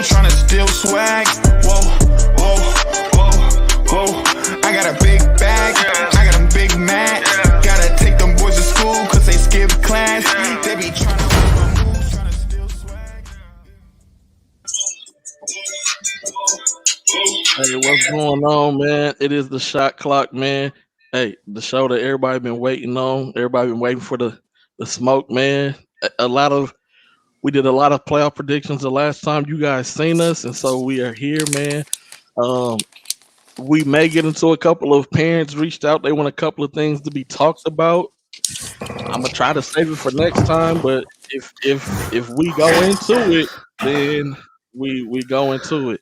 tryna steal swag. Whoa, whoa, whoa, whoa. I got a big bag, I got them Big Mac. Gotta take them boys to school cause they skip class. They be tryna steal swag. Hey, what's going on, man? It is the shot clock, man. Hey, the show that everybody been waiting on. Everybody been waiting for the smoke, man. We did a lot of playoff predictions the last time you guys seen us, and so we are here, man. Um, we may get into a couple of parents reached out. They want a couple of things to be talked about. I'm gonna try to save it for next time, but if we go into it, then we go into it.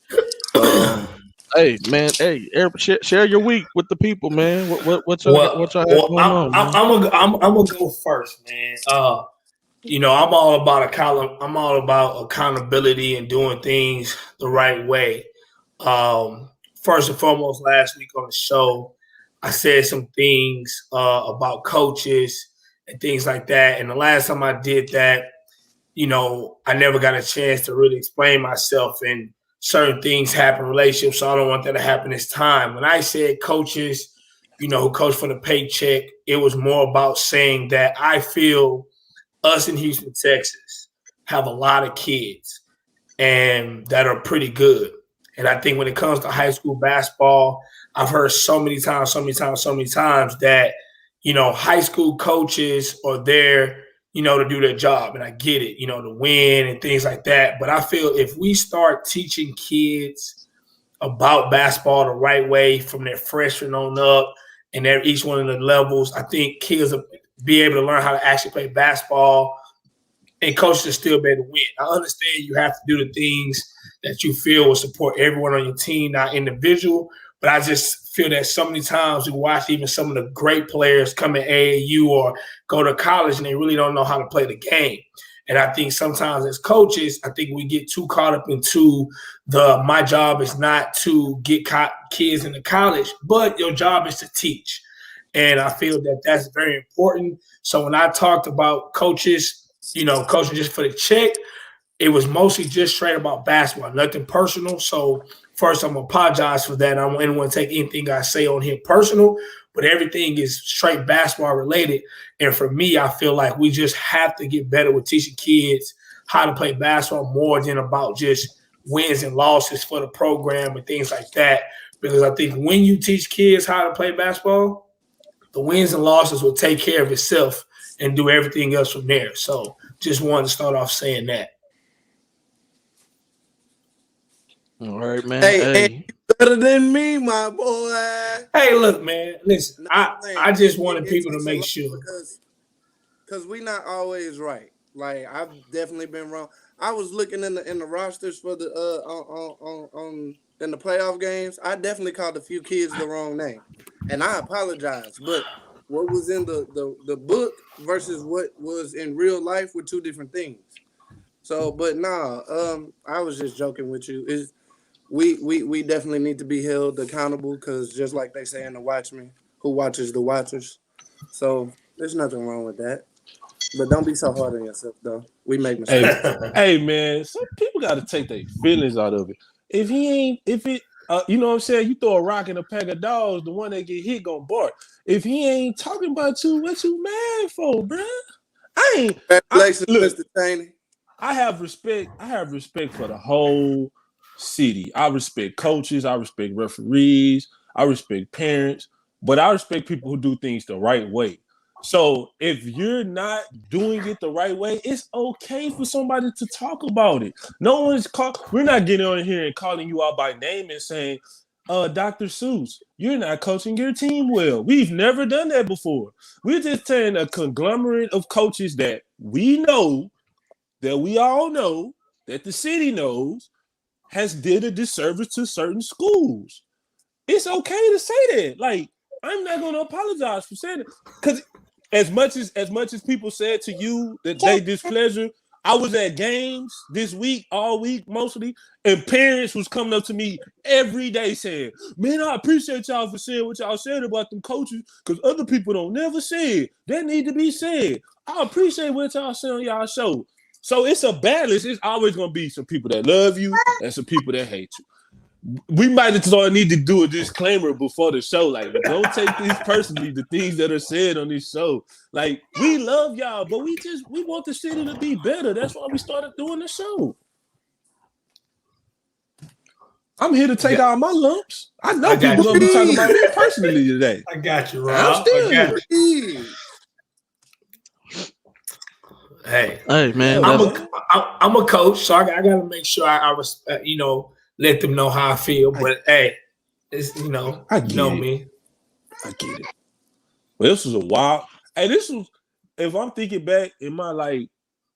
Hey man, hey, share your week with the people, man. What y'all have going on? I'm gonna go first, man. I'm all about accountability and doing things the right way. First and foremost, last week on the show, I said some things about coaches and things like that. And the last time I did that, I never got a chance to really explain myself, and certain things happen in relationships. So I don't want that to happen this time. When I said coaches, who coach for the paycheck, it was more about saying that I feel us in Houston, Texas, have a lot of kids and that are pretty good. And I think when it comes to high school basketball, I've heard so many times that, high school coaches are there, to do their job. And I get it, to win and things like that. But I feel if we start teaching kids about basketball the right way from their freshman on up and each one of the levels, I think kids will be able to learn how to actually play basketball, and coaches will still be able to win. I understand you have to do the things that you feel will support everyone on your team, not individual. But I just feel that so many times we watch even some of the great players come in AAU or go to college and they really don't know how to play the game. And I think sometimes as coaches, I think we get too caught up into my job is not to get kids into college, but your job is to teach. And I feel that that's very important. So when I talked about coaches, coaching just for the check, it was mostly just straight about basketball, nothing personal. So first, I'm going to apologize for that. I don't want to take anything I say on here personal, but everything is straight basketball related. And for me, I feel like we just have to get better with teaching kids how to play basketball more than about just wins and losses for the program and things like that. Because I think when you teach kids how to play basketball, the wins and losses will take care of itself and do everything else from there. So just wanted to start off saying that. All right, man. Hey, better than me, my boy. Hey, look, man. Listen, I just wanted people to make sure. Because we not always right. Like, I've definitely been wrong. I was looking in the rosters for the in the playoff games. I definitely called a few kids the wrong name. And I apologize. But what was in the book versus what was in real life were two different things. So, but I was just joking with you. We definitely need to be held accountable because just like they say in The Watchmen, who watches the watchers? So there's nothing wrong with that. But don't be so hard on yourself, though. We make mistakes. Hey, man, some people got to take their feelings out of it. You know what I'm saying? You throw a rock in a pack of dogs, the one that get hit gonna bark. If he ain't talking about you, what you mad for, bruh? Congratulations, Mr. Taney. I have respect for the whole city. I respect coaches. I respect referees. I respect parents. But I respect people who do things the right way. So if you're not doing it the right way, it's okay for somebody to talk about it. We're not getting on here and calling you out by name and saying, Dr. Seuss, you're not coaching your team well. We've never done that before. We're just saying a conglomerate of coaches that we know, that we all know, that the city knows, has did a disservice to certain schools. It's okay to say that. Like, I'm not going to apologize for saying it. Because as much as people said to you that they displeasure, I was at games this week, all week mostly, and parents was coming up to me every day saying, man, I appreciate y'all for saying what y'all said about them coaches because other people don't never say it. That need to be said. I appreciate what y'all say on y'all show. So it's a balance. It's always gonna be some people that love you and some people that hate you. We might just need to do a disclaimer before the show. Like, don't take these personally, the things that are said on this show. Like, we love y'all, but we want the city to be better. That's why we started doing the show. I'm here to take all my lumps. I know people gonna be talking about me personally today. I got you, Rob. I'm still here. Hey, man, I'm a coach, so I gotta make sure I respect, let them know how I feel. But hey, it's I get it. Me. I get it. Well, this was a wild. Hey, this was. If I'm thinking back in my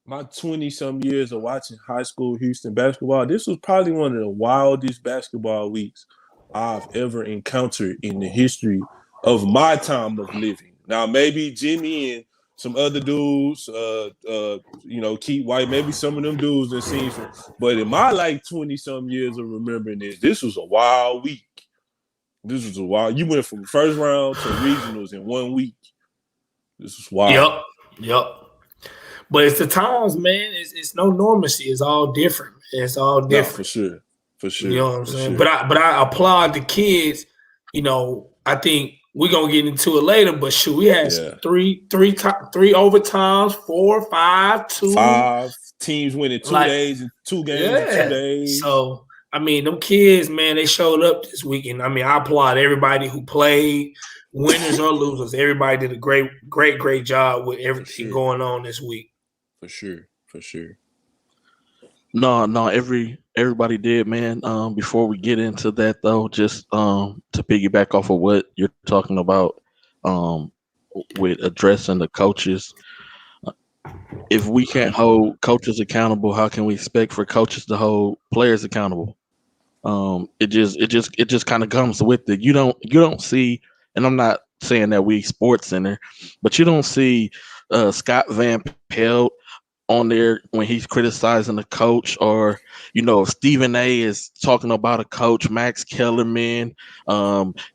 20-some years of watching high school Houston basketball, this was probably one of the wildest basketball weeks I've ever encountered in the history of my time of living. Now, maybe Jimmy and some other dudes, Keith White, maybe some of them dudes that seen some, but in my 20-some years of remembering this was a wild week. This was a wild. You went from first round to regionals in 1 week. This was wild. Yep. But it's the times, man. It's no normalcy. It's all different. It's all different. No, for sure. You know what I'm saying? Sure. But I applaud the kids. I think we're gonna get into it later. But shoot, we had three overtimes, 4, 5, 2. 5 teams winning 2 days and 2 games in 2 days. So I mean, them kids, man, they showed up this weekend. I mean, I applaud everybody who played, winners or losers. Everybody did a great job with everything going on this week. For sure. No, everybody did, man. Before we get into that though, just to piggyback off of what you're talking about, with addressing the coaches. If we can't hold coaches accountable, how can we expect for coaches to hold players accountable? It just kind of comes with it. You don't see, and I'm not saying that we Sports Center, but you don't see Scott Van Pelt on there when he's criticizing a coach, or Stephen A is talking about a coach, Max Kellerman.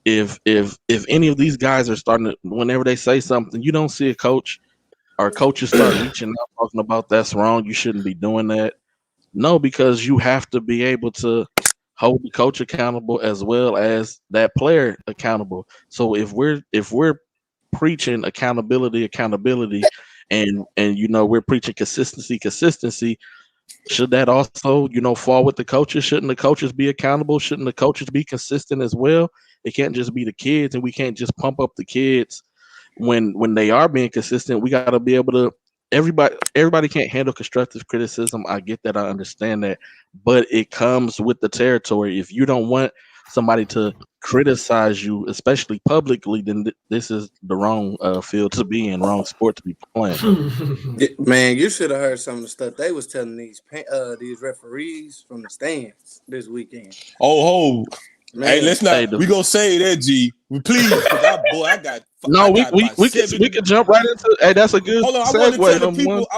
If any of these guys are starting to, whenever they say something, you don't see a coach or coaches start reaching out talking about that's wrong, you shouldn't be doing that. No, because you have to be able to hold the coach accountable as well as that player accountable. So if we're preaching accountability, and we're preaching consistency, should that also fall with the coaches? Shouldn't the coaches be accountable? Shouldn't the coaches be consistent as well? It can't just be the kids, and we can't just pump up the kids when they are being consistent. We got to be able to. Everybody can't handle constructive criticism. I get that. I understand that, but it comes with the territory. If you don't want somebody to criticize you, especially publicly, then this is the wrong field to be in, wrong sport to be playing. Man, you should have heard some of the stuff they was telling these referees from the stands this weekend. Oh, man. Hey, let's not. We gonna say that, G. Please, I got. No, we can jump right into. Hey, that's a good. Hold on, I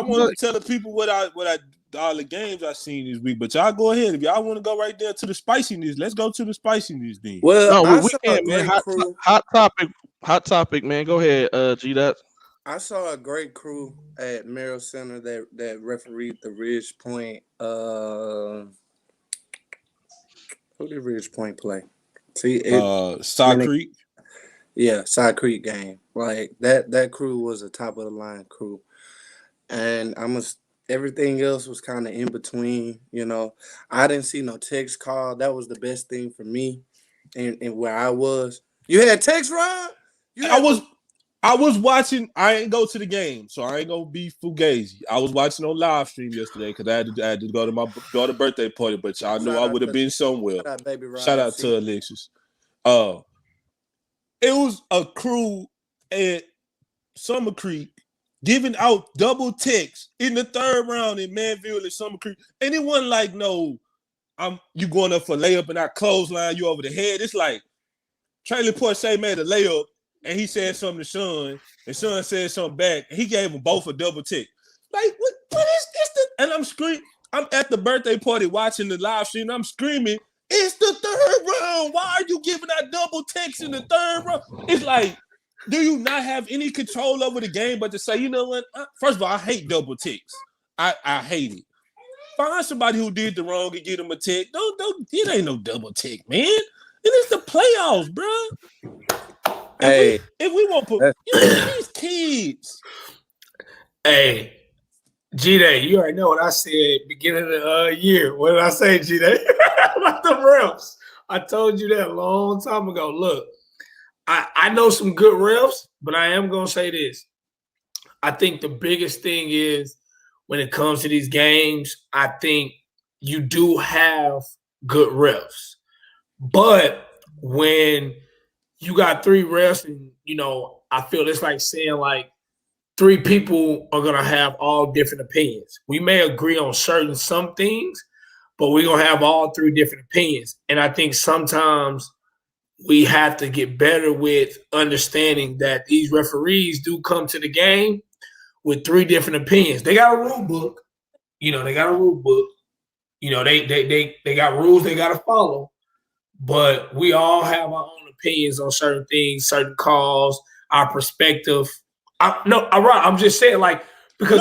want to tell the people what all the games I seen this week. But y'all go ahead if y'all want to go right there to the spiciness. Let's go to the spiciness then. Well, no, we can't, man. Hot topic, man. Go ahead, G. That I saw a great crew at Merrill Center that refereed the Ridge Point. Who did Ridge Point play? Side Creek. Yeah, Side Creek game. Like that crew was a top of the line crew, and everything else was kind of in between. I didn't see no text call. That was the best thing for me, and where I was. You had text, Ron? I was watching. I ain't go to the game, so I ain't gonna be fugazi. I was watching on live stream yesterday because I had to go to my daughter's birthday party. But y'all knew I would have been somewhere. Shout out to Alexis. It was a crew at Summer Creek giving out double text in the third round in Manville at Summer Creek, and it wasn't like you going up for layup and I clothesline you over the head. It's like Traylon Porsche made a layup. And he said something to Sean, and Sean said something back, and he gave them both a double tick. Like, what is this? And I'm screaming. I'm at the birthday party watching the live stream. I'm screaming, it's the third round. Why are you giving out double ticks in the third round? It's like, do you not have any control over the game but to say, you know what? First of all, I hate double ticks. I hate it. Find somebody who did the wrong and get them a tech. Don't. It ain't no double tech, man. It is the playoffs, bro. Hey, if we want to put these kids. Hey, G-Day, you already know what I said beginning of the year. What did I say, G-Day? About the refs. I told you that a long time ago. Look, I know some good refs, but I am going to say this. I think the biggest thing is when it comes to these games, I think you do have good refs. But when you got 3 refs and, I feel it's like saying like 3 people are going to have all different opinions. We may agree on some things, but we're going to have all 3 different opinions. And I think sometimes we have to get better with understanding that these referees do come to the game with 3 different opinions. They got a rule book. They got a rule book. They got rules they got to follow. But we all have our own opinions on certain things, certain calls, our perspective. I'm just saying, like, because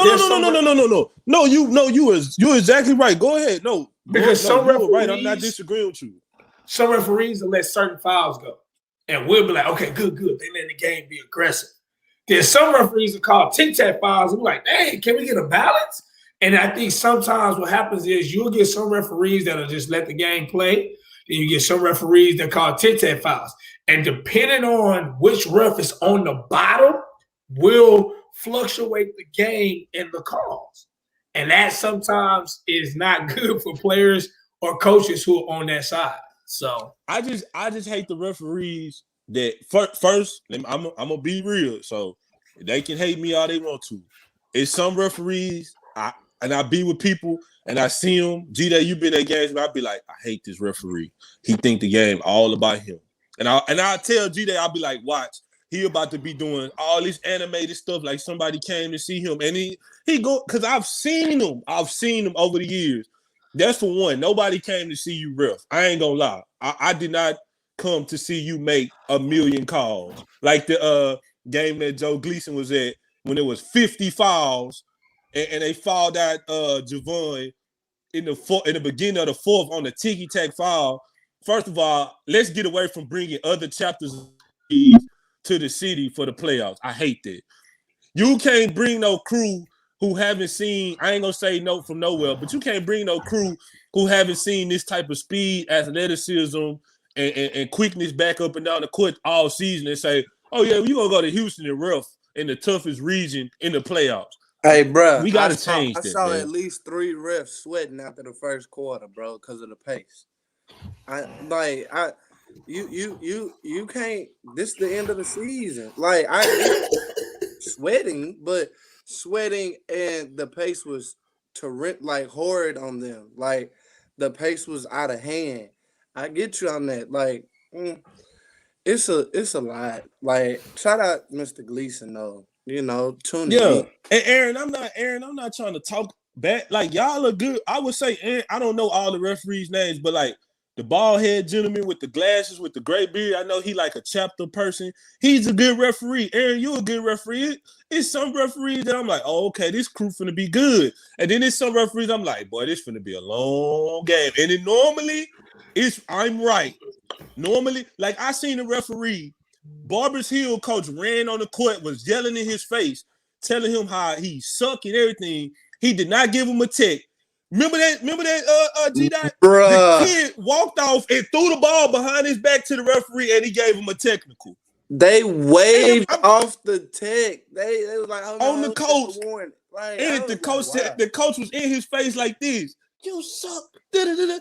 No, you're exactly right. Go ahead. Because some referees, right. I'm not disagreeing with you. Some referees will let certain fouls go, and we'll be like, okay, good. They let the game be aggressive. Then some referees will call tic-tac fouls, and we're like, hey, can we get a balance? And I think sometimes what happens is you'll get some referees that'll just let the game play. Then you get some referees that call tic-tac fouls. And depending on which ref is on the bottom will fluctuate the game and the calls. And that sometimes is not good for players or coaches who are on that side. So I just hate the referees that first I'm gonna be real. So they can hate me all they want to. It's some referees I be with people and I see them. G-Day, you been at games where I be like, I hate this referee. He think the game all about him. And I tell G-Day, I'll be like, watch, he about to be doing all this animated stuff like somebody came to see him. And he go, because I've seen him over the years. That's for one. Nobody came to see you ref. I ain't gonna lie. I did not come to see you make a million calls. Like the game that Joe Gleason was at when it was 50 fouls and they fouled out Javon in the beginning of the 4th on the ticky-tack foul. First of all, let's get away from bringing other chapters to the city for the playoffs. I hate that. You can't bring no crew who haven't seen, I ain't gonna say no from nowhere, but you can't bring no crew who haven't seen this type of speed, athleticism, and quickness back up and down the court all season and say, oh yeah, we're gonna go to Houston and ref in the toughest region in the playoffs. Hey, bro, we gotta change that. I saw man. at least 3 refs sweating after the first quarter, bro, because of the pace. You can't. This is the end of the season. Like sweating, but sweating and the pace was horrid on them. Like the pace was out of hand. I get you on that. Like it's a lot. Like shout out Mr. Gleason though. Tune in. And Aaron, I'm not trying to talk bad. Like y'all are good. I would say, Aaron, I don't know all the referees' names, but like the bald head gentleman with the glasses with the gray beard, I know he like a chapter person. He's a good referee. Aaron, you a good referee. It's some referees that I'm like, oh, okay, this crew finna be good. And then there's some referees I'm like, boy, this finna be a long game. And then normally, I'm right. Normally, like I seen a referee, Barbers Hill coach ran on the court, was yelling in his face, telling him how he suck and everything. He did not give him a tech. Remember that G-Dot? The kid walked off and threw the ball behind his back to the referee and he gave him a technical. They waved off the tech. They was like, oh, on the coach. Like, and the coach said, the coach was in his face like this. You suck. Da-da-da-da.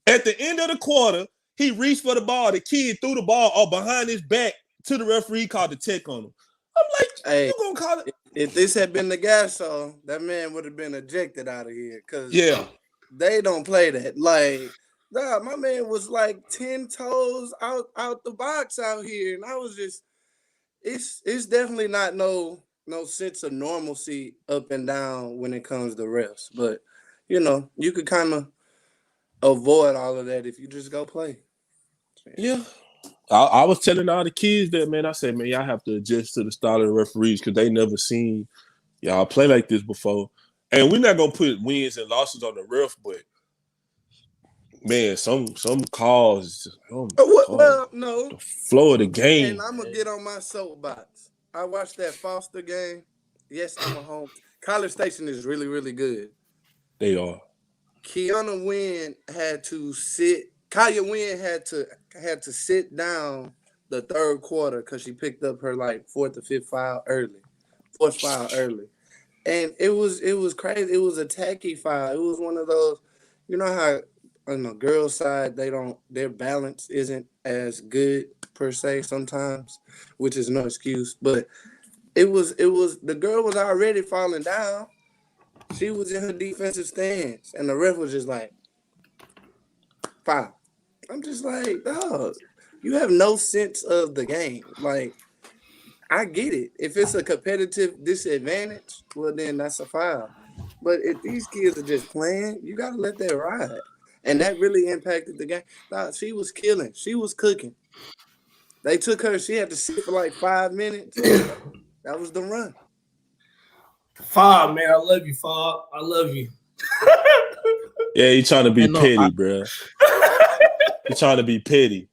At the end of the quarter, he reached for the ball. The kid threw the ball behind his back to the referee, called the tech on him. I'm like, hey, you gonna call it? If this had been the Gasol, that man would have been ejected out of here. Cause they don't play that. Like, nah, my man was like 10 toes out the box out here, and I was just, it's definitely not no sense of normalcy up and down when it comes to refs. But you could kind of avoid all of that if you just go play. Yeah. I was telling all the kids that, man, I said, man, y'all have to adjust to the style of the referees because they never seen y'all play like this before. And we're not gonna put wins and losses on the ref, but man, some calls. Well, no. The flow of the game. And I'm gonna get on my soapbox. I watched that Foster game. Yes, I'm a home. College Station is really, really good. They are. Kiana Wynn had to sit. Kaya Wynn had to sit down the third quarter because she picked up her fourth foul early, and it was crazy. It was a tacky foul. It was one of those, you know how on the girls' side their balance isn't as good per se sometimes, which is no excuse. But it was the girl was already falling down. She was in her defensive stance, and the ref was just like, foul. I'm just like, dog, you have no sense of the game. Like, I get it. If it's a competitive disadvantage, well, then that's a foul. But if these kids are just playing, you got to let that ride. And that really impacted the game. Dog, she was killing. She was cooking. They took her. She had to sit for 5 minutes. That was the run. Fob, man, I love you, Fob. I love you. Yeah, you trying to be petty, bro. You trying to be petty.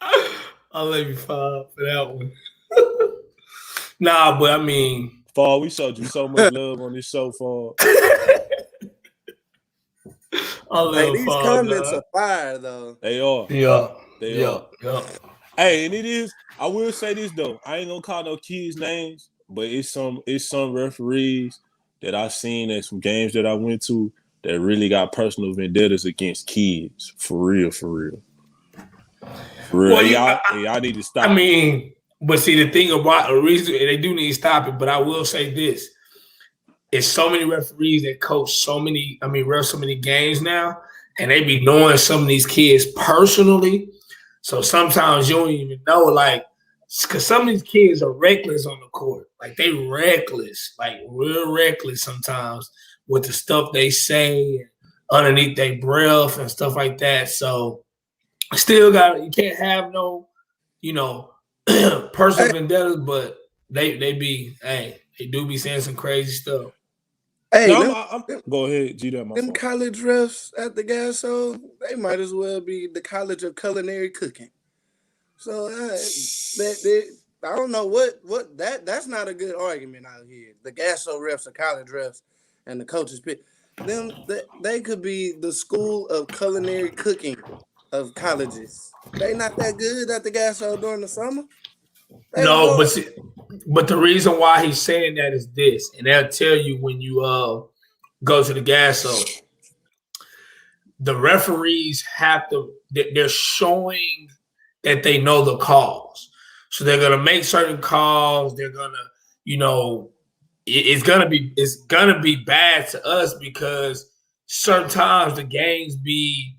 I love you, Fob, for that one. Nah, but I mean, Fob, we showed you so much love on this show, Fob. These comments are fire, though. They are. Yeah. They are. Yeah. Hey, and it is. I will say this though. I ain't gonna call no kids names, but it's some referees that I've seen at some games that I went to that really got personal vendettas against kids. For real. Well, y'all need to stop. I mean, but see, the thing about the reason they do need to stop it, but I will say this. It's so many referees that coach ref so many games now, and they be knowing some of these kids personally. So sometimes you don't even know, because some of these kids are reckless on the court. They reckless, real reckless sometimes with the stuff they say underneath their breath and stuff like that. So still you can't have no, personal vendettas, but they do be saying some crazy stuff. Hey, go ahead, G. Them college refs at the gas show, they might as well be the College of Culinary Cooking. So I don't know what that's not a good argument out here. The gas show refs are college refs, and the coaches pick them. They could be the School of Culinary Cooking of colleges. They not that good at the gas show during the summer. But the reason why he's saying that is this, and they'll tell you when you go to the gas show, the referees they're showing that they know the calls. So they're gonna make certain calls. They're gonna, it's gonna be bad to us because certain times the games be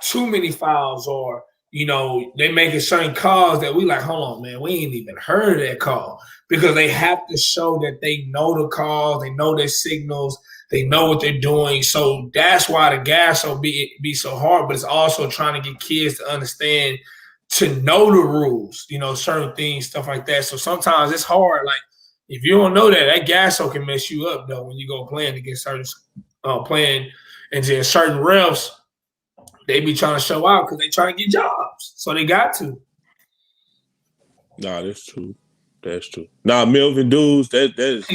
too many fouls or they making certain calls that we hold on, man, we ain't even heard of that call because they have to show that they know the calls, they know their signals, they know what they're doing. So that's why the gas will be so hard, but it's also trying to get kids to understand, to know the rules, certain things, stuff like that. So sometimes it's hard. If you don't know that gas can mess you up though when you go playing against certain and then certain refs. They be trying to show out because they trying to get jobs. So they got to. Nah, that's true. That's true. Nah, Melvin Dudes, that is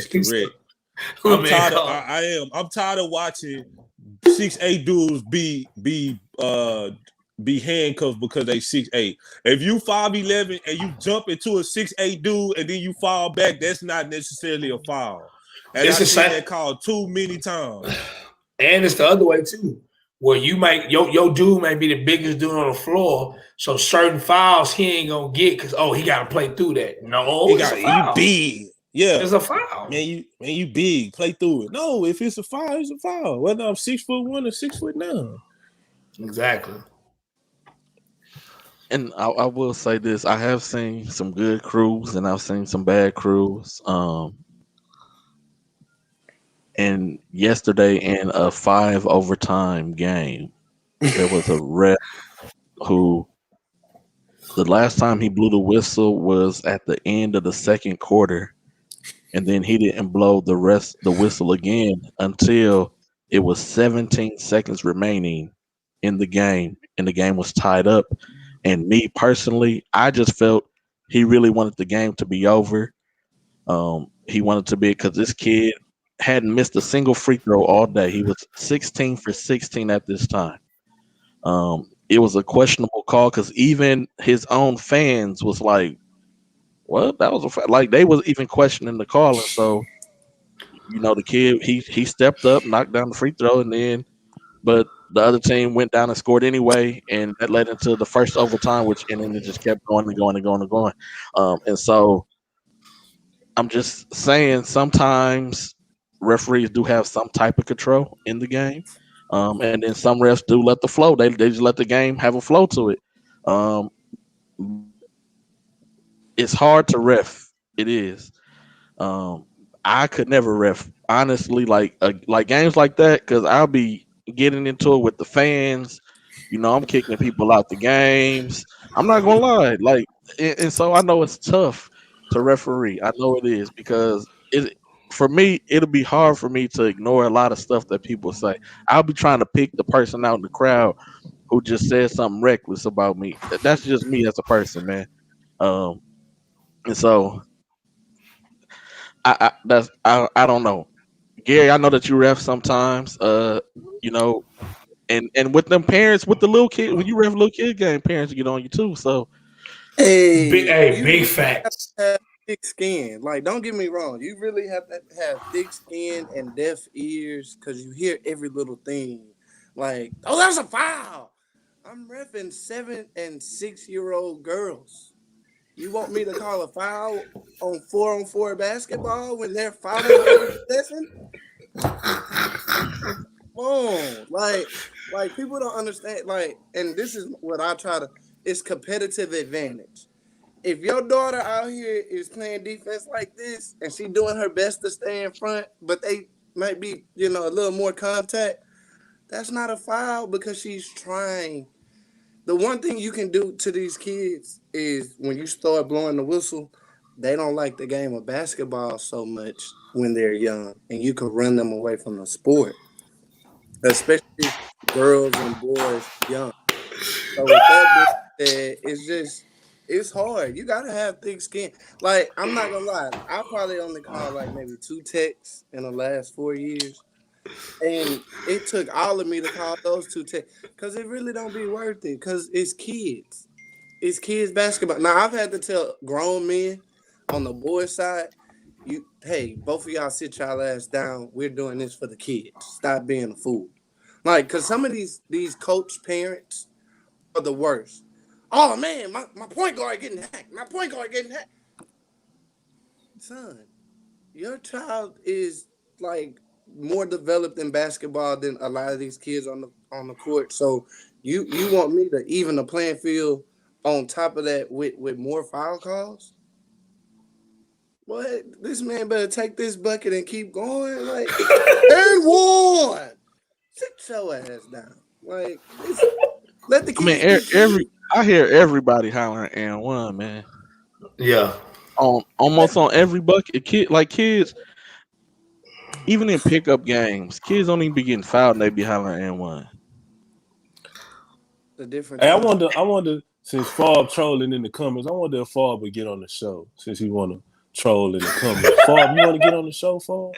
correct. I'm tired of watching 6'8" dudes be handcuffed because they 6'8". If you 5'11" and you jump into a 6'8" dude and then you fall back, that's not necessarily a foul. And I've seen that called too many times. And it's the other way too. Where you might your dude might be the biggest dude on the floor, so certain fouls he ain't gonna get because he gotta play through that. No, you big, yeah, it's a foul. Man, you big, play through it. No, if it's a foul, it's a foul. Whether I'm 6'1" or 6'9". Exactly. And I will say this: I have seen some good crews, and I've seen some bad crews. And yesterday in a 5 overtime game, there was a ref who the last time he blew the whistle was at the end of the second quarter, and then he didn't blow the whistle again until it was 17 seconds remaining in the game, and the game was tied up. And me personally, I just felt he really wanted the game to be over. He wanted to be because this kid hadn't missed a single free throw all day. He was 16 for 16 at this time. It was a questionable call because even his own fans was like, "What? That was like they was even questioning the call." And so, the kid he stepped up, knocked down the free throw, and then but the other team went down and scored anyway, and that led into the first overtime, and then it just kept going and going and going and going. And so I'm just saying sometimes referees do have some type of control in the game. And then some refs do let the flow. They just let the game have a flow to it. Um, it's hard to ref. It is. Um, I could never ref honestly, like games like that, because I'll be getting into it with the fans. I'm kicking people out the games. I'm not gonna lie, and so I know it's tough to referee. I know it is because it for me it'll be hard for me to ignore a lot of stuff that people say. I'll be trying to pick the person out in the crowd who just said something reckless about me. That's just me as a person, man. Um, and so I don't know. Gary, I know that you ref sometimes. You know, and with them parents, with the little kid, when you ref little kid game, parents get on you too. So Big You have facts. to have thick skin. Like, don't get me wrong. You really have to have thick skin and deaf ears because you hear every little thing. Like, oh, that's a foul. I'm reffing 7 and 6 year old girls. You want me to call a foul on 4-on-4 basketball when they're fouling every possession? Come on, like people don't understand. Like, and this is what I try to. It's competitive advantage. If your daughter out here is playing defense like this and she doing her best to stay in front, but they might be, a little more contact, that's not a foul because she's trying. The one thing you can do to these kids is when you start blowing the whistle, they don't like the game of basketball so much when they're young, and you can run them away from the sport, especially girls and boys young. So with that being said, it's hard. You gotta have thick skin. Like, I'm not gonna lie, I probably only called like maybe 2 techs in the last 4 years. And it took all of me to call those 2 techs because it really don't be worth it because it's kids. It's kids basketball. Now I've had to tell grown men on the boys side, hey, both of y'all sit y'all ass down. We're doing this for the kids. Stop being a fool. Like, cause some of these coach parents are the worst. Oh man, my point guard getting hacked. My point guard getting hacked. Son, your child is like more developed in basketball than a lot of these kids on the court. So you want me to even the playing field on top of that with more foul calls? What? This man better take this bucket and keep going. Like, and one. Sit your ass down. Like, let the I mean, kids be kids. I hear everybody hollering and one man Yeah. on almost on every bucket. Kids, even in pickup games, kids don't even be getting fouled and they be hollering and one. The different Hey, time. I wonder, since Fob trolling in the comments, I wonder if Fob would get on the show since he want to troll in the comments. Fob, you want to get on the show, Fob?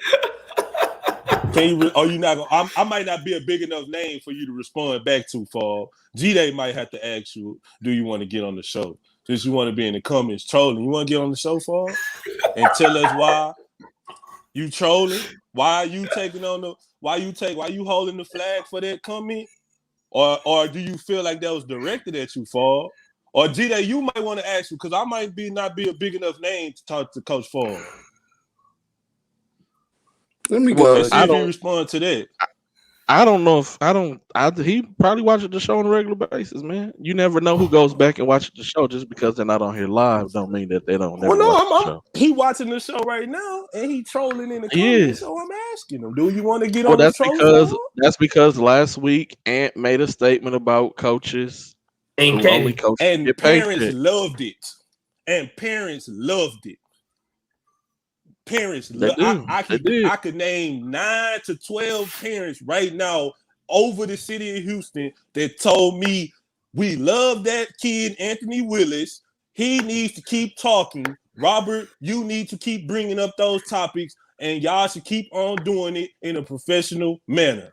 Can you? Are you not gonna? I might not be a big enough name for you to respond back to, Fob. G-Day might have to ask you, do you want to get on the show? Since you want to be in the comments trolling, you want to get on the show, Fob? And tell us why you trolling? Why you why you holding the flag for that comment? Or do you feel like that was directed at you, Fall? Or G-Day, you might want to ask you, because I might not be a big enough name to talk to Coach Fall. Let me Well, go. And see if he responds to that. I don't know if I don't. He probably watches the show on a regular basis, man. You never know who goes back and watches the show. Just because they're not on here live, don't mean that they don't never Well, watch the no, show. he watching the show right now, and he trolling in the He comments. is. So I'm asking him, do you want to get Well, on the show, Fall? that's because last week Ant made a statement about coaches And who only Katie. coach And get parents paycheck. loved it. And parents loved it. parents. They do. They did. I could name 9 to 12 parents right now over the city of Houston that told me we love that kid, Anthony Willis. He needs to keep talking. Robert, you need to keep bringing up those topics, and y'all should keep on doing it in a professional manner.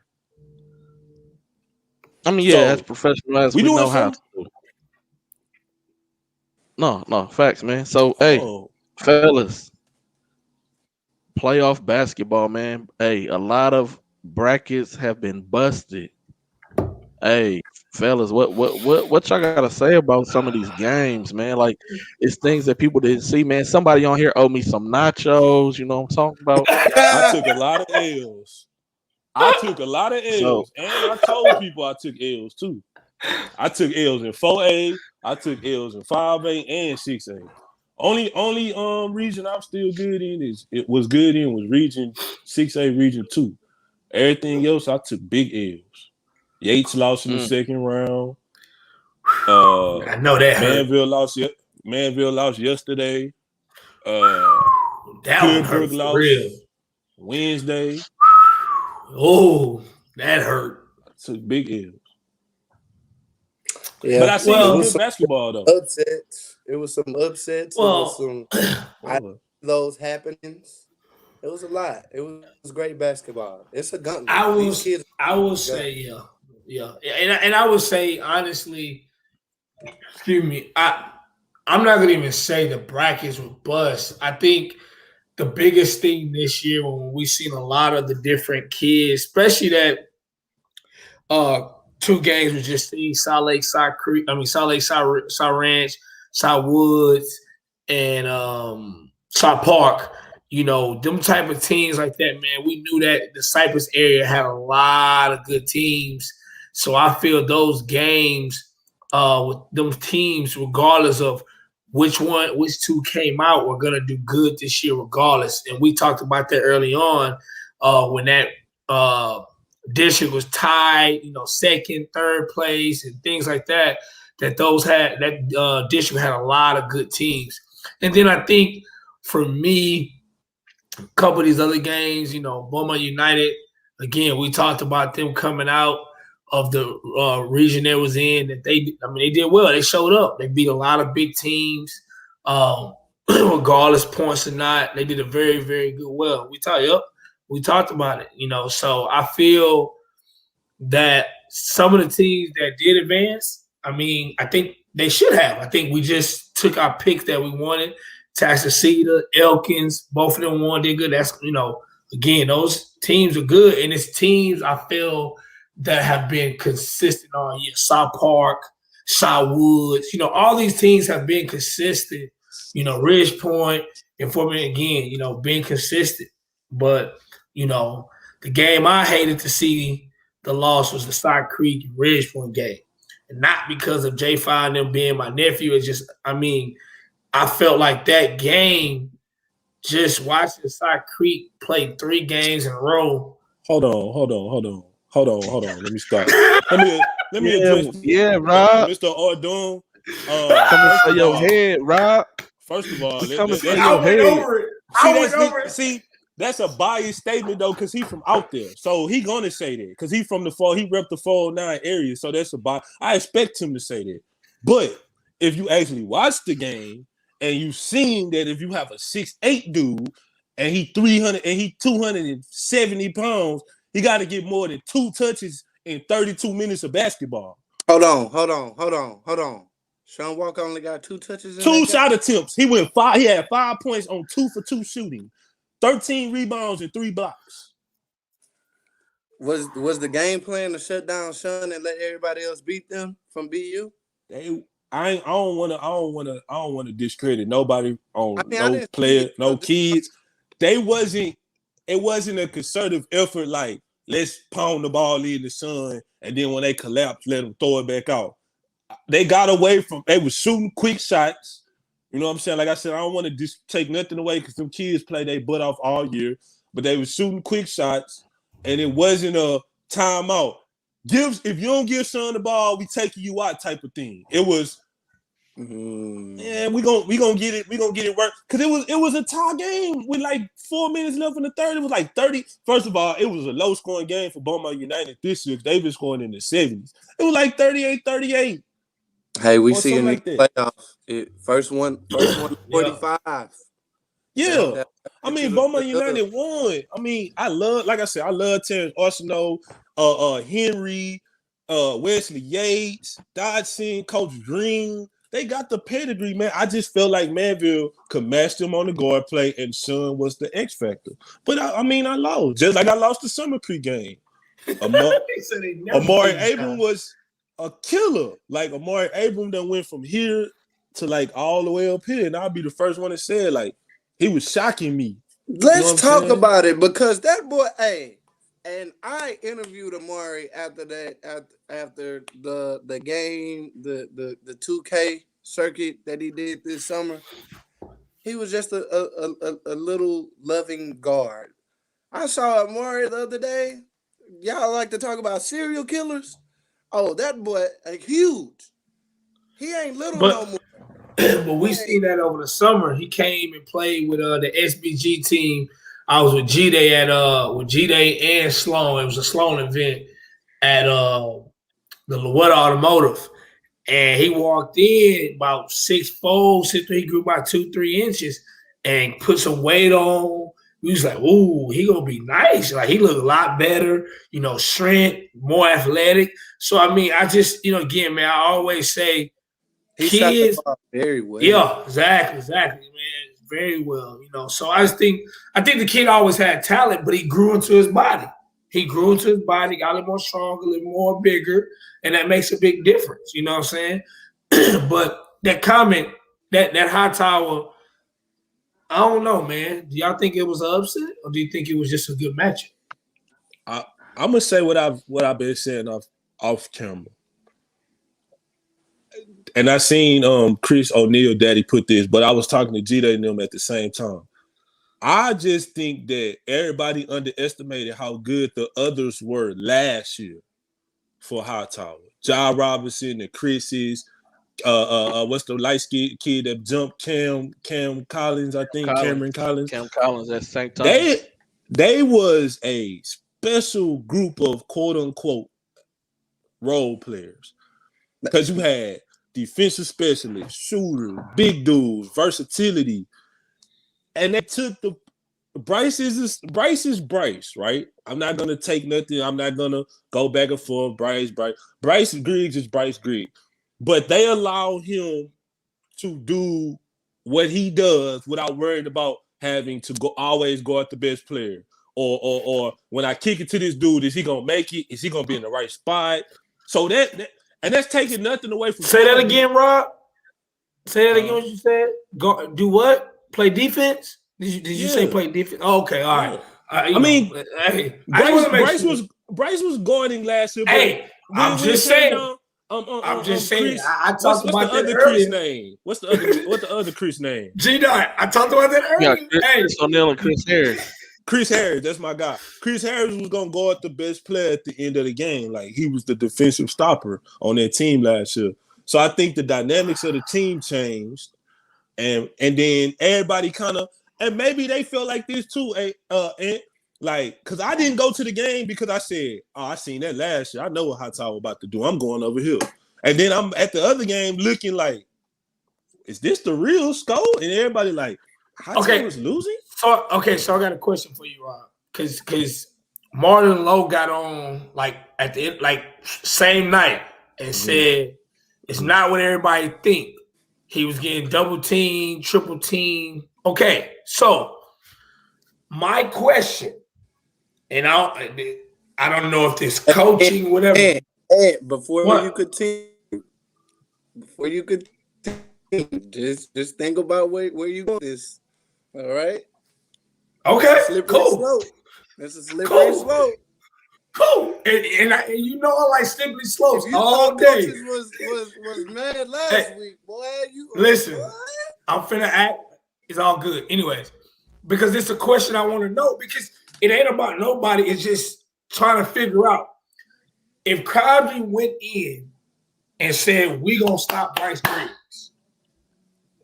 I mean, yeah, as professional as we know how to do. No, facts, man. So, hey, fellas, playoff basketball, man. Hey, a lot of brackets have been busted. Hey, fellas, what y'all gotta say about some of these games, man? Like, it's things that people didn't see, man. Somebody on here owe me some nachos. You know what I'm talking about? I took a lot of L's. And I told people I took L's too. I took L's in 4A, I took L's in 5A and 6A. Only region I'm still good in was region 6A, region 2. Everything else I took big L's. Yates lost in the second round. I know that Manville lost yesterday. That hurt lost real. Wednesday. Oh, that hurt. I took big L's. Yeah, but I seen good basketball though. Upsets. It was some upsets. Well, it was some those happenings. It was a lot. It was great basketball. It's a gun. I will say, yeah, and I would say honestly, excuse me, I'm not gonna even say the brackets were bust. I think the biggest thing this year when we've seen a lot of the different kids, especially that 2 games we just seen Salt Lake, Side Ranch, Side Woods, and Side Park. You know, them type of teams like that, man, we knew that the Cypress area had a lot of good teams. So I feel those games with them teams, regardless of which 2 came out, were going to do good this year regardless. And we talked about that early on when that district was tied, you know, second, third place and things like that, that district had a lot of good teams. And then I think for me, a couple of these other games, you know, Beaumont United, again, we talked about them coming out of the region they was in. That they did well. They showed up. They beat a lot of big teams, regardless points or not. They did a very, very good well. We talked about it, you know. So I feel that some of the teams that did advance, I mean, I think they should have. I think we just took our picks that we wanted. Taxaceta, Elkins, both of them won. Did good. That's, you know, again, those teams are good, and it's teams I feel that have been consistent all year. South Park, South Woods, you know, all these teams have been consistent. You know, Ridge Point, and for me again, you know, being consistent. But you know, the game I hated to see the loss was the Side Creek and Ridge Point game, and not because of J5 and them being my nephew. It's just, I mean, I felt like that game, just watching Side Creek play 3 games in a row. Hold on. Let me start. Let me address. Yeah, Rob. Mr. Ordon. Coming for your head, Rob. First of all, that's a biased statement though, because he's from out there, so he gonna say that because he from the fall. He repped the 409 area, so that's a bias. I expect him to say that. But if you actually watch the game and you seen that if you have a 6'8" dude and he 300 and he 270 pounds, he got to get more than 2 touches in 32 minutes of basketball. Hold on. Sean Walker only got 2 touches. 2 shot attempts. He went 5. He had 5 points on 2 for 2 shooting, 13 rebounds and 3 blocks. Was the game plan to shut down Sean and let everybody else beat them from BU? I don't want to discredit nobody on no player, no kids. It wasn't a concerted effort like let's pound the ball in the sun and then when they collapse, let them throw it back out. They got away from. They were shooting quick shots. You know what I'm saying? Like I said, I don't want to take nothing away because some kids play their butt off all year, but they were shooting quick shots, and it wasn't a timeout. If you don't give Sean the ball, we taking you out type of thing. It was Yeah, we gonna get it work because it was a tie game with like 4 minutes left in the third. It was like 30. First of all, it was a low scoring game for Beaumont United this year. They've been scoring in the 70s. It was like 38-38. Hey, we Or see in something the like that. playoffs, first one 45. Yeah. I mean, Beaumont Good. United won. I mean, I love Terrence Arsenault, Henry, Wesley Yates, Dodson, Coach Green. They got the pedigree, man. I just felt like Manville could match them on the guard play, and Son was the X factor. But I lost. Just like I lost the Summer Creek game. Amari Abram was a killer. Like Amari Abram that went from here to like all the way up here, and I'll be the first one that said like he was shocking me. Let's talk about it because that boy, and I interviewed Amari after that, after the game, the 2K circuit that he did this summer. He was just a little loving guard. I saw Amari the other day. Y'all like to talk about serial killers? Oh, that boy, huge. He ain't little no more. But we seen that over the summer. He came and played with the SBG team. I was with G-Day with G-Day and Sloan. It was a Sloan event at the Lowell Automotive. And he walked in about 6'4", 6'3". He grew about 2-3 inches and put some weight on. We was like, ooh, he gonna be nice. Like he looked a lot better, strength, more athletic. So I mean, I just, again, man, I always say he kids shot the ball very well. Yeah, exactly, man. Very well, So I think the kid always had talent, but he grew into his body. Got a little more strong, a little more bigger, and that makes a big difference. You know what I'm saying? But that comment, that Hightower, I don't know, man. Do y'all think it was an upset, or do you think it was just a good matchup? I'm gonna say what I've been saying off camera. And I seen Chris O'Neal daddy put this, but I was talking to G-Day and them at the same time. I just think that everybody underestimated how good the others were last year for Hightower. Ja Robinson and Chris's, what's the light-skinned kid that jumped Cam Collins, I think, Cameron Collins. Cam Collins at St. Thomas. They was a special group of quote-unquote role players. Because you had defensive specialists, shooters, big dudes, versatility. And they took Bryce is Bryce, right? I'm not gonna take nothing. I'm not gonna go back and forth. Bryce Griggs is Bryce Griggs. But they allow him to do what he does without worrying about having to always go at the best player. Or when I kick it to this dude, is he gonna make it? Is he gonna be in the right spot? So and that's taking nothing away from. Say that again, Rob. Say that again. What you said? Go do what? Play defense? Did you say play defense? Oh, okay, all right. Bryce was guarding last year. Hey, I'm just saying. I'm just saying. I talked about that earlier. Chris name? What's the other Chris name? G-Dot. I talked about that earlier. Yeah, Chris O'Neal and Chris Harris. Chris Harris, that's my guy. Chris Harris was gonna guard the best player at the end of the game. Like he was the defensive stopper on that team last year. So I think the dynamics of the team changed, and then everybody kind of, and maybe they felt like this too. And like, cause I didn't go to the game because I said, "Oh, I seen that last year. I know what Hightower about to do. I'm going over here." And then I'm at the other game looking like, "Is this the real score?" And everybody like, Hightower was losing. So I got a question for you, Rob. Cause Marlon Lowe got on like at the end, like same night and said it's not what everybody think. He was getting double team, triple team. Okay, so my question, and I don't know if this coaching, whatever. Hey, before you continue, just think about where you go. This, all right? Okay, cool. That's a slippery slope. Cool. And I like slippery slopes all day. Was mad last week, boy. Listen, I'm finna act. It's all good. Anyways, because it's a question I want to know because it ain't about nobody. It's just trying to figure out if Kadri went in and said, we gonna stop Bryce Griggs.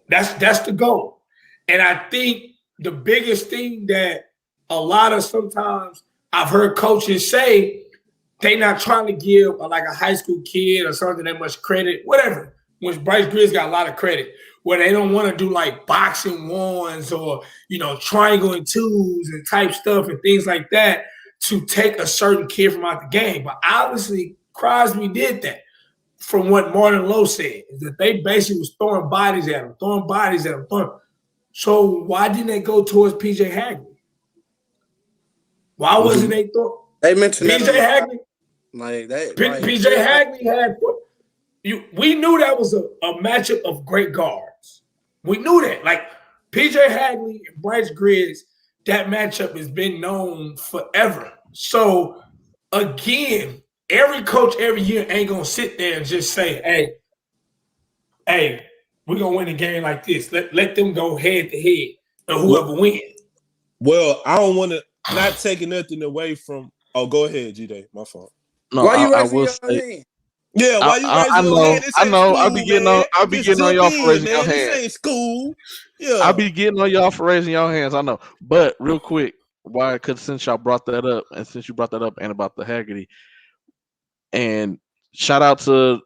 That's the goal. And I think the biggest thing that a lot of sometimes I've heard coaches say, they not trying to give like a high school kid or something that much credit, whatever. Which Bryce Grizz got a lot of credit, where they don't want to do like boxing ones or triangle and twos and type stuff and things like that to take a certain kid from out the game. But obviously, Crosby did that. From what Martin Lowe said, is that they basically was throwing bodies at him. So why didn't they go towards PJ Hagley? Why wasn't they throwing? They mentioned PJ Hagley. PJ Hagley had. We knew that was a matchup of great guards. We knew that. Like PJ Hagley and Bryce Grizz, that matchup has been known forever. So again, every coach every year ain't gonna sit there and just say, hey, we're gonna win a game like this. Let them go head to head and whoever wins. Well, I don't want to not taking nothing away from. Oh, go ahead, G-Day. My fault. No, why you I raising will your say. hand? Yeah, why you raising your hand? I know. I'll be getting on y'all for raising your hands. hands. This ain't school. Yeah, I'll be getting on y'all for raising your hands. I know. But real quick, because since y'all brought that up, and since you brought that up, and about the Haggerty, and shout out to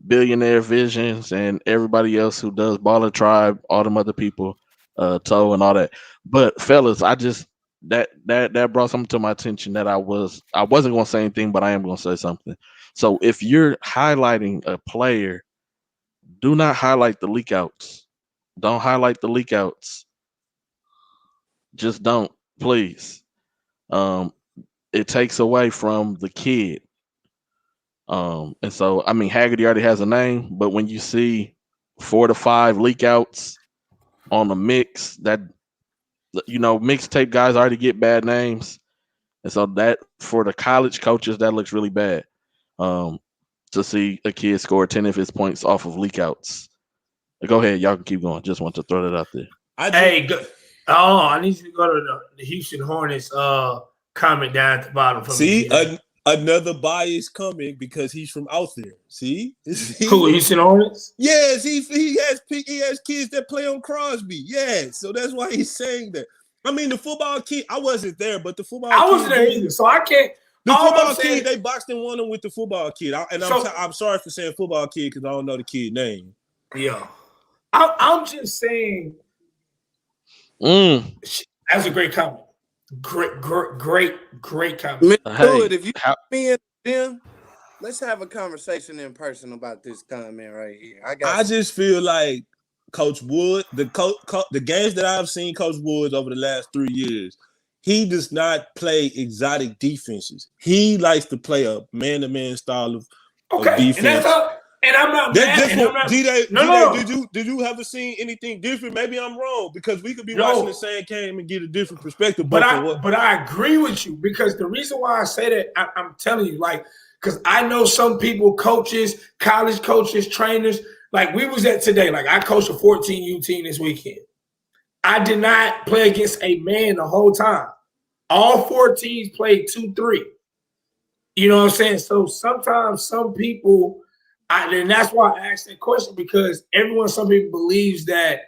Billionaire Visions and everybody else who does Baller Tribe, all them other people, Toe and all that. But fellas, I just that brought something to my attention that I wasn't gonna say anything, but I am gonna say something. So if you're highlighting a player, do not highlight the leak outs. Don't highlight the leak outs. Just don't, please. It takes away from the kid. And so I mean Haggerty already has a name, but when you see 4 to 5 leak outs on the mix, that mixtape guys already get bad names. And so that for the college coaches, that looks really bad. To see a kid score 10 of his points off of leak outs. Go ahead, y'all can keep going. Just want to throw that out there. I need you to go to the Houston Hornets comment down at the bottom. See, another bias coming because he's from out there. See? Who, Houston Hornets? Yes, he has kids that play on Crosby. Yes, so that's why he's saying that. I mean, the football kid, I wasn't there, but the football I wasn't there either, so I can't. The football kid, they boxed and won him with the football kid. I'm sorry for saying football kid because I don't know the kid's name. Yeah. I'm just saying. That's a great comment. Great comment. If you me and them, let's have a conversation in person about this comment right here. I just feel like Coach Wood, the games that I've seen Coach Woods over the last 3 years, he does not play exotic defenses. He likes to play a man-to-man style of defense. And I'm not mad. Did you ever seen anything different? Maybe I'm wrong because we could be watching the same game and get a different perspective. But I agree with you because the reason why I say that, I'm telling you, like, because I know some people, coaches, college coaches, trainers, like we was at today. Like I coached a 14U team this weekend. I did not play against a man the whole time. All 4 teams played 2-3. You know what I'm saying? So sometimes some people, and that's why I asked that question because some people believes that,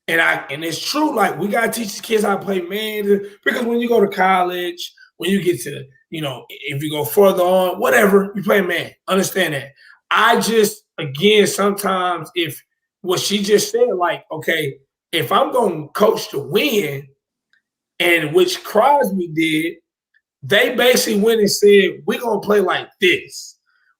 and it's true. Like we gotta teach the kids how to play man because when you go to college, when you get to if you go further on, whatever, you play man. Understand that. I just again sometimes if what she just said, like okay, if I'm gonna coach to win, and which Crosby did, they basically went and said we're gonna play like this.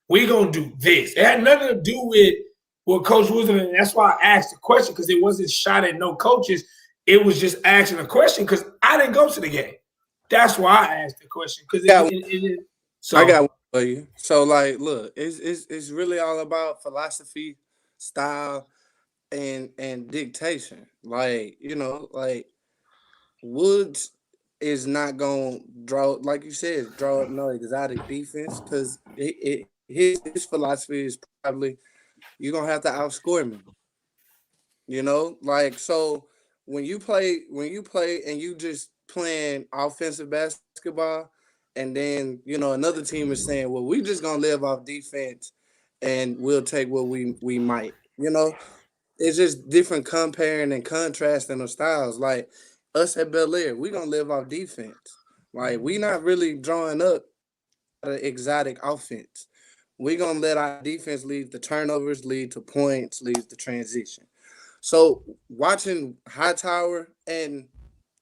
We're going to do this. It had nothing to do with what Coach Woods, and that's why I asked the question because it wasn't shot at no coaches. It was just asking a question because I didn't go to the game. That's why I asked the question. I got one for you. So, like, look, it's really all about philosophy, style, and dictation. Like, like Woods is not going to draw, like you said, draw up no exotic defense because his philosophy is probably you're gonna have to outscore me. Like so when you play and you just playing offensive basketball, and then another team is saying, well, we just gonna live off defense and we'll take what we might. it's just different comparing and contrasting of styles. Like us at Bel Air, we gonna live off defense. Like we not really drawing up an exotic offense. We gonna let our defense lead the turnovers, lead to points, lead to transition. So watching Hightower, and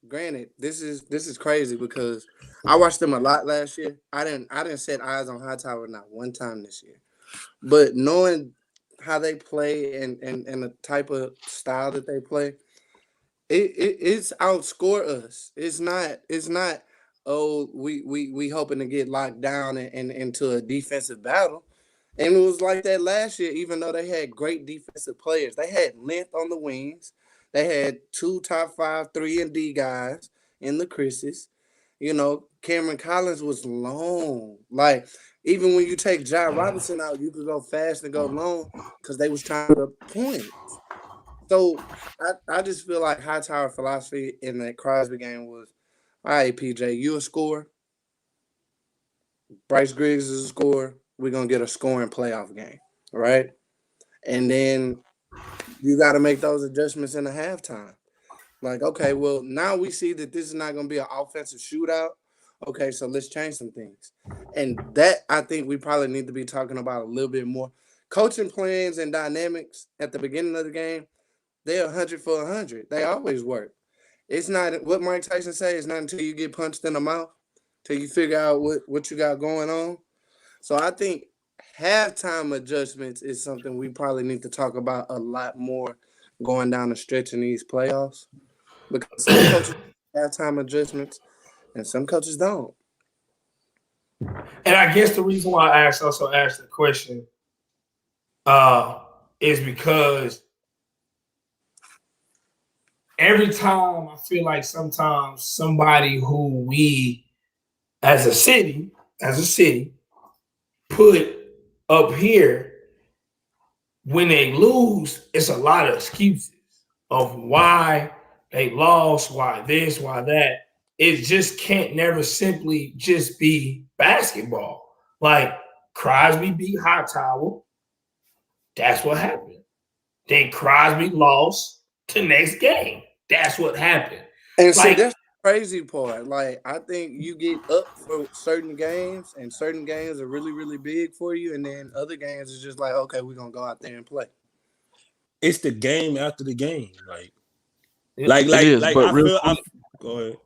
granted, this is crazy because I watched them a lot last year. I didn't set eyes on Hightower not one time this year. But knowing how they play and the type of style that they play, it's outscore us. It's not oh we hoping to get locked down and into a defensive battle. And it was like that last year, even though they had great defensive players. They had length on the wings. They had 2 top 5, 3 and D guys in the Chris's. You know, Cameron Collins was long. Like, even when you take John Robinson out, you could go fast and go long because they was trying to point. So I just feel like Hightower philosophy in that Crosby game was, all right, PJ, you a scorer. Bryce Griggs is a scorer. We're going to get a scoring playoff game, right? And then you got to make those adjustments in the halftime. Like, okay, well, now we see that this is not going to be an offensive shootout. Okay, so let's change some things. And that, I think we probably need to be talking about a little bit more. Coaching plans and dynamics at the beginning of the game, they're 100 for 100. They always work. It's not what Mike Tyson says. It's not until you get punched in the mouth, till you figure out what you got going on. So I think halftime adjustments is something we probably need to talk about a lot more going down the stretch in these playoffs. Because some coaches have halftime adjustments and some coaches don't. And I guess the reason why I also asked the question is because every time I feel like sometimes somebody who we as a city, put up here, when they lose, it's a lot of excuses of why they lost, why this, why that. It just can't never simply just be basketball. Like Crosby beat Hightower. That's what happened. Then Crosby lost the next game. That's what happened. And see, that's the crazy part. Like, I think you get up for certain games, and certain games are really, really big for you, and then other games is just like, okay, we're gonna go out there and play. It's the game after the game. Go ahead.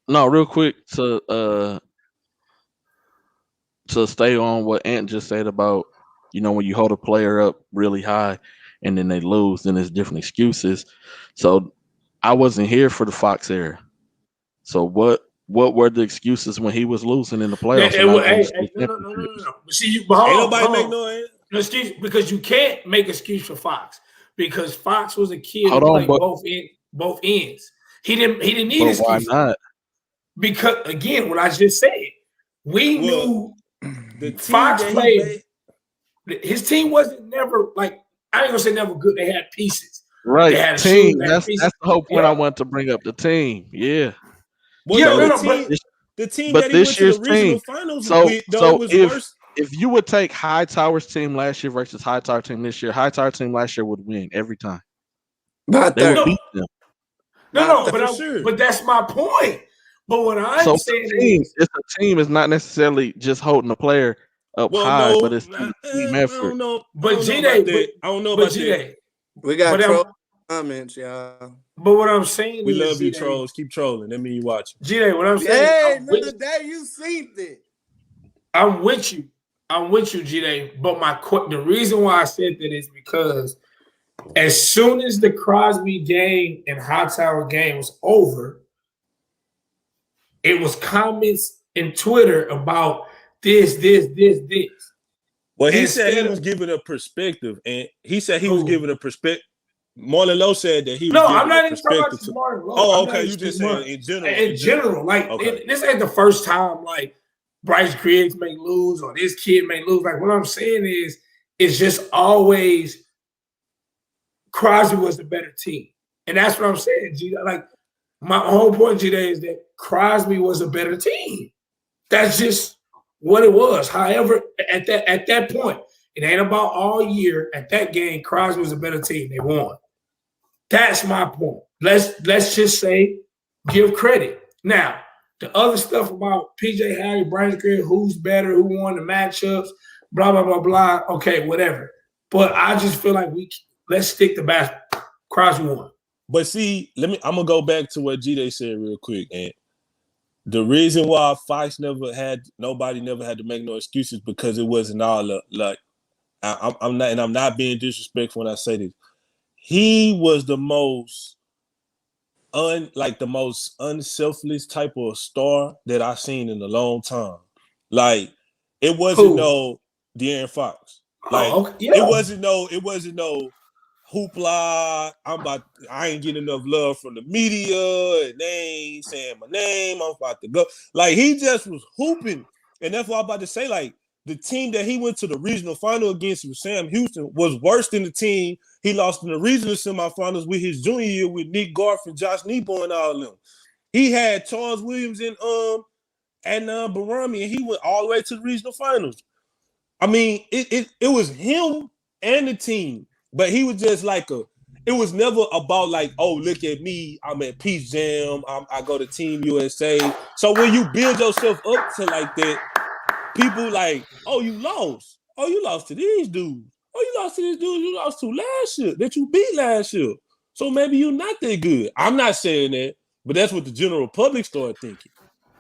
No, real quick to stay on what Ant just said about, when you hold a player up really high and then they lose, then there's different excuses. So I wasn't here for the Fox era. So what were the excuses when he was losing in the playoffs? No. See, ain't nobody make no excuse, because you can't make excuse for Fox because Fox was a kid who played both ends. He didn't need excuses. Why not? Because again, what I just said, we knew the Fox played. His team wasn't never like, I ain't gonna say never good. They had pieces. Right, they had team. That's the whole point I want to bring up. The team, yeah. Well, the team that he went to the regional finals with, was worse. If you would take Hightower's team last year versus Hightower team this year, Hightower team last year would win every time. They would beat them. But that's my point. But what I'm saying is, it's a team is not necessarily just holding a player up high, but it's team effort. I don't know. But I don't know about that. We got troll comments, y'all. But what I'm saying we love you, trolls. Keep trolling. That mean you watch. G-Day, what I'm saying. Hey, the day you seen it. I'm with you, G-Day. But the reason why I said that is because as soon as the Crosby game and Hightower game was over, it was comments in Twitter about this. Well, he said he was giving a perspective, and he said he was giving a perspective. Marlon Lowe said that he was giving I'm not a even talking perspective about Marlon Lowe. Oh, okay. You just saying in general. In general, like this ain't the first time like Bryce Griggs may lose or this kid may lose. Like what I'm saying is, it's just always Crosby was the better team, and that's what I'm saying. G, like my whole point today is that Crosby was a better team. That's just what it was. However, at that point, It ain't about all year. At that game, Crosby was a better team. They won. That's my point. Let's just say give credit. Now, the other stuff about PJ Harry, Brian Greer, who's better, who won the matchups, blah, blah, blah, blah. Okay, whatever. But I just feel like let's stick to basketball. Crosby won. But see, I'm gonna go back to what G-Day said real quick. And the reason why Fox nobody never had to make no excuses because it wasn't all like I'm not being disrespectful when I say this. He was the most unselfish type of star that I've seen in a long time. Like it wasn't no De'Aaron Fox. Like it wasn't no hoopla. I ain't getting enough love from the media, and they ain't saying my name. I'm about to go. Like he just was hooping, and that's what I'm about to say. Like the team that he went to the regional final against with Sam Houston was worse than the team he lost in the regional semifinals with his junior year with Nick Garth and Josh Nebo and all of them. He had Charles Williams and Barami, and he went all the way to the regional finals. I mean, it was him and the team, but he was just like it was never about like, oh, look at me, I'm at Peace Jam, I go to Team USA. So when you build yourself up to like that, people like, oh, you lost. Oh, you lost to these dudes. Oh, you lost to these dudes you lost to last year, that you beat last year. So maybe you're not that good. I'm not saying that, but that's what the general public started thinking.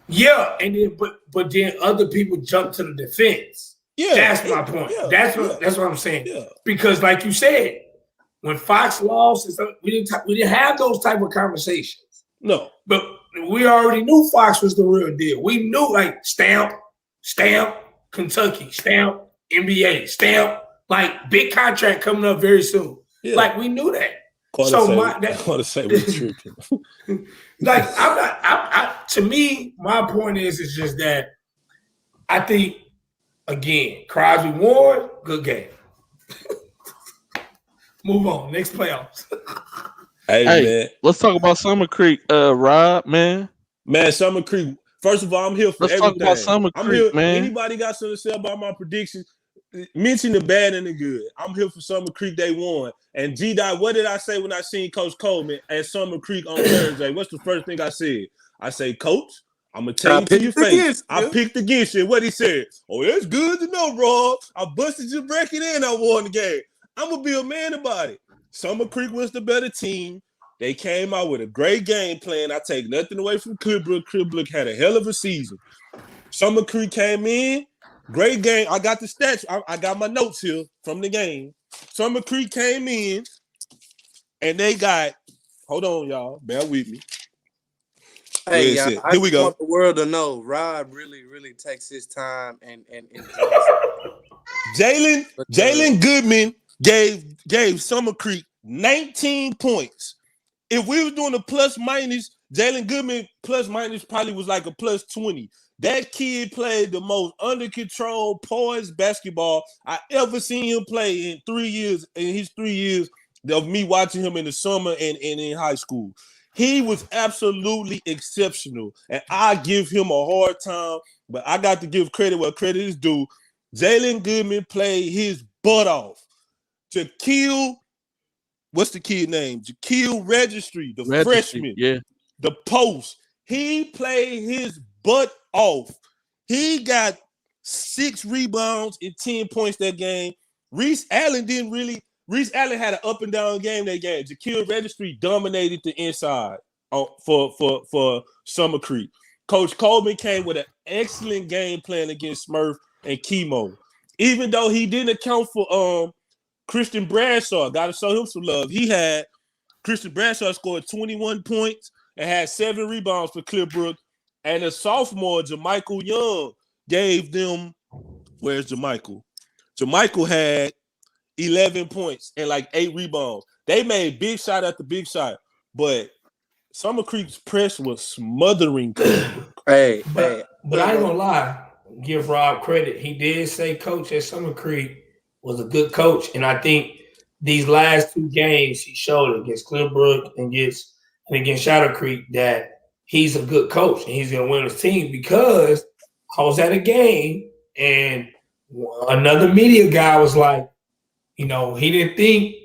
Yeah, and then but then other people jump to the defense. Yeah, that's my point. Yeah, that's what I'm saying. Yeah. Because, like you said, when Fox lost, we didn't have those type of conversations. No, but we already knew Fox was the real deal. We knew like stamp, Kentucky, stamp, NBA, stamp, like big contract coming up very soon. Yeah. Like we knew that. I want to say we're tripping. Like I to me, my point is just that I think. Again, Crosby won, good game. Move on, next playoffs. Hey, man. Let's talk about Summer Creek, Rob, man. Man, Summer Creek. First of all, I'm here for everything. Let's talk about Summer Creek, man. Anybody got something to say about my predictions? Mention the bad and the good. I'm here for Summer Creek. They won. And G-Dot, what did I say when I seen Coach Coleman at Summer Creek on Thursday? What's the first thing I said? I say, Coach, I'm going to tell you to your face. I picked against you. What he said, oh, it's good to know, Rob. I busted your bracket and I won the game. I'm going to be a man about it. Summer Creek was the better team. They came out with a great game plan. I take nothing away from Clearbrook. Clearbrook had a hell of a season. Summer Creek came in. Great game. I got the stats. I got my notes here from the game. Summer Creek came in, and they got – hold on, y'all. Bear with me. Hey, y'all, I just want the world to know Rob really, really takes his time and Jalen Goodman gave Summer Creek 19 points. If we were doing a plus minus, Jalen Goodman plus minus probably was like a plus 20. That kid played the most under control, poised basketball I ever seen him play in 3 years. In his 3 years of me watching him in the summer and in high school. He was absolutely exceptional, and I give him a hard time, but I got to give credit where credit is due. Jalen Goodman played his butt off. What's the kid name? Jaquil Registry, the freshman, the post. He played his butt off. He got 6 rebounds and 10 points that game. Reese Allen had an up and down game that game. Jaquil Registry dominated the inside for Summer Creek. Coach Coleman came with an excellent game plan against Smurf and Chemo. Even though he didn't account for Christian Bradshaw, got to show him some love. Christian Bradshaw scored 21 points and had 7 rebounds for Clearbrook. And a sophomore, Jermichael Young, gave them – where's Jermichael? Jermichael had 11 points and like 8 rebounds. They made big shot after big shot, but Summer Creek's press was smothering. But I ain't gonna lie, give Rob credit. He did say coach at Summer Creek was a good coach, and I think these last 2 games he showed against Clearbrook and against Shadow Creek that he's a good coach and he's gonna win his team because I was at a game and Another media guy was like, he didn't think,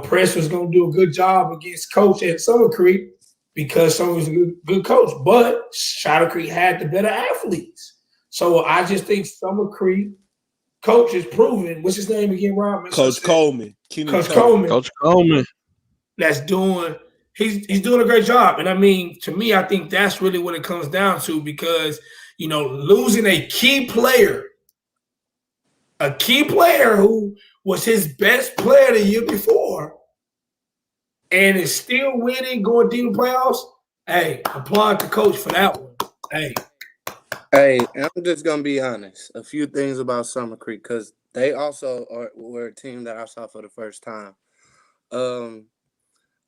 Press was going to do a good job against Coach at Summer Creek because Summer was a good coach. But Shadow Creek had the better athletes. So I just think Summer Creek coach is proven. What's his name again, Rob? Coach Coleman. Coach Coleman. Coach Coleman. That's doing. He's doing a great job. And I mean, to me, I think that's really what it comes down to because, losing a key player who was his best player the year before and is still winning, going deep in the playoffs, hey, applaud the coach for that one. Hey, I'm just going to be honest. A few things about Summer Creek because they also were a team that I saw for the first time.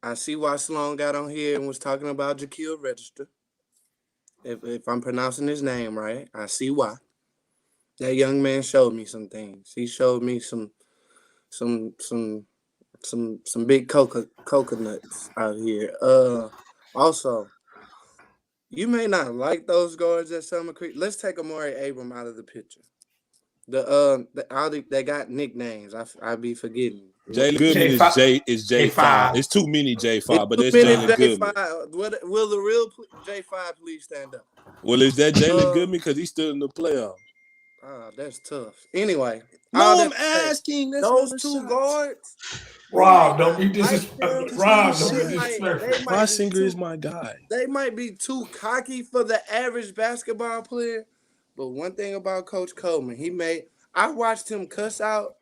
I see why Sloan got on here and was talking about Jaquil Register. If I'm pronouncing his name right, I see why. That young man showed me some things. He showed me some big coconuts out here. Also, you may not like those guards at Summer Creek. Let's take Amari Abram out of the picture. They got nicknames. I be forgetting. Jalen Goodman is J5. It's too many J5, but it's Jalen Goodman. Will the real J5 please stand up? Well, is that Jalen Goodman because he's still in the playoffs? That's tough. Anyway, I'm asking those two guards. Rob, don't be disrespectful. Rob, don't be disrespectful. My singer is my guy. They might be too cocky for the average basketball player, but one thing about Coach Coleman, I watched him cuss out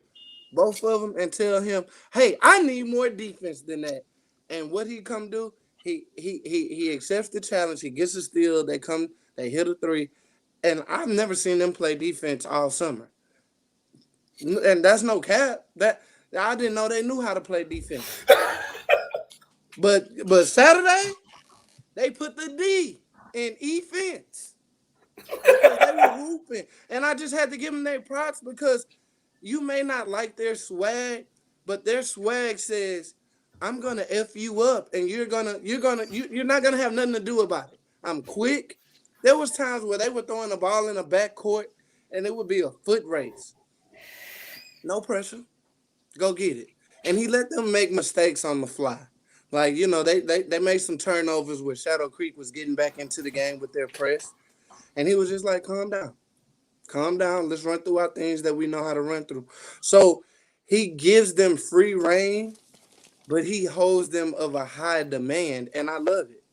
both of them and tell him, "Hey, I need more defense than that." And what he come do? He accepts the challenge. He gets a steal. They hit a three. And I've never seen them play defense all summer. And that's no cap. That I didn't know they knew how to play defense. But Saturday, they put the D in offense. They were hooping. And I just had to give them their props because you may not like their swag, but their swag says, I'm gonna F you up and you're not gonna have nothing to do about it. I'm quick. There was times where they were throwing the ball in the backcourt and it would be a foot race. No pressure. Go get it. And he let them make mistakes on the fly. Like, they made some turnovers where Shadow Creek was getting back into the game with their press. And he was just like, calm down. Calm down. Let's run through our things that we know how to run through. So he gives them free reign, but he holds them of a high demand. And I love it.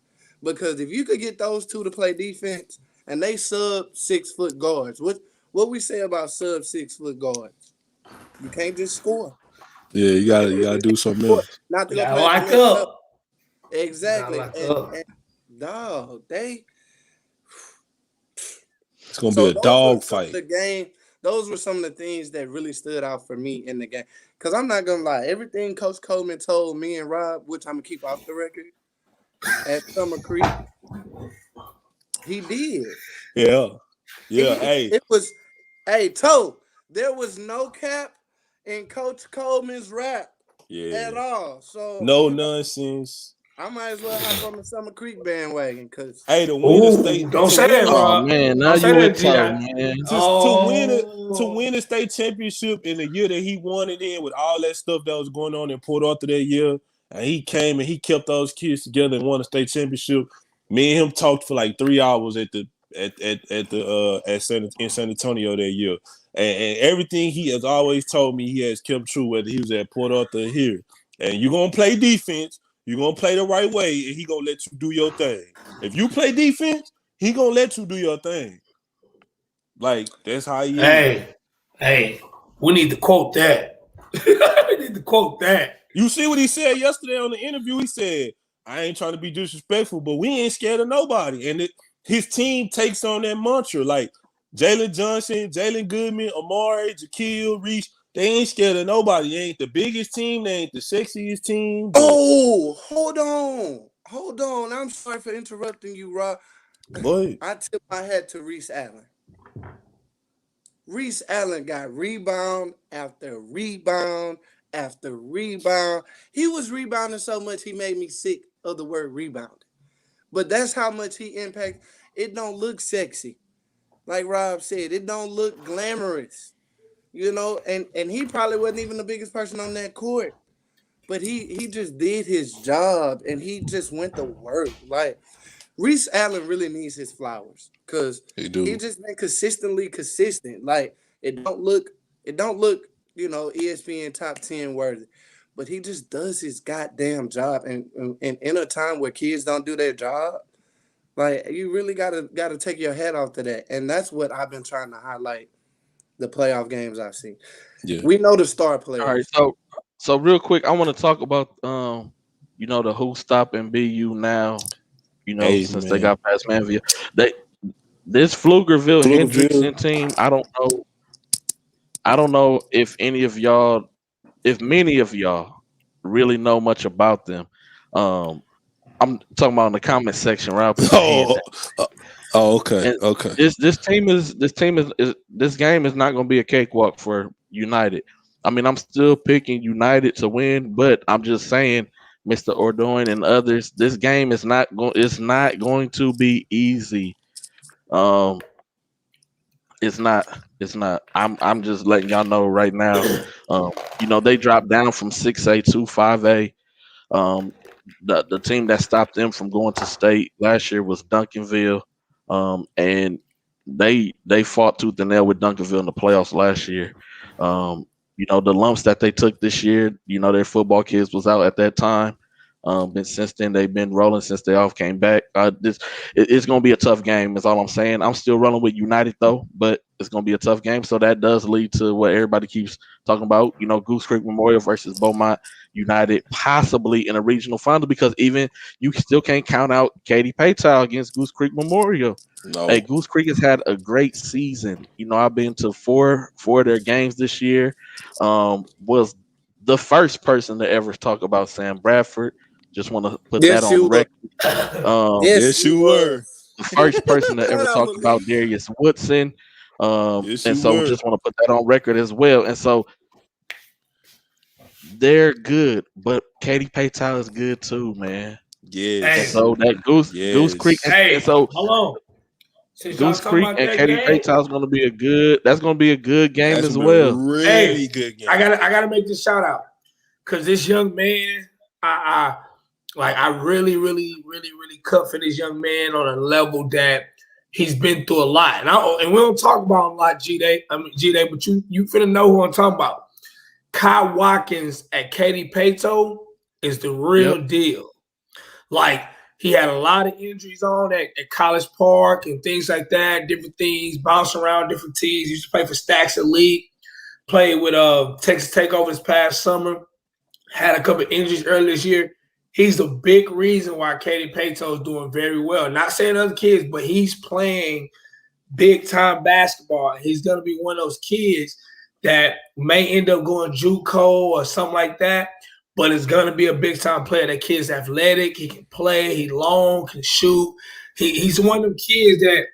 Because if you could get those two to play defense and they sub 6 foot guards, what we say about sub 6 foot guards? You can't just score. Yeah, you gotta do something else. Not to go lock up. Exactly. And dog, it's gonna be a dog fight. The game. Those were some of the things that really stood out for me in the game. Because I'm not gonna lie, everything Coach Coleman told me and Rob, which I'm gonna keep off the record. At Summer Creek, he did. Yeah. There was no cap in Coach Coleman's rap at all. So no nonsense. I might as well hop on the Summer Creek bandwagon because the winner state. Don't say that, Rob. Man, now you in trouble, man. To win a state championship in the year that he won it in with all that stuff that was going on in Port Arthur that year. And he came and he kept those kids together and won a state championship. Me and him talked for like 3 hours in San Antonio that year. And everything he has always told me he has kept true, whether he was at Port Arthur or here. And you're gonna play defense, you're gonna play the right way, and he gonna let you do your thing. If you play defense, he gonna let you do your thing. Like that's how he is. Hey, we need to quote that. We need to quote that. You see what he said yesterday on the interview? He said, I ain't trying to be disrespectful, but we ain't scared of nobody. And his team takes on that mantra. Like Jalen Johnson, Jalen Goodman, Amari, Jaquil, Reese, they ain't scared of nobody. They ain't the biggest team. They ain't the sexiest team. Oh, hold on. I'm sorry for interrupting you, Rob. Boy. I tip my hat to Reese Allen. Reese Allen got rebound after rebound after rebound. He was rebounding so much he made me sick of the word rebound. But that's how much he impacts. It don't look sexy. Like Rob said, it don't look glamorous. you know, and he probably wasn't even the biggest person on that court, but he just did his job and he just went to work. Like Reese Allen really needs his flowers because he just been consistently consistent. Like it don't look, you know, ESPN top 10 worthy, but he just does his goddamn job. And in a time where kids don't do their job, like you really gotta take your head off to that. And that's what I've been trying to highlight the playoff games I've seen. Yeah. We know the star All right, players. so real quick, I want to talk about you know, the who stop and BU now. You know, Hey, since man. they got past Manville, this Pflugerville Hendrickson team. I don't know. I don't know if any of y'all, if many of y'all, really know much about them. I'm talking about in the comment section right up at the end. Okay. And Okay. this team is this game is not going to be a cakewalk for United. I mean, I'm still picking United to win, but I'm just saying, Mr. Ordoin and others, this game is not going. It's not going to be easy. It's not. It's not. I'm just letting y'all know right now. You know, they dropped down from 6A to 5A. The team that stopped them from going to state last year was Duncanville, and they fought tooth and nail with Duncanville in the playoffs last year. You know, the lumps that they took this year, you know, their football kids was out at that time. And since then they've been rolling since they all came back. It's going to be a tough game. Is all I'm saying. I'm still rolling with United though, but it's going to be a tough game. So that does lead to what everybody keeps talking about. You know, Goose Creek Memorial versus Beaumont United, possibly in a regional final, because even you still can't count out Katy Paytow against Goose Creek Memorial. No. Hey, Goose Creek has had a great season. You know, I've been to four of their games this year. Was the first person to ever talk about Sam Bradford. Just want to put that on record. Yes, you were. The first person to ever talk about Darius Woodson. Yes, and you so were. just want to put that on record as well. And so they're good, but Katy Paytow is good too, man. Yes. And so that Goose Creek, Hey, and so hold on. Since y'all Goose talking Creek about and that Katy game, Paytow is going to be a good. That's going to be a good game That's as gonna be a well. really good game. I gotta make this shout out because this young man, I really cut for this young man on a level that he's been through a lot, and we don't talk about him a lot, G-Day, but you finna know who I'm talking about. Kai Watkins at Katy Paytow is the real deal. Like, he had a lot of injuries on at College Park and things like that, different things, bouncing around different teams. He used to play for Stacks Elite, played with Texas Takeover this past summer, had a couple of injuries earlier this year. He's the big reason why Katy Paytow is doing very well. Not saying other kids, but he's playing big-time basketball. He's going to be one of those kids that may end up going JUCO or something like that, but it's going to be a big-time player. That kid's athletic. He can play. He's long, can shoot. He's one of them kids that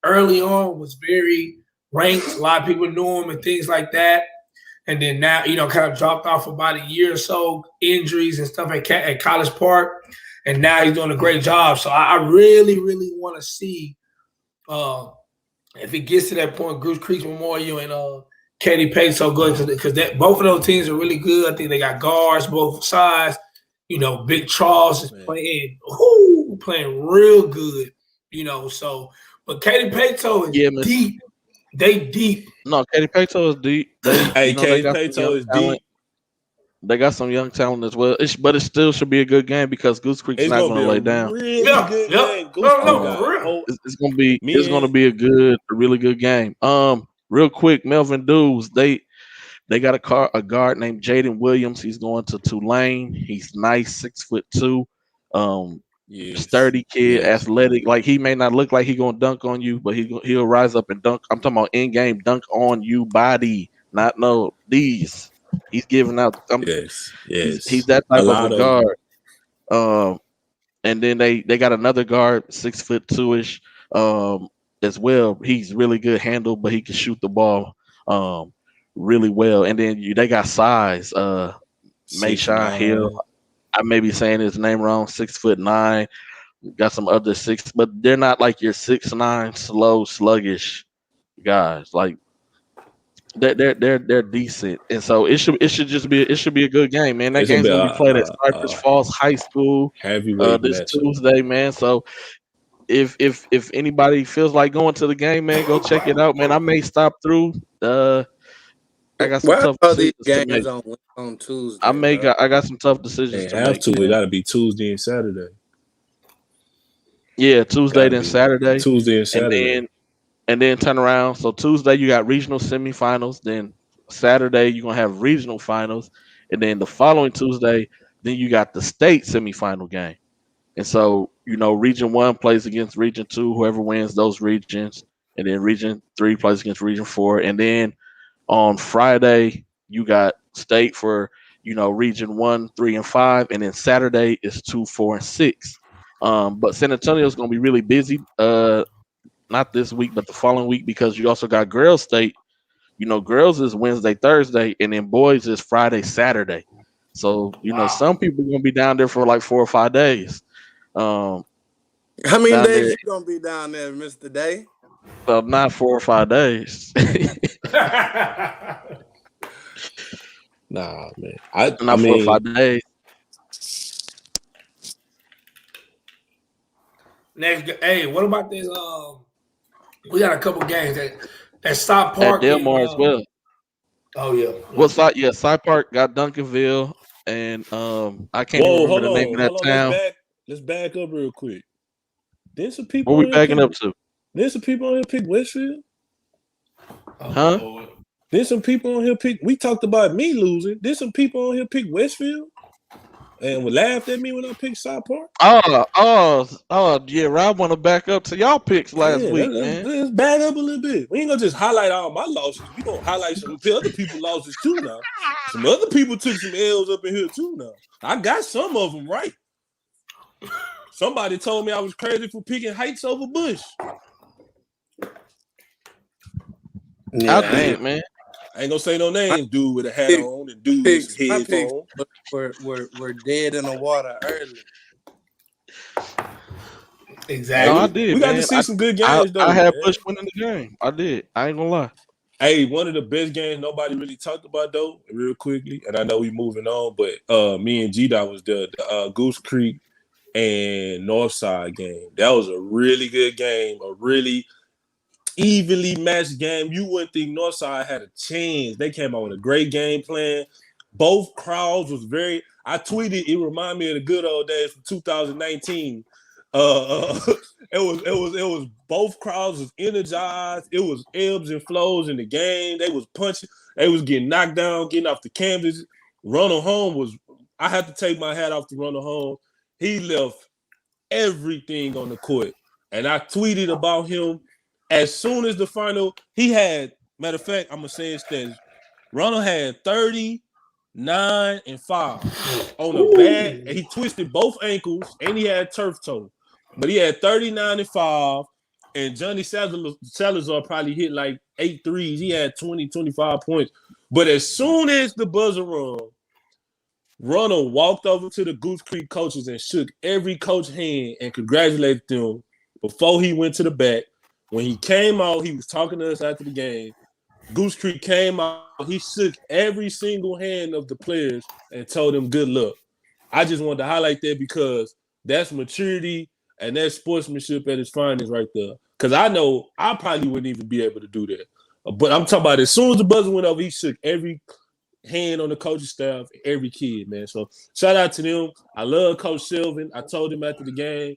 early on was very ranked. A lot of people knew him and things like that. And then now, you know, kind of dropped off about a year or so, injuries and stuff at College Park. And now he's doing a great job. So I really want to see if it gets to that point, Goose Creek Memorial and Katy Paytow good, because both of those teams are really good. I think they got guards both sides. You know, Big Charles is playing real good. You know, so but Katy Paytow is deep. They deep. No, Katy Paytow is deep. Katy Paytow is deep. They got some young talent as well. But it still should be a good game because Goose Creek's not going to lay down. Really good game. It's going to be. It's going to be a really good game. Real quick, Melvin Dews. They got a guard named Jaden Williams. He's going to Tulane. He's nice, 6'2". Sturdy kid, athletic. Like, he may not look like he gonna dunk on you, but he'll rise up and dunk. I'm talking about in-game dunk on you body, not no these. He's giving out. He's that type of a guard. And then they got another guard, 6'2" as well. He's really good handle, but he can shoot the ball really well. And then they got size. Mayshawn Hill. I may be saying his name wrong. 6'9". Got some other 6, but they're not like your 6'9" slow, sluggish guys. Like they're decent, and so it should be a good game, man. That It's gonna game's be gonna be played at Cypress a Falls High School heavyweight this matchup. Tuesday, man. So if anybody feels like going to the game, man, go check it out, man. I may stop through. I got some Why tough are these decisions to make. games on Tuesday, bro? I got some tough decisions They to have make, to. It man. got to be Tuesday and Saturday. Yeah, Tuesday Gotta then be Saturday, Tuesday and and Saturday. then turn around. So Tuesday you got regional semifinals. Then Saturday you're gonna have regional finals, and then the following Tuesday, then you got the state semifinal game. And so Region One plays against Region Two, whoever wins those regions, and then Region Three plays against Region Four, and then on Friday you got state for Region One, Three, and Five, and then Saturday is 2, 4, and 6. But San Antonio is gonna be really busy. Not this week, but the following week because you also got girls state. Girls is Wednesday, Thursday, and then boys is Friday, Saturday. So Wow. some people are gonna be down there for like 4 or 5 days. Um, How many down days there, you gonna be down there, Mr. Day? well, not 4 or 5 days, Nah, man. I not four or mean, five days Next, hey, what about this? We got a couple games at Stop at Park. Delmar as well. Oh yeah. What side? Yeah, Side Park got Duncanville, and I can't even whoa, remember the name of that hold on. town. Let's back up real quick. Then some Where people we on here backing pick. up to? Then some people on here pick Westfield. Huh? Lord. Then some people on here pick. We talked about me losing. Then some people on here pick Westfield, and would laughed at me when I picked South Park. Yeah. Rob want to back up to y'all picks last Yeah, week, man. let's back up a little bit. We ain't gonna just highlight all my losses. We gonna highlight some other people's losses too now. Some other people took some L's up in here too now. I got some of them right. Somebody told me I was crazy for picking Heights over Bush. Yeah, I did, man. I ain't gonna say no names. Dude with a hat on and dude with some my picks headphones. were dead in the water early. Exactly. No, I did. We got man. to see some good games though. I had man. Bush winning the game. I did. I ain't gonna lie. Hey, one of the best games nobody really talked about though, real quickly, and I know we moving on, but me and G-Dot was the Goose Creek and Northside game. That was a really good game, a really evenly matched game. You wouldn't think Northside had a chance. They came out with a great game plan. Both crowds was very. I tweeted it reminded me of the good old days from 2019. It was both crowds was energized. It was ebbs and flows in the game. They was punching. They was getting knocked down, getting off the canvas. Ronald Holmes was. I had to take my hat off to Ronald Holmes. He left everything on the court, and I tweeted about him as soon as the final. He had matter of fact, I'm gonna say it stands. Ronald had 39 and 5 on the back, and he twisted both ankles, and he had turf toe. But he had 39 and 5, and Johnny Salazar probably hit like 8 threes. He had 20, 25 points. But as soon as the buzzer rung, Ronald walked over to the Goose Creek coaches and shook every coach's hand and congratulated them before he went to the back. When he came out, he was talking to us after the game. Goose Creek came out, he shook every single hand of the players and told them good luck. I just wanted to highlight that because that's maturity and that's sportsmanship at its finest right there. Because I know I probably wouldn't even be able to do that. But I'm talking about as soon as the buzzer went over, he shook every hand on the coaching staff, every kid, man. So shout out to them. I love Coach Shelvin. I told him after the game,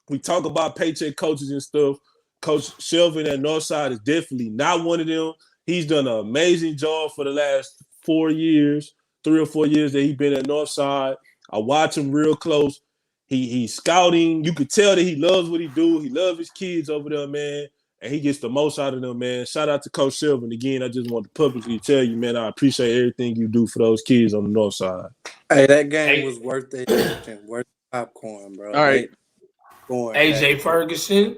we talk about paycheck coaches and stuff. Coach Shelvin at Northside is definitely not one of them. He's done an amazing job for the last 4 years, 3 or 4 years that he's been at Northside. I watch him real close. He's scouting. You could tell that he loves what he do. He loves his kids over there, man. And he gets the most out of them, man. Shout out to Coach Shelvin. Again, I just want to publicly tell you, man, I appreciate everything you do for those kids on the north side. Hey, that game was worth the attention, worth the popcorn, bro. All right. AJ Ferguson.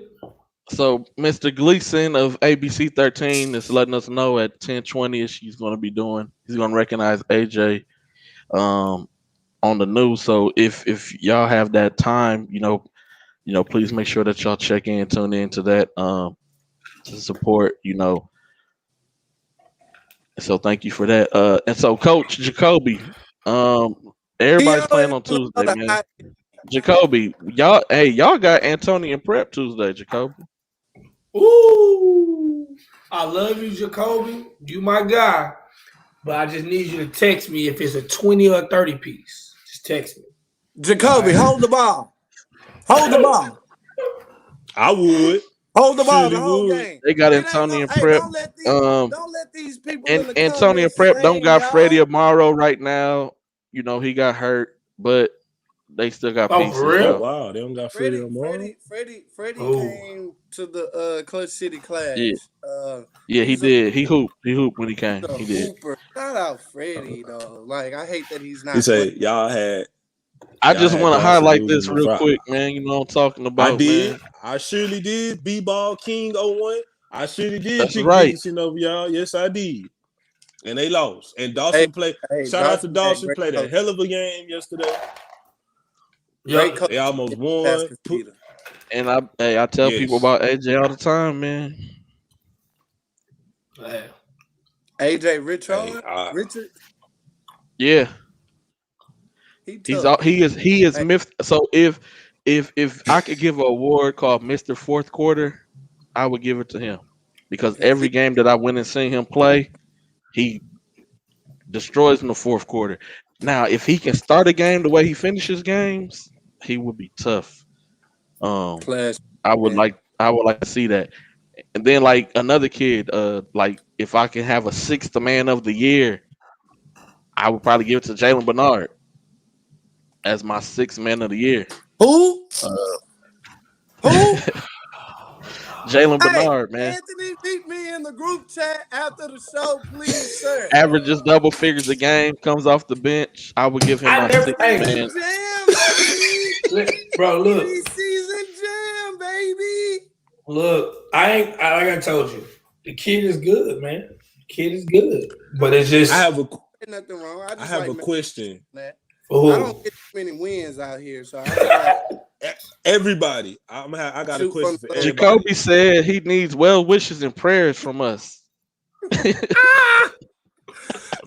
So Mr. Gleason of ABC 13 is letting us know at 10:20 he's going to recognize AJ on the news. So if y'all have that time, please make sure that y'all check in, tune in to that to support, So thank you for that. And so Coach Jacoby, He everybody's playing always on do Tuesday, another man. hot. Jacoby, y'all got Antonio and Prep Tuesday, Jacoby. Ooh, I love you, Jacoby. You my guy. But I just need you to text me if it's a 20 or a 30 piece. Just text me. Jacoby, hold the ball. Hold the ball. I would. Hold the ball the Surely whole would. game. They got It ain't no. Antonio and Hey, Prep. don't let these people in And the Antonio comments Prep don't shame got Freddie y'all. Amaro right now. You know, he got hurt, but they still got Oh, for pieces real? Oh though. wow, they don't got Freddie Amaro. Freddie Oh. came to the Clutch City Yeah. class. Yeah, he He's a did. He hooped. He hooped when he came. he's a He did. hooper. Shout out Freddie though. Like I hate that he's He not playing. said y'all had I just want to Dawson highlight losing this the real fight. quick, man. You know what I'm talking I about, did. man. I surely did. B-Ball King 01. I surely did That's pick right. Dickinson over y'all. Yes, I did. And they lost. And Hey, Dawson played. hey, Shout out to Dawson. great Played a coach. hell of a game yesterday. Great Yep. coach. They almost won. Pascal. And I tell people Yes. about AJ all the time, man. Man. AJ Richard. Hey, Richard. Yeah, He tough. he is Hey, myth. So if I could give an award called Mr. Fourth Quarter, I would give it to him because cause every game that I went and seen him play, he destroys in the fourth quarter. Now, if he can start a game the way he finishes games, he would be tough. class I man. would like to see that. And then like another kid, like if I can have a sixth man of the year, I would probably give it to Jalen Bernard as my sixth man of the year. Who? Uh, Who? Jalen Hey, Bernard, man, Anthony, beat me in the group chat after the show, please, sir. averages double figures a game, comes off the bench. I would give him I my never. sixth Hey, man. Jam, baby. bro, look. Preseason jam, baby. Look, like I told you, the kid is good, man. The kid is good. But it's just. I have a Ain't nothing wrong. I I just have like a question. that. Oh. I don't get too many wins out here, so I just like Everybody, I got a shoot from question for the everybody. Jacoby said he needs well wishes and prayers from us.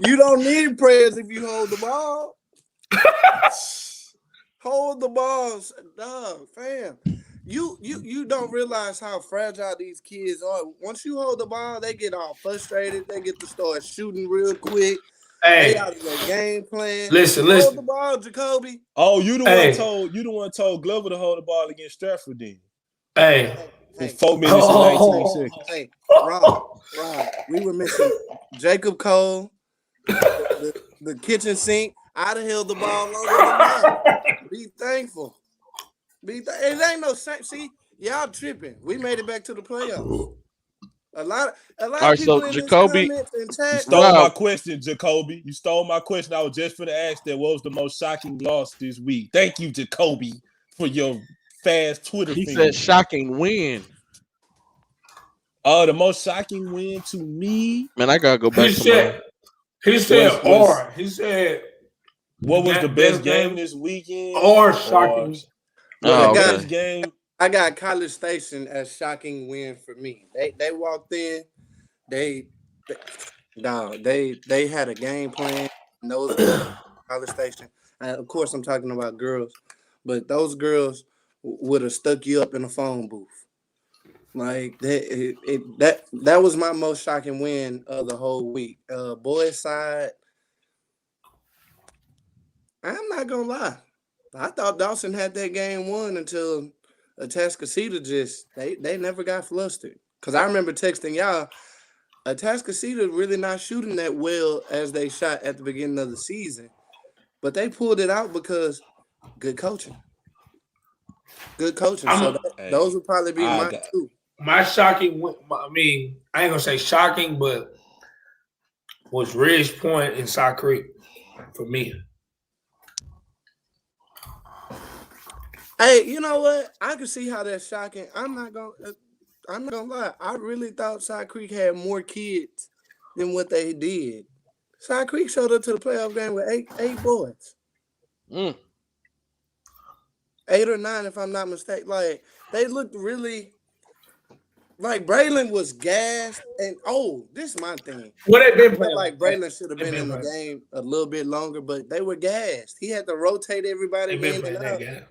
You don't need prayers if you hold the ball. Hold the balls, dog, fam. You don't realize how fragile these kids are. Once you hold the ball, they get all frustrated. They get to start shooting real quick. They Hey, out of their game plan. listen. Hold the ball, Jacoby. Oh, you the Hey. one told Glover to hold the ball against Stratford then. Hey. For 4 minutes and 19 seconds. Hey, Rob, we were missing Jacob Cole, the kitchen sink. I'd have held the ball longer than that. Be thankful. It ain't no see, y'all tripping. We made it back to the playoffs. A lot All of right, people so in this Jacoby, comments and You chat. stole Rob, my question, Jacoby. You stole my question. I was just for to ask that what was the most shocking loss this week. Thank you, Jacoby, for your fast Twitter he finger. said shocking win. The most shocking win to me. Man, I gotta go He back to said. He said. He said. What was the best game game this weekend? or shocking? What Oh, was the okay. best game? I got College Station as shocking win for me. They walked in, they had a game plan. And those girls, College Station, and of course I'm talking about girls, but those girls would have stuck you up in a phone booth. Like that was my most shocking win of the whole week. Boys side, I'm not gonna lie. I thought Dawson had that game won until Atascocita they never got flustered. Cause I remember texting y'all, Atascocita really not shooting that well as they shot at the beginning of the season, but they pulled it out because good coaching. Good coaching. So those would probably be my two. My shocking. I mean, I ain't gonna say shocking, but was Ridge Point and Sock Creek for me. Hey, you know what? I can see how that's shocking. I'm not gonna lie. I really thought Side Creek had more kids than what they did. Side Creek showed up to the playoff game with eight boys. 8 or 9, if I'm not mistaken. Like they looked really. Like Braylon was gassed, and this is my thing. What they been I felt playing? like Braylon should have They been been in the playing. game a little bit longer, but they were gassed. He had to rotate everybody They been in playing and that out. game.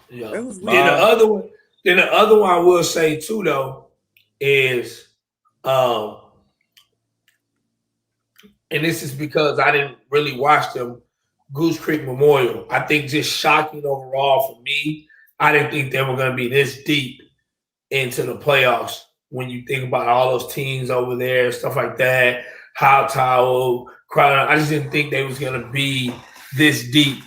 Yeah. It was Then weird. the other one I will say too though is and this is because I didn't really watch them Goose Creek Memorial. I think just shocking overall for me. I didn't think they were going to be this deep into the playoffs when you think about all those teams over there, stuff like that, High Tower, Crowder. I just didn't think they was going to be this deep.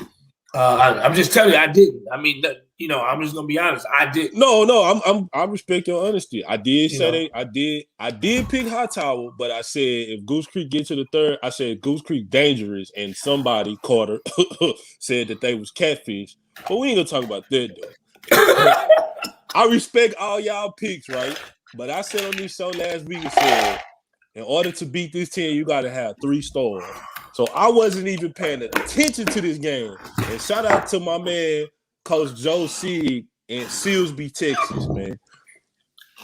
I'm just telling you, I didn't. I mean, I'm just gonna be honest. I did. No, I respect your honesty. I did say know. I did pick High Tower, but I said if Goose Creek get to the third, I said Goose Creek dangerous, and somebody Carter said that they was catfish. But we ain't gonna talk about that though. I respect all y'all picks, right? But I said on this show last week, I said in order to beat this team, you got to have 3 stars. So I wasn't even paying attention to this game. And shout out to my man, Coach Joe Sieg in Silsbee, Texas, man.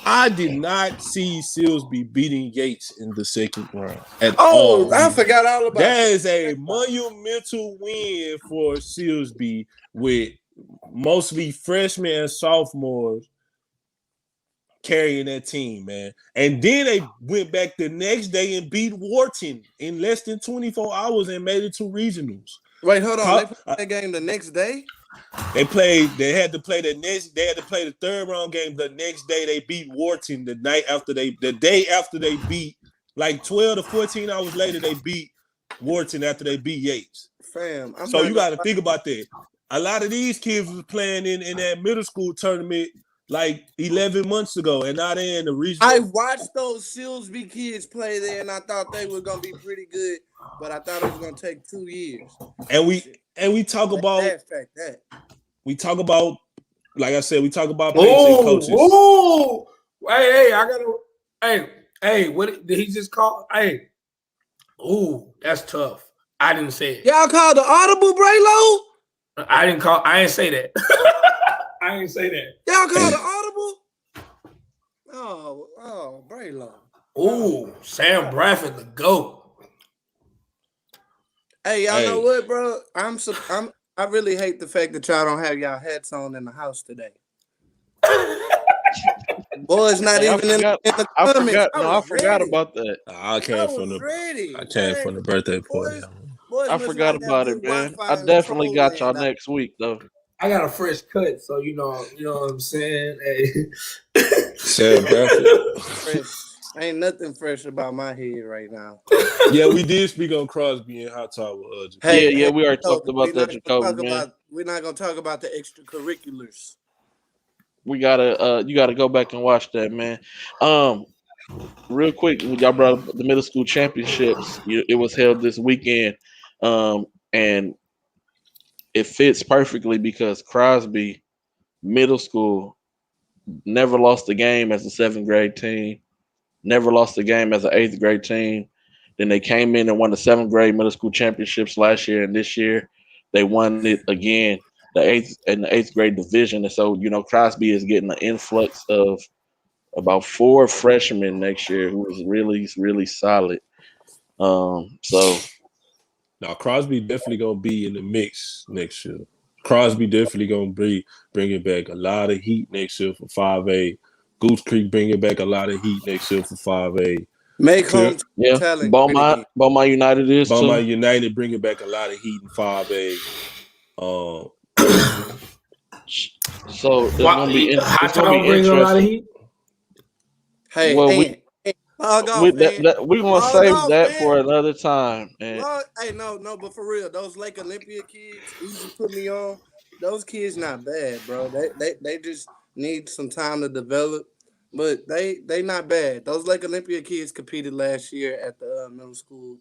I did not see Silsbee beating Yates in the second round at all. I forgot all about that. That is a monumental win for Silsbee with mostly freshmen and sophomores carrying that team, man. And then they went back the next day and beat Wharton in less than 24 hours and made it to regionals. Wait, hold on. They played that game the next day? They had to play the third round game the next day. They beat Wharton the day after they beat, like 12 to 14 hours later, they beat Wharton after they beat Yates. Fam. So you got to think about that. A lot of these kids was playing in that middle school tournament like 11 months ago, and now they're in the regional. I watched those Silsbee kids play there, and I thought they were going to be pretty good, but I thought it was going to take 2 years. And we talk about we talk about, like I said, we talk about coaches. Oh, hey, what did he just call? Hey, that's tough. I didn't say it. Y'all called the audible, Braylo? I didn't say that. I didn't say that. Y'all called the audible? Oh, Braylo. Sam Bradford, the GOAT. Hey, y'all know what, bro? I really hate the fact that y'all don't have y'all hats on in the house today. Boys, not even in the comments. I forgot about that. I came from the birthday party. I forgot about it, man. I definitely got y'all next week, though. I got a fresh cut, so you know what I'm saying. Hey. Sam Bradford. Ain't nothing fresh about my head right now. Yeah, we did speak on Crosby and Hot Tower. Yeah, we already talked about that, Jacoby, man. We're not gonna talk about the extracurriculars. You gotta go back and watch that, man. Real quick, y'all brought up the middle school championships. It was held this weekend, and it fits perfectly because Crosby Middle School never lost a game as a 7th grade team, never lost a game as an 8th grade team. Then they came in and won the 7th grade middle school championships last year, and this year they won it again, the 8th grade division. And so, Crosby is getting an influx of about 4 freshmen next year who is really, really solid. So now Crosby definitely gonna be in the mix next year. Crosby definitely gonna be bringing back a lot of heat next year for 5A. Goose Creek bringing back a lot of heat next year for 5A. Make home talent. Beaumont United is Beaumont too. United bringing back a lot of heat in 5A. So it's gonna be bring a lot of heat. Hey, well, we're gonna save that for another time. But for real, those Lake Olympia kids, easy put me on. Those kids not bad, bro. They just need some time to develop, but they not bad. Those Lake Olympia kids competed last year at the middle school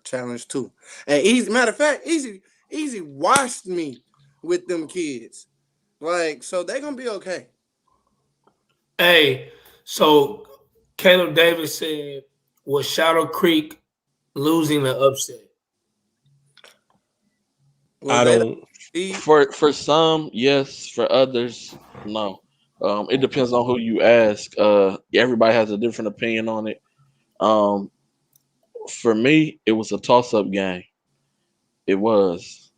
challenge too. And matter of fact, Easy watched me with them kids. So they're gonna be okay. Hey, so Caleb Davis said, was Shadow Creek losing the upset? For some, yes. For others, no. It depends on who you ask. Everybody has a different opinion on it. Um, for me, it was a toss-up game. It was.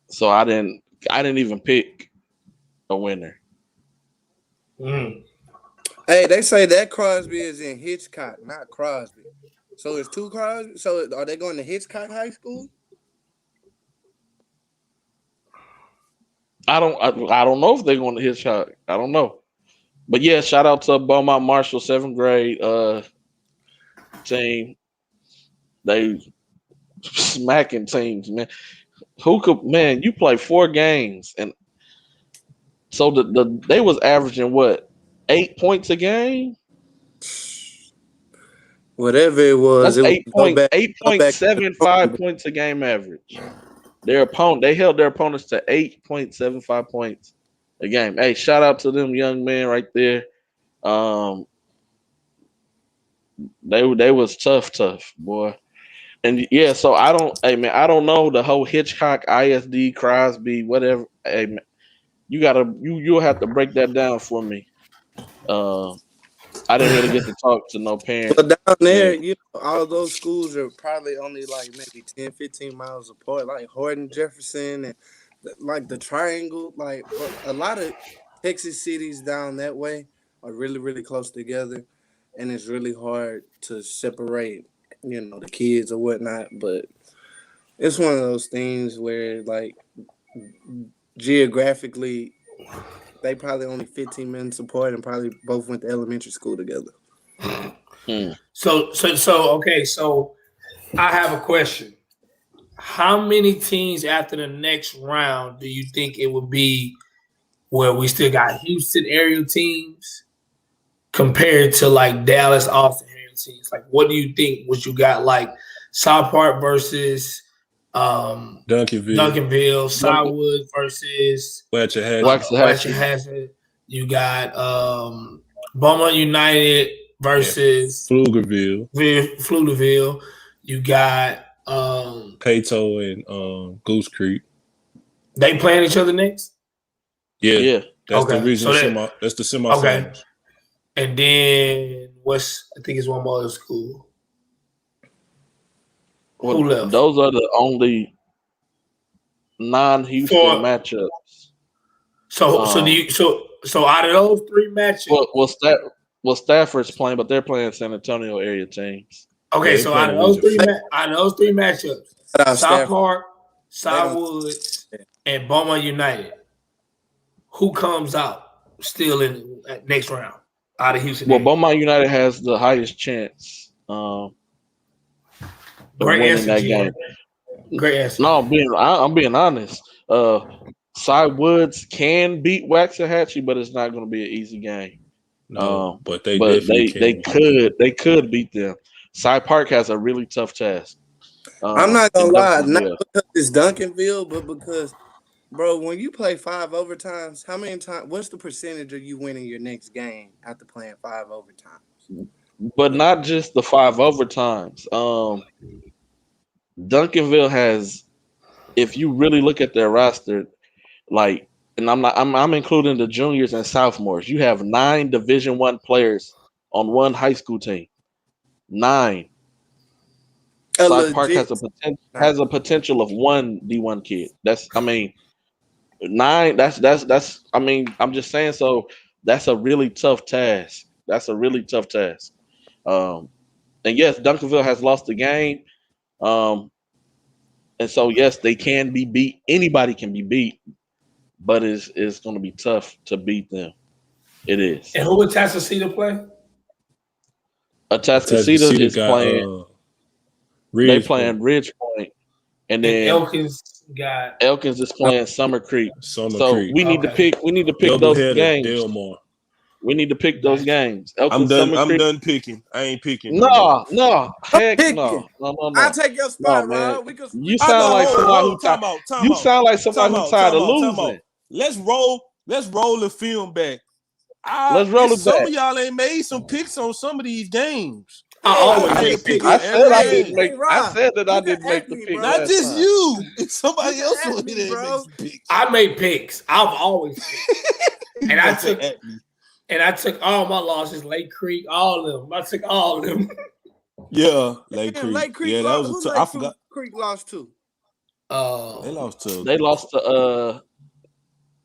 So I didn't even pick a winner. Mm. Hey, they say that Crosby is in Hitchcock, not Crosby. So it's two Crosby. So are they going to Hitchcock High School? I don't know if they're going to hit shot. I don't know. But yeah, shout out to Beaumont Marshall 7th grade team. They smacking teams, man. Who could, man, you play 4 games and so they was averaging what, 8 points a game? Whatever it was, That's it was eight go point back to seven the five drawing points a game average. They held their opponents to 8.75 points a game. Hey, shout out to them young men right there. Um, they was tough, boy. And yeah, so I don't know the whole Hitchcock, ISD, Crosby, whatever. Hey man, you'll have to break that down for me. Um, I didn't really get to talk to no parent. But down there, Yeah. you know, all of those schools are probably only like maybe 10, 15 miles apart, like Horton, Jefferson, and like the Triangle. Like, but a lot of Texas cities down that way are really, really close together, and it's really hard to separate, you know, the kids or whatnot. But it's one of those things where, like, geographically, they probably only 15 minutes apart and probably both went to elementary school together. Hmm. So okay. So I have a question. How many teams after the next round do you think it would be where we still got Houston area teams compared to like Dallas, Austin area teams? Like, what do you think? What you got like South Park versus Duncanville, Southwood versus Waxahachie. You got Beaumont United versus Pflugerville. You got Pato and Goose Creek. they playing each other next. Yeah. That's Okay, the reason. so That's the semifinals. Okay. And then I think it's one more other school. Well, Who left? those are the only non-Houston matchups. So out of those 3 matchups, Stafford's playing, but they're playing San Antonio area teams. okay, Yeah, so out of those three matchups, South Park, Southwood, and Beaumont United, who comes out still in next round out of Houston? Well, Beaumont United has the highest chance of winning that game. Great answer. No, I'm being honest. Sidewoods can beat Waxahachie, but it's not going to be an easy game. But they could beat them. Side Park has a really tough task. I'm not gonna lie, not because it's Duncanville, but because, bro, when you play 5 overtimes, how many times? What's the percentage of you winning your next game after playing 5 overtimes? But not just the 5 overtimes. Duncanville has, if you really look at their roster, like, and I'm including the juniors and sophomores. You have 9 Division I players on one high school team. 9. Side Park has a potential of 1 D1 kid. 9. That's. I mean, I'm just saying. So that's a really tough task. And yes, Duncanville has lost the game. And so yes, they can be beat. Anybody can be beat, but it's going to be tough to beat them. It is. And who would Atascocita play? Atascocita is playing. They playing Ridge Point, and then Elkins is playing Summer Creek. We need to pick. We need to pick Double those games. Delmar. We need to pick those games. I'm done picking. I ain't picking. No. Heck no. I'll take your spot, man. Rob. You sound like somebody who tired. You sound like somebody who's tired of losing. Let's roll the film back. Let's roll it back. Some of y'all ain't made some picks on some of these games. I said that I didn't make the pick. Not just you. It's somebody else who didn't make the picks. I made picks. I've always picked. And I took all my losses, Lake Creek, all of them. I took all of them. Yeah, Lake Damn, Creek. Lake Creek Yeah, that lost. was Who I Lake forgot. Creek lost to? They lost to They lost to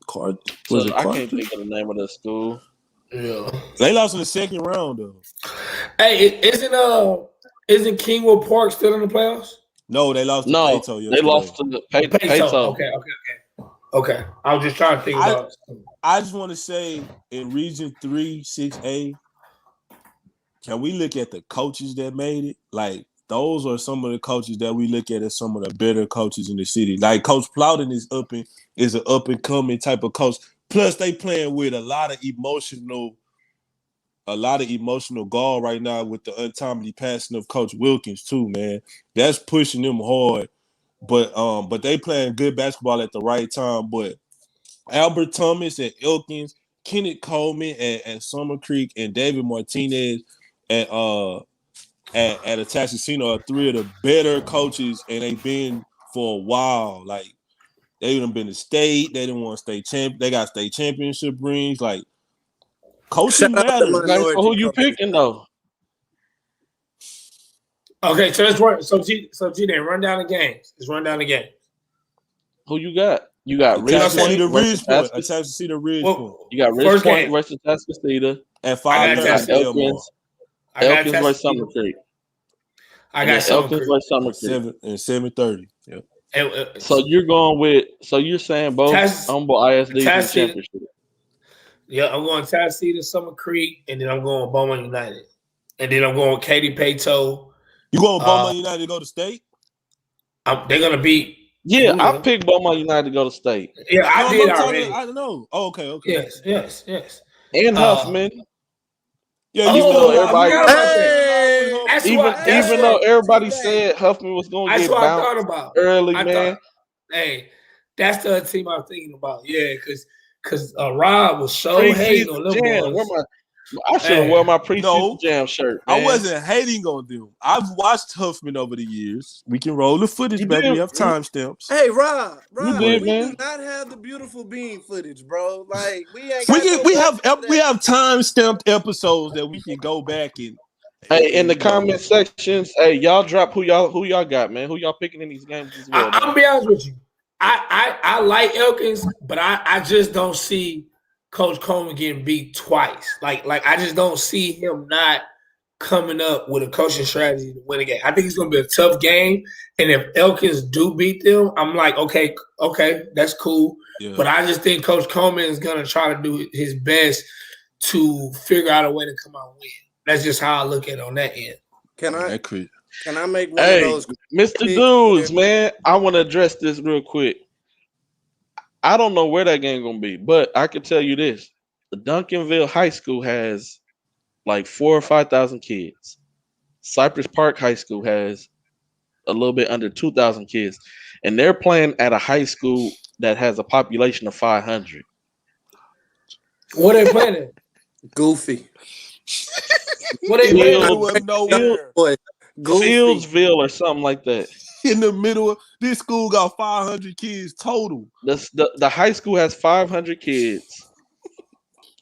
Card. so Was it I Card? can't think of the name of the school. Yeah. They lost in the second round though. Hey, isn't Kingwood Park still in the playoffs? No, they lost to No, Peyto yesterday. they lost to the Peyto. Okay. I was just trying to think about. I just want to say in Region 3, 6A, can we look at the coaches that made it? Like, those are some of the coaches that we look at as some of the better coaches in the city. Like, Coach Plowden is an up-and-coming type of coach. Plus, they playing with a lot of emotional gall right now with the untimely passing of Coach Wilkins, too, man. That's pushing them hard. But they playing good basketball at the right time. But Albert Thomas at Elkins, Kenneth Coleman at Summer Creek, and David Martinez at Atascocita are three of the better coaches, and they've been for a while. Like, they done been to state, they done won state champ, they got state championship rings. Like, coaching matters. Okay, so who you picking though? Okay, so let's run. So G, then run down the games. Let's run down the games. Who you got? You got Atascocita Ridgepoint. Atascocita Ridgepoint. You got Ridgepoint versus Atascocita. At 5 You got Elkins. Elkins versus Summer Creek. I got Elkins versus Summer Creek. 7:30. Yep. So you're going with. So you're saying both Humble ISD championship. Yeah, I'm going Atascocita, Summer Creek, and then I'm going Beaumont United, and then I'm going Katy Peyto. You going Beaumont United to go to state? They're gonna beat. Yeah, I picked Beaumont United to go to state. Yeah, I did already. I don't know. Oh, okay. Yes. And Huffman. Yeah, even though everybody said said Huffman was going to get bounced early, man. Hey, that's the team I was thinking about. Yeah, because Rob was so hating on them. I should have worn my preseason jam shirt. Man. I wasn't hating on them. I've watched Huffman over the years. We can roll the footage back. We have timestamps. Hey, Rob, we do not have the beautiful bean footage, bro. Like we have timestamped episodes that we can go back and. Hey, in the comment sections, hey, y'all drop who y'all got, man. Who y'all picking in these games as well? I'll be honest with you. I like Elkins, but I just don't see Coach Coleman getting beat twice. Like I just don't see him not coming up with a coaching strategy to win a game. I think it's going to be a tough game. And if Elkins do beat them, I'm like, okay, that's cool. Yeah. But I just think Coach Coleman is going to try to do his best to figure out a way to come out and win. That's just how I look at it on that end. Can I make one of those? Mr. Dudes, man, I want to address this real quick. I don't know where that game gonna be, but I can tell you this: the Duncanville High School has like 4,000 or 5,000 kids. Cypress Park High School has a little bit under 2,000 kids, and they're playing at a high school that has a population of 500. What are they playing at? Goofy. What are they playing? Fieldsville or something like that. In the middle of this school got 500 kids total. The high school has 500 kids.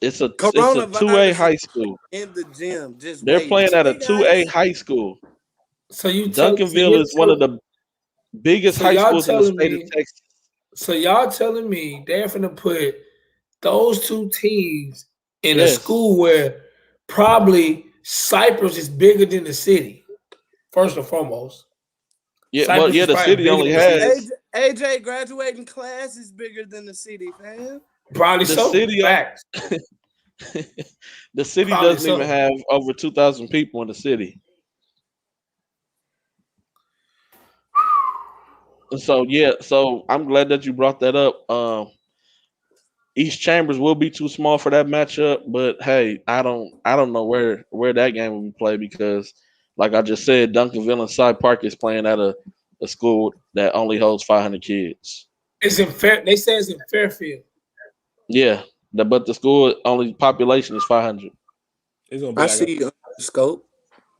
It's a 2A high school. In the gym, they're playing at a 2A high school. So Duncanville is one of the biggest high schools in the state of Texas. So y'all telling me they're going to put those two teams in a school where probably Cypress is bigger than the city, first and foremost. Yeah, Cypress the city only has AJ graduating class is bigger than the city, fam. Probably the so. City, the city probably doesn't even have over 2,000 people in the city. So I'm glad that you brought that up. East Chambers will be too small for that matchup, but hey, I don't know where that game will be played because, like I just said, Duncanville and Cy Park is playing at a school that only holds 500 kids. It's in They say it's in Fairfield. Yeah, but the school only population is 500. I see scope.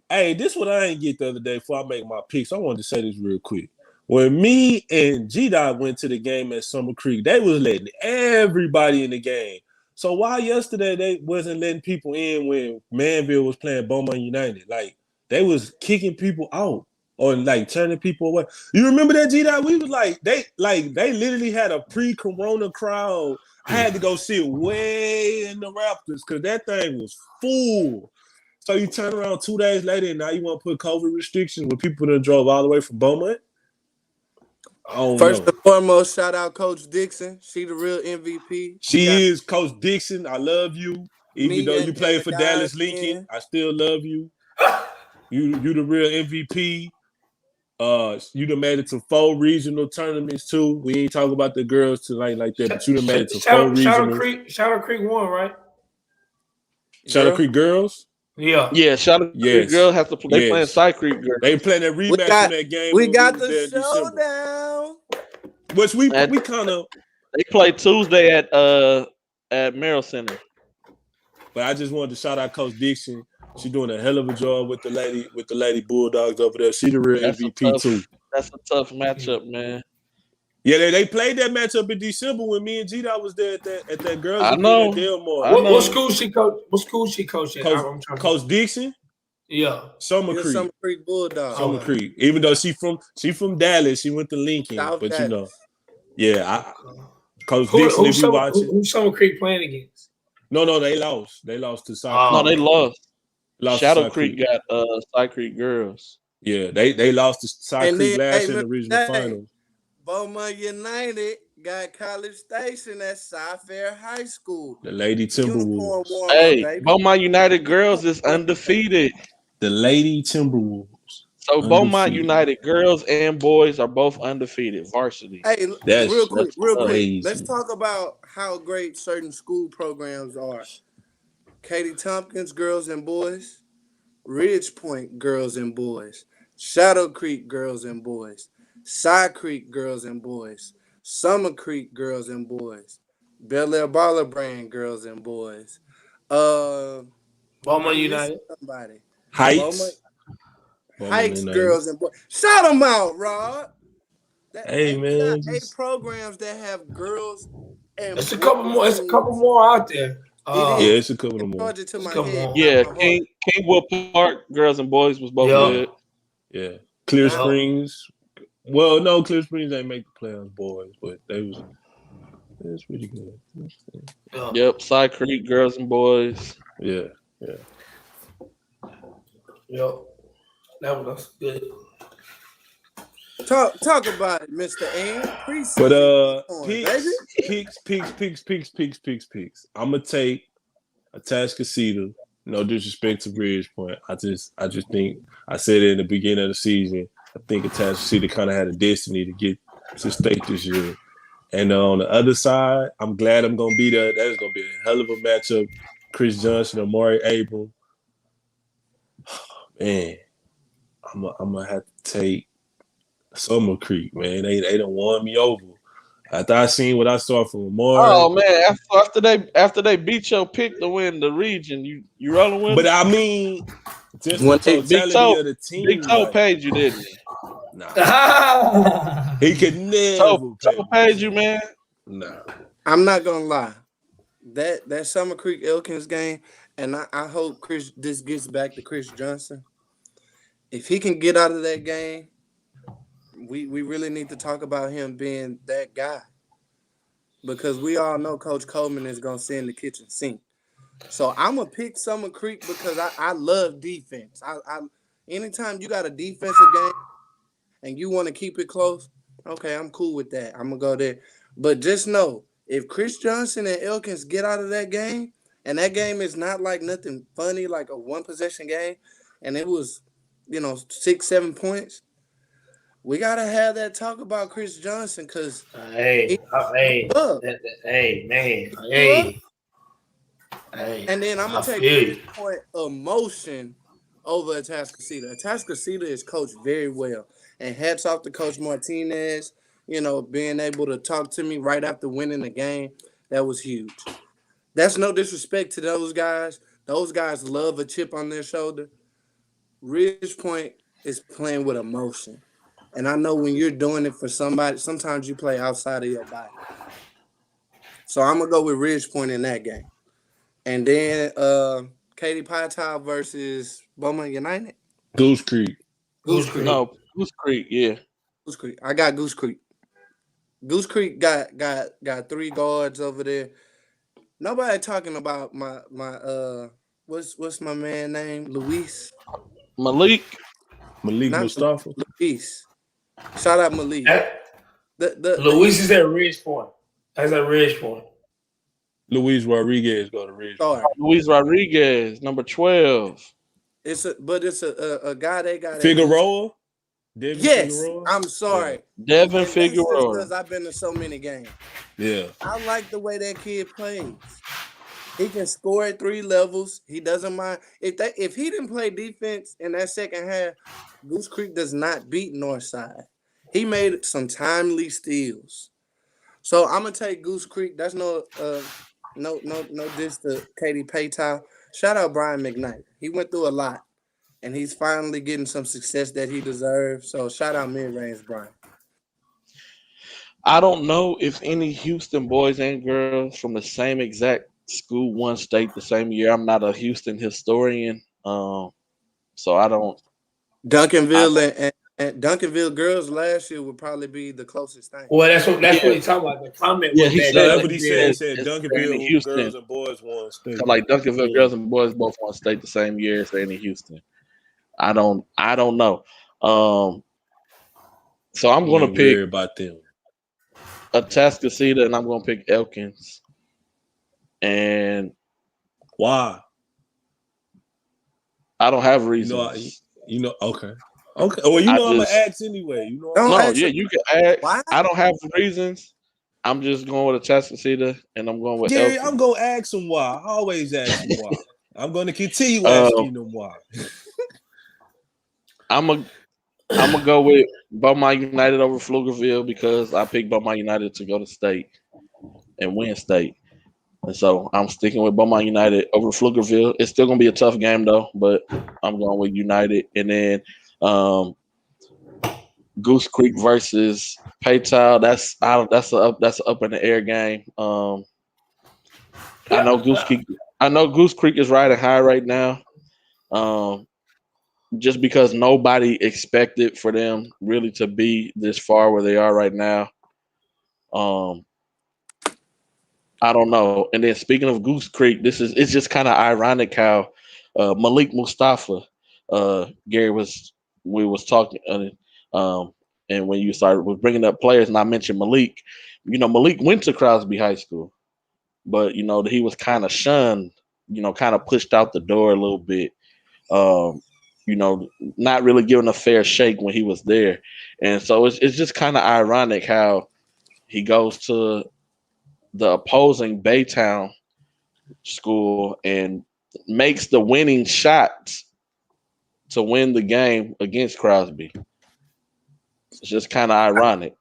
Hey, this what I ain't get the other day before I make my picks. I wanted to say this real quick. When me and G-Dot went to the game at Summer Creek, they was letting everybody in the game. So why yesterday they wasn't letting people in when Manville was playing Beaumont United? Like they was kicking people out or like turning people away. You remember that, G-Dot? We was like they literally had a pre-corona crowd. I had to go sit way in the Raptors because that thing was full. So you turn around 2 days later and now you want to put COVID restrictions when people that drove all the way from Beaumont? First and foremost, shout out Coach Dixon. She the real MVP. She is Coach Dixon. I love you. Even though you played for Dallas Lincoln, I still love you. You the real MVP. You done made it to 4 regional tournaments too. We ain't talking about the girls tonight like that, but you done made it to 4 regionals. Shadow Creek won, right? Shadow Creek girls? Yeah, Shadow Creek girls have to play. They playing Side Creek girls. They playing that rematch from that game. We got the showdown. Which we kind of they play Tuesday at Merrill Center. But I just wanted to shout out Coach Dixon. She doing a hell of a job with the lady Bulldogs over there. She the real MVP too. That's a tough matchup, man. Yeah, they played that matchup in December when me and G-Dot was there at that girls' I know. At Delmore. What school she coach? What school she coaching? Coach Dixon. Yeah, Summer Creek. Summer Creek Bulldogs. Summer Creek. Even though she from Dallas, she went to Lincoln. South but Dallas. Coach Dixon, if you watching, who's Summer Creek playing against? No, they lost. They lost to Side Creek. No, they lost. Shadow Creek got Side Creek girls. Yeah, they lost to Side Creek last in the regional finals. Beaumont United got College Station at Cy-Fair High School. The Lady Timberwolves. Hey, Beaumont United girls is undefeated. The Lady Timberwolves. So Beaumont United girls and boys are both undefeated, varsity. Hey, real quick. Let's talk about how great certain school programs are. Katie Tompkins girls and boys, Ridge Point girls and boys, Shadow Creek girls and boys, Side Creek girls and boys, Summer Creek girls and boys, Bel Air Baller Brand girls and boys, Beaumont United, somebody, Heights girls and boys. Shout them out, Rod. Hey man, 8 programs that have girls and it's a couple more. It's a couple more out there. It's a couple more. Yeah, Kingwood Park girls and boys was both good. Yeah, Clear Springs. Well, no, Clear Springs ain't make the playoffs, boys, but it's pretty good. Yep, Side Creek girls and boys. Yeah. Yep, that was good. Talk about it, Mr. Ann. Picks. I'm gonna take Atascocita. No disrespect to Bridgepoint. I just think I said it in the beginning of the season. I think Atascocita kind of had a destiny to get to state this year. And on the other side, I'm glad I'm gonna be there. That is gonna be a hell of a matchup. Chris Johnson, Amari Abram. Man, I'm gonna have to take Summer Creek, man. They done won me over. After I seen what I saw from Amari. Oh man, after they beat your pick to win the region, you rolling with But them? I mean, just the totality of the team. Big Toe paid you, didn't he? Nah. He could never Toe paid you, man. Nah. I'm not gonna lie. That Summer Creek Elkins game, and I hope this gets back to Chris Johnson. If he can get out of that game, we really need to talk about him being that guy. Because we all know Coach Coleman is gonna send the kitchen sink. So I'm gonna pick Summer Creek because I love defense. I anytime you got a defensive game and you want to keep it close, okay, I'm cool with that. I'm gonna go there. But just know, if Chris Johnson and Elkins get out of that game, and that game is not like nothing funny, like a one possession game, and it was, 6-7 points, we gotta have that talk about Chris Johnson because hey. And then I'm gonna take this point emotion over Atascocita. Atascocita is coached very well, and hats off to Coach Martinez. Being able to talk to me right after winning the game, that was huge. That's no disrespect to those guys. Those guys love a chip on their shoulder. Ridge Point is playing with emotion. And I know when you're doing it for somebody, sometimes you play outside of your body. So I'm gonna go with Ridge Point in that game. And then Katy Patel versus Beaumont United. Goose Creek. Goose Creek. No, Goose Creek, yeah. Goose Creek. I got Goose Creek. Goose Creek got 3 guards over there. Nobody talking about my what's my man name? Luis. Malik Not Mustafa. Luis. Shout out Malik. Luis is at Ridge Point. That's at Ridge Point. Luis Rodriguez go to Ridge. Luis Rodriguez, number 12. It's a guy they got. Figueroa. Yes, Figueroa? I'm sorry. Devin Figueroa. Because I've been to so many games. Yeah. I like the way that kid plays. He can score at 3 levels. He doesn't mind. If he didn't play defense in that second half, Goose Creek does not beat Northside. He made some timely steals. So I'm gonna take Goose Creek. That's no diss to Katy Patel. Shout out Brian McKnight. He went through a lot, and he's finally getting some success that he deserves. So shout out mid-range Brian. I don't know if any Houston boys and girls from the same exact school won state the same year. I'm not a Houston historian, so I don't. Duncanville and Duncanville girls last year would probably be the closest thing. Well, that's what he's talking about. The comment. Yeah, was he that said That's what he said. He said it's Duncanville Houston. girls and boys won state. So like Duncanville girls and boys both won state the same year as any Houston. I don't know. So I'm going to pick about them. Atascocita, and I'm going to pick Elkins. And why? I don't have reasons. Okay. Okay. Well, I'm gonna ask anyway. You can ask. Why? I don't have reasons. I'm just going with Atascocita, and I'm going with Elkins. I'm gonna ask them why. I always ask them why. I'm gonna continue asking them why. I'm gonna go with Beaumont United over Pflugerville because I picked Beaumont United to go to state and win state. And so I'm sticking with Beaumont United over Pflugerville. It's still gonna be a tough game though, but I'm going with United. And then Goose Creek versus Paytown. That's a up in the air game. I know Goose Creek is riding high right now. Just because nobody expected for them really to be this far where they are right now. I don't know. And then speaking of Goose Creek, it's just kind of ironic how Malik Mustafa, Gary we was talking, and when you was bringing up players, and I mentioned Malik, Malik went to Crosby High School, but he was kind of shunned, kind of pushed out the door a little bit, not really given a fair shake when he was there, and so it's just kind of ironic how he goes to the opposing Baytown school and makes the winning shots to win the game against Crosby. It's just kind of ironic.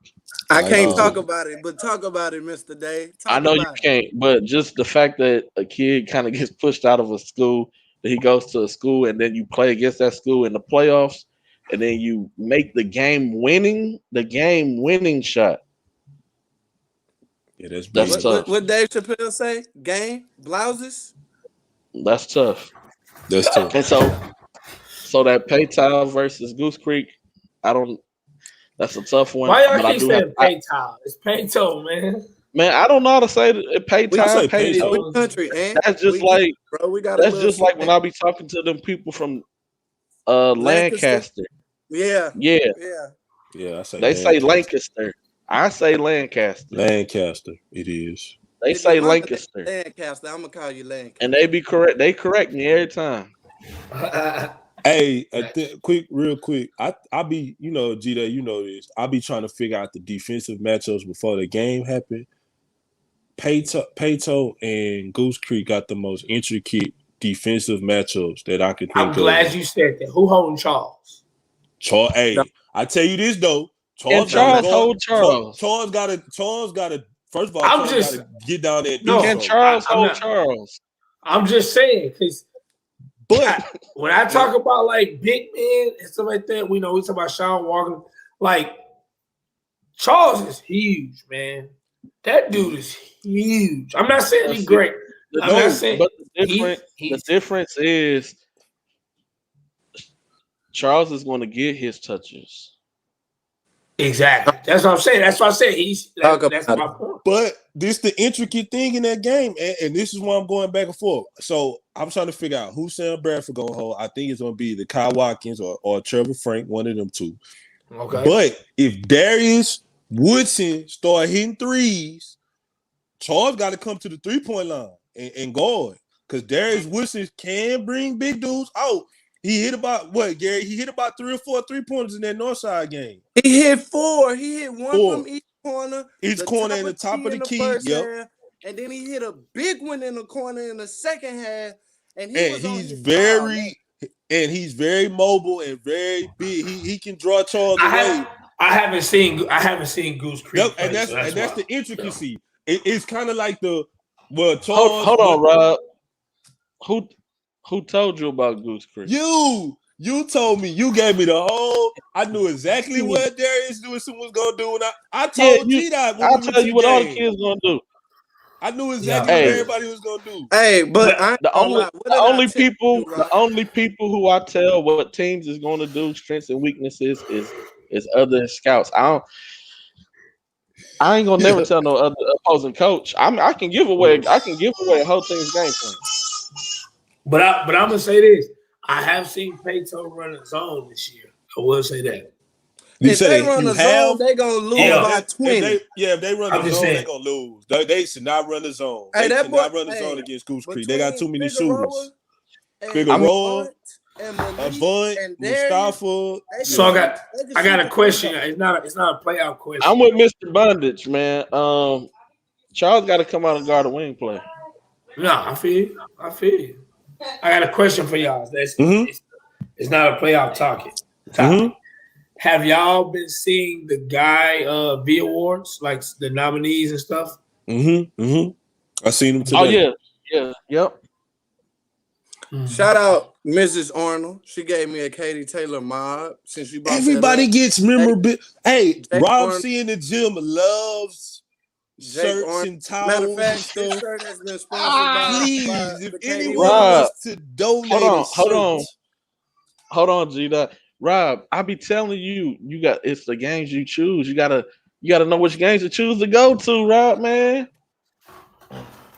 I can't talk about it, but talk about it, Mr. Day. I know you can't, but just the fact that a kid kind of gets pushed out of a school, that he goes to a school and then you play against that school in the playoffs, and then you make the game winning shot. Yeah, that's tough. What Dave Chappelle say? Game blouses. That's tough. That's tough. And so that Paytown versus Goose Creek, that's a tough one. Why y'all keep saying Paytown? It's Paytown, man. Man, I don't know how to say it. Paytown. Country, that's just like when I be talking to them people from Lancaster. Yeah. I say they say Lancaster. I say Lancaster. Lancaster, it is. They say Lancaster. Lancaster. I'm gonna call you Lancaster. And they be correct. They correct me every time. Hey, real quick. I be, G-Day, you know this. I be trying to figure out the defensive matchups before the game happen. Payto and Goose Creek got the most intricate defensive matchups that I could think of. I'm glad you said that. Who holding Charles? Hey, I tell you this though. Charles gotta first of all, gotta get down there. Can Charles hold Charles? I'm just saying, because when I talk about like big men and stuff like that, we talk about Sean Walker. Like Charles is huge, man. That dude is huge. I'm not saying he's great. I'm not saying, but the difference is Charles is going to get his touches. Exactly. That's what I'm saying. That's what I said. That's my point. But this the intricate thing in that game, and this is why I'm going back and forth. So I'm trying to figure out who Sam Bradford going to hold. I think it's going to be the Kyle Watkins or Trevor Frank, one of them two. Okay. But if Darius Woodson start hitting threes, Charles got to come to the 3-point line and guard, because Darius Woodson can bring big dudes out. He hit about what, Gary? He hit about 3 or 4 3-pointers in that Northside game. He hit 4. He hit one from each corner. Each corner in the top of the key. Yep. And then he hit a big one in the corner in the second half. And he's very mobile and very big. He can draw Charles away. I haven't seen Goose Creek. Yep, and that's the intricacy. It's kind of like Charles. Hold on, Rob. Who told you about Goose Creek? You told me. You gave me the whole. I knew exactly what Darius Woodson was gonna do, and I told G-Dot. I'll tell you what all the kids gonna do. I knew exactly what everybody was gonna do. Hey, but the only people who I tell what teams is gonna do, strengths and weaknesses, is other scouts. I ain't gonna never tell no other opposing coach. I can give away a whole team's game plan. But I'm gonna say this: I have seen Peyton run a zone this year. I will say that. If they run a zone, they're gonna lose by 20. If they run a zone, they're gonna lose. They should not run a zone. They should not run a zone against Goose Creek. They got too many shooters. Figueroa, Avant, Mustafa. So I got a question. It's not a playoff question. I'm with Mr. Bondage, man. Charles got to come out and guard a wing play. No, I feel you. I got a question for y'all. It's not a playoff topic. Mm-hmm. Have y'all been seeing the guy V awards, like the nominees and stuff? I seen them today. Oh yeah, yep. Shout out Mrs. Arnold. She gave me a Katie Taylor mob since she brought everybody gets memorabilia. Hey, Jake Rob Arnold. C in the gym loves shirts and towels. Matter of fact, and stuff. this shirt has been sponsored by. Please, if anyone Rob, wants to donate, hold on, G. Rob, I be telling you, it's the games you choose. You gotta know which games to choose to go to, Rob, man.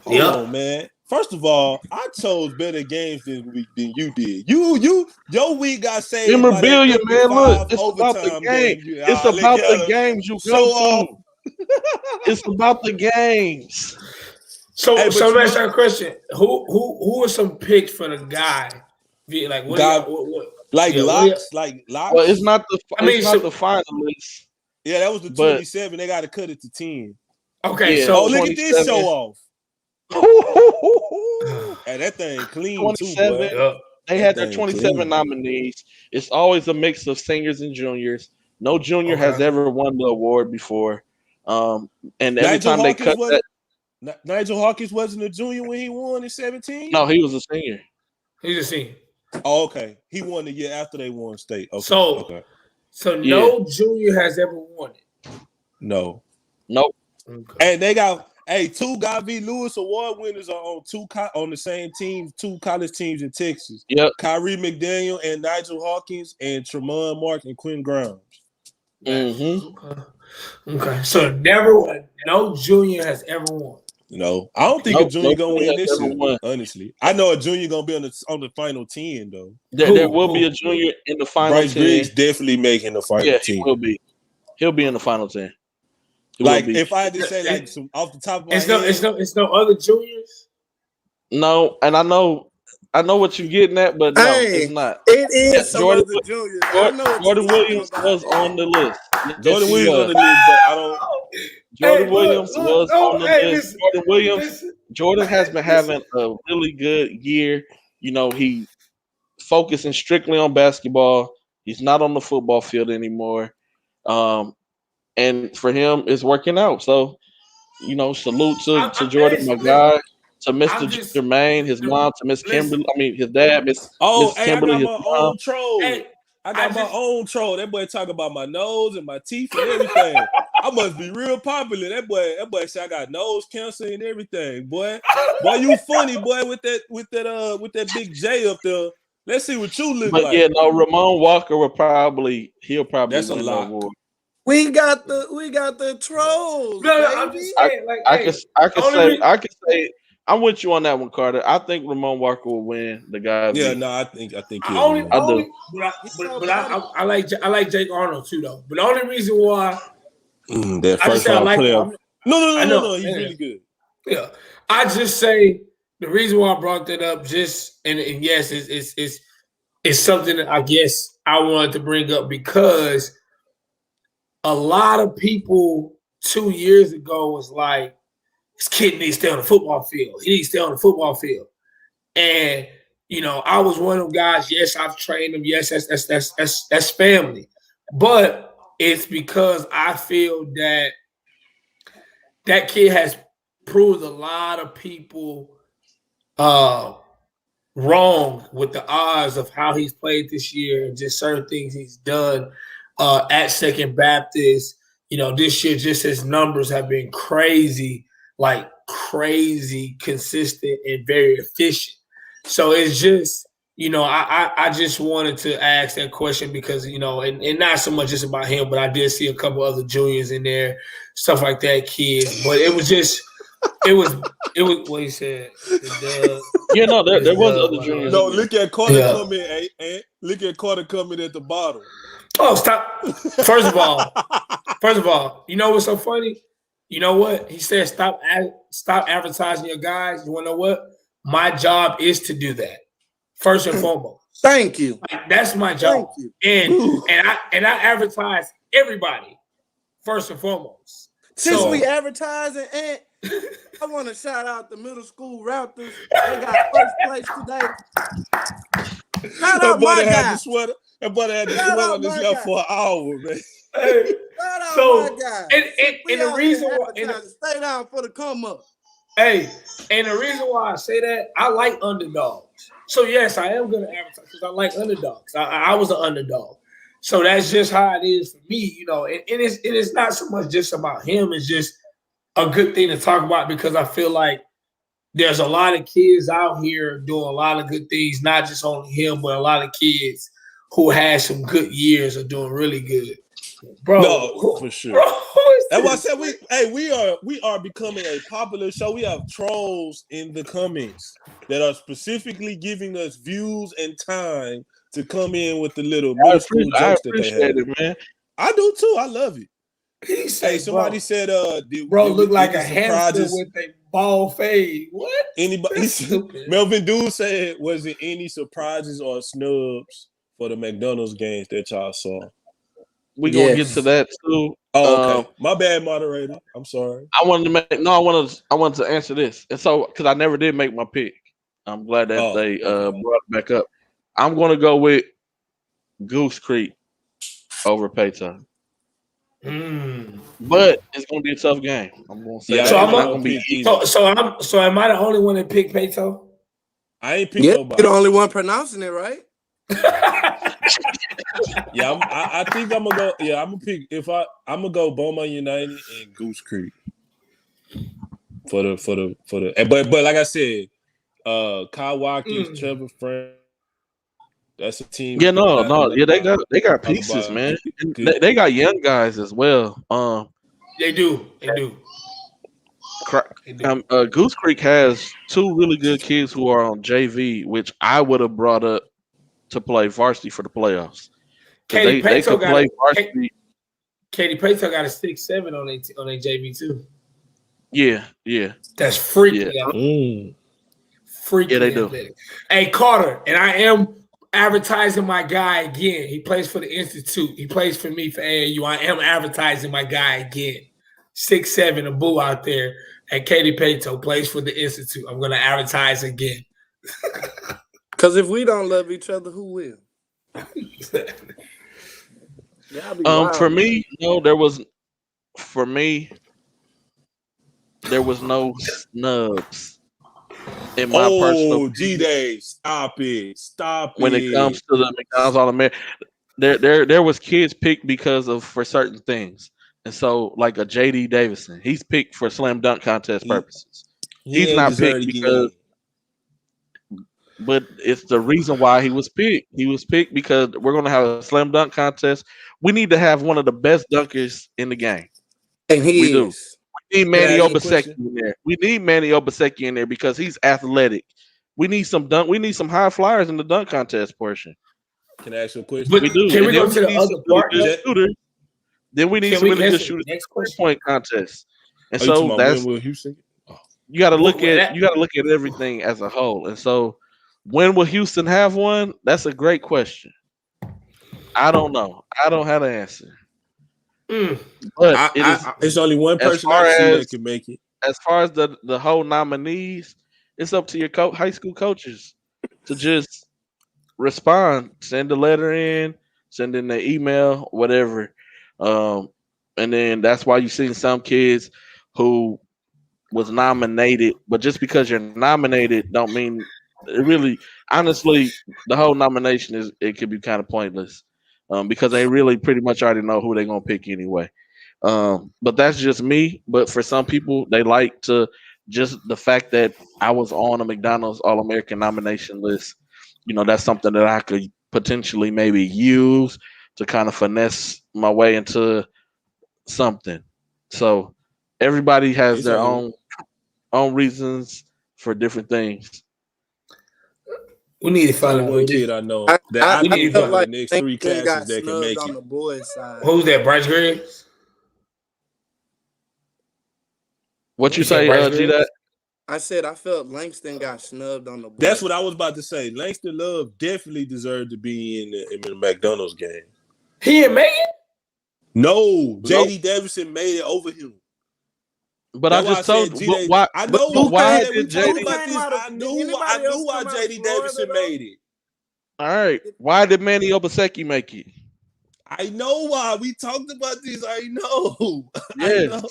Hold on, man. First of all, I chose better games than you did. Your week got saved. Memorabilia, man. Look, it's about the game. It's about the games you go to. It's about the games. So let me ask you a question. Who are some picks for the guy? Like what? Locks. Well, it's not the finalists. Yeah, that was the 27. They got to cut it to 10. Okay, yeah, so look at this show off. And that thing clean 27. Too, boy. They had their 27 nominees. It's always a mix of seniors and juniors. No junior has ever won the award before. And every time they cut that, Nigel Hawkins wasn't a junior when he won in 17. No, he was a senior. He's a senior. Oh, okay. He won the year after they won state. Okay. So no junior has ever won it. No. Nope. Okay. And they got two Guy V. Lewis award winners are on the same team, 2 college teams in Texas. Yep. Kyrie McDaniel and Nigel Hawkins and Tremont Mark and Quinn Grimes. Okay. So no junior has ever won. No, I don't think a junior gonna win this year. Honestly, I know a junior gonna be on the final 10 though. There will be a junior in the final. Bryce 10. Griggs definitely making the final 10. He will be. He'll be in the final 10. Like if I had to say like some off the top of my head, it's no other juniors. No, and I know what you're getting at, but no, it's not. It is some of the juniors. Jordan Williams was on the list. Jordan Williams on the list, but I don't. Jordan Williams was on the list. Jordan Williams. Jordan has been having a really good year. You know, he focusing strictly on basketball. He's not on the football field anymore. And for him, it's working out. So, you know, salute to Jordan, my guy, to Mr. Jermaine, his mom, to Miss Kimberly. I mean, his dad, Miss Kimberly. I got my own troll. I got my own troll. That boy talk about my nose and my teeth and everything. I must be real popular. That boy said I got nose cancer and everything. Boy, you funny, boy, with that big J up there. Let's see what you look But like. yeah, no, Ramon Walker he'll probably That's a win the lot. award. We got the trolls, No, baby. I'm just saying, like, I hey, can say I'm with you on that one, Carter. I think Ramon Walker will win the guy. Yeah, no, I think I he'll only, win. I do. but I like Jake Arnold too, though. But the only reason why That I just first say I round like playoff. him, No. He's really good. Yeah, I just say the reason why I brought that up, just and yes, it's something that I guess I wanted to bring up because a lot of people 2 years ago was like, this kid needs to stay on the football field. He needs to stay on the football field. And, I was one of them guys, yes, I've trained him. Yes, that's family. But it's because I feel that kid has proved a lot of people wrong with the odds of how he's played this year and just certain things he's done at Second Baptist. This year, just his numbers have been crazy, like crazy consistent and very efficient. So it's just, I just wanted to ask that question because, and not so much just about him, but I did see a couple other juniors in there, stuff like that, kids. But it was just, it was what he said. There was other juniors. No, look at Carter coming, look at Carter coming at the bottom. Oh, stop. First of all, you know what's so funny? You know what? He said stop advertising your guys. You want to know what? My job is to do that. First and foremost. Thank you. Like, that's my job. And I advertise everybody first and foremost. Since we advertising, and I want to shout out the middle school Raptors. They got first place today. Shout out my guy. That brother had the sweat on this guy for an hour, man. Hey, shout out my guy. And the reason why stay down for the come up. Hey, and the reason why I say that, I like underdogs. So yes, I am going to advertise because I like underdogs. I was an underdog. So that's just how it is for me, and it's not so much just about him. It's just a good thing to talk about because I feel like there's a lot of kids out here doing a lot of good things, not just only him, but a lot of kids who had some good years are doing really good. Bro, no, for sure. That's why I said we are becoming a popular show. We have trolls in the comments that are specifically giving us views and time to come in with the little middle school jokes that they have. It, man. I do too. I love it. He said, somebody said, look like a hamster with a ball fade. What? Anybody? Melvin Dude said, was it any surprises or snubs for the McDonald's games that y'all saw? We gonna get to that too. Oh, okay. My bad, moderator. I'm sorry. I wanted to answer this, and so because I never did make my pick, I'm glad that they brought it back up. I'm gonna go with Goose Creek over Payton. But it's gonna be a tough game. I'm gonna say so am I the only one that picked Payton? I ain't picked nobody. You're the only one pronouncing it, right? Yeah, I think I'm gonna go. Yeah, I'm gonna pick. I'm gonna go Beaumont United and Goose Creek for the. But like I said, Kyle Watkins, Trevor Frank. That's a team. Yeah, yeah, they got pieces, man. They got young guys as well. They do. Goose Creek has two really good kids who are on JV, which I would have brought up to play varsity for the playoffs. They could play varsity. Katie Payton got a 6'7" on their JV too. Yeah. That's freaky. Freaky. Yeah, they athletic. do. Hey, Carter, and I am advertising my guy again. He plays for the Institute. He plays for me for AAU. I am advertising my guy again. 6'7", a boo out there. And Katie Payton plays for the Institute. I'm going to advertise again. Because if we don't love each other, who will? For me, there was no snubs in my personal. G-Day, stop it! When it comes to the McDonald's All-American, there was kids picked for certain things. And so, like a JD Davison, he's picked for slam dunk contest He, purposes. he He's ain't not deserve picked to get because, in. but it's the reason why he was picked. He was picked because we're going to have a slam dunk contest. We need to have one of the best dunkers in the game. And We he do. is. We need Can I Manny ask you a Obaseki question? in there. We need Manny Obaseki in there because he's athletic. We need some dunk. We need some high flyers in the dunk contest portion. Can I ask you a question? But We do, can we and go then to we the need some other really part? good Jet- shooters. Then we need Can some we really good answer the shooters in next the question? three-point contest. And Are you talking so about that's when will Houston? Oh, you got to What, look what at that, everything as a whole. And so, when will Houston have one? That's a great question. I don't know. I don't have an answer. mm, But it is it's only one as person I far see as that can make it. the whole nominees, it's up to your high school coaches to just respond, send a letter in, send in the email, whatever. Um, and then that's why you see some kids who was nominated, but just because you're nominated don't mean it really. Honestly, the whole nomination it could be kind of pointless because they really pretty much already know who they're gonna pick anyway. But that's just me. But for some people, they like to just the fact that I was on a McDonald's All American nomination list. That's something that I could potentially maybe use to kind of finesse my way into something. So everybody has It's their only own reasons for different things. we need to it's find only out one who this. kid I know I, that I, I We I need think to felt out of find the like next three LinkedIn classes got that can snubbed make on it. the boys' side. who's that. Bryce Griggs. What you You said say, Bryce G? That Griggs. I said I felt Langston got snubbed on the That's boys' what I side. was about to say. Langston Love definitely deserved to be in the McDonald's game. He didn't make it. No, nope. JD Davison made it over him. But I That's why I just told said but G. why I But know, but who why came? G. We did talked JD? Who about came this. out of? Did I anybody else knew why come out of JD Florida Davison though? made it. All right, why did Manny Obaseki make it? I know why. We talked about this. I know. I Yes, know.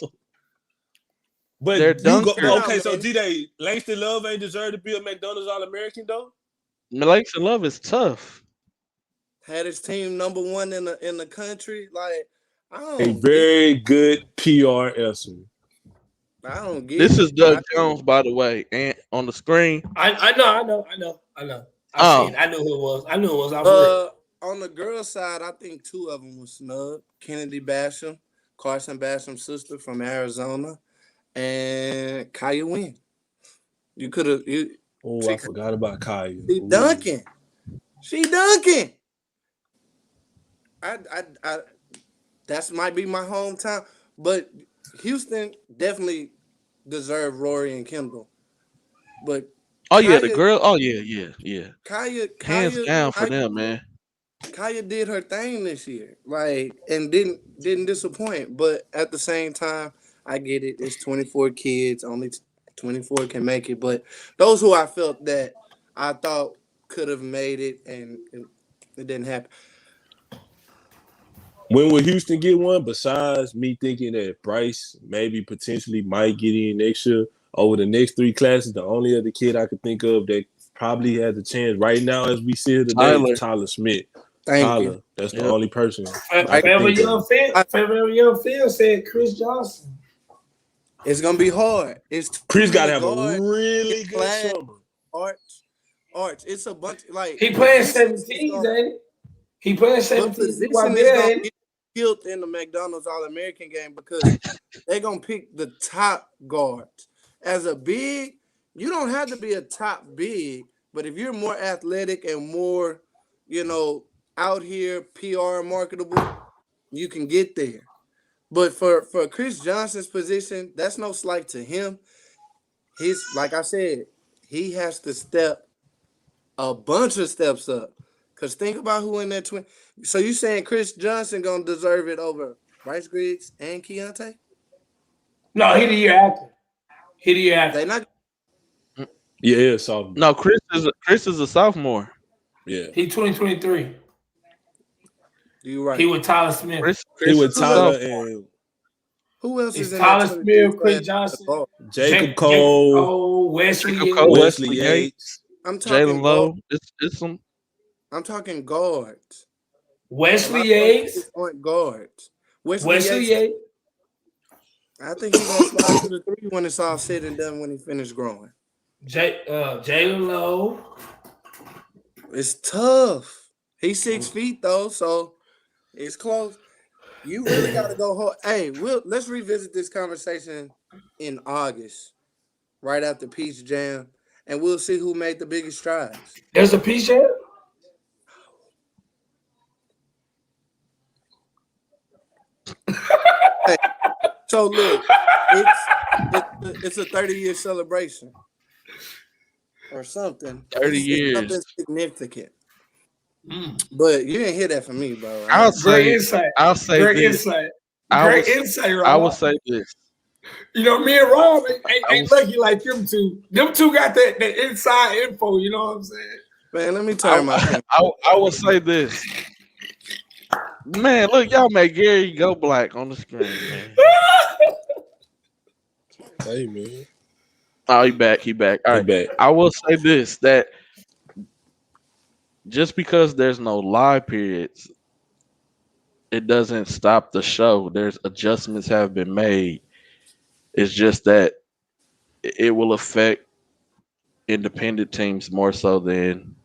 But they're you go Shout dunkers. out, okay. So man. G. Langston Love ain't deserved to be a McDonald's All American though. Langston Love is tough. Had his team #1 in the country. Like I A don't get it. very good PR answer. I don't get This it. is Doug Jones, by the way, and on the screen. I know. I seen. Oh, I knew who it was. I knew it was off rip. On the girls' side, I think two of them was snubbed. Kennedy Basham, Carson Basham's sister from Arizona, and Kaya Wynn. You could have. Oh, I forgot about Kaya. She Ooh. dunking. She dunking. I That's might be my hometown, but Houston definitely deserved Rory and Kendall. But oh yeah, the Kaya, girl. Oh yeah. Kaya, Hands Kaya, down for Kaya, them, man. Kaya did her thing this year, like, and didn't disappoint. But at the same time, I get it. It's 24 kids, only 24 can make it. But those who I felt that I thought could have made it, and it didn't happen. When will Houston get one? Besides me thinking that Bryce maybe potentially might get in next year over the next three classes, the only other kid I could think of that probably has a chance right now as we see here today Tyler. is Tyler Smith. Thank you. That's the Yep. only person I could Forever think Young of. Phil. Forever Young Phil said Chris Johnson. It's gonna be hard. It's too Chris got many to have a guards. really good Class. summer. Arch. It's a bunch like He playing positions is 17s, gonna- ain't he? He playing But 17s. position is gonna get killed in the McDonald's All-American game because they're gonna pick the top guards. As a big, you don't have to be a top big, but if you're more athletic and more, out here PR marketable, you can get there. But for Chris Johnson's position, that's no slight to him. Like I said, he has to step a bunch of steps up. Cause think about who in that twin. So you saying Chris Johnson gonna deserve it over Bryce Griggs and Keontae? No, he the year after. He the year after. They not. Yeah, sophomore. No, Chris is a sophomore. Yeah. He 2023. You right. He with Tyler Smith. Chris He with is a Tyler sophomore. and Who else It's is in Tyler that Smith, 23 Chris class? Johnson, Jacob Cole, Wesley Jacob Yates. Cole, Wesley Wesley Yates. I'm talking Jalen guard. Lowe. It's some. I'm talking guards. A Wesley lot of those Yates. kids aren't guards. Wesley Yates. I think he's gonna slide to the 3 when it's all said and done. When he finished growing, Jalen Lowe. it's tough. He's 6 feet though, so it's close. You really got to go hard. Hey, let's revisit this conversation in August, right after Peach Jam, and we'll see who made the biggest strides. There's a Peach Jam? Hey, so look, it's a 30-year celebration or something. 30 years. Something significant. But you didn't hear that from me, bro. I'll say this. Great insight, Rob. I will say this. You know, me and Rob ain't lucky like them two. Them two got that inside info, you know what I'm saying? Man, let me turn my camera. I will say this. Man, look, y'all made Gary go black on the screen, man. Hey, man. Oh, he back. All right. Back. I will say this, that just because there's no live periods, it doesn't stop the show. There's adjustments have been made. It's just that it will affect independent teams more so than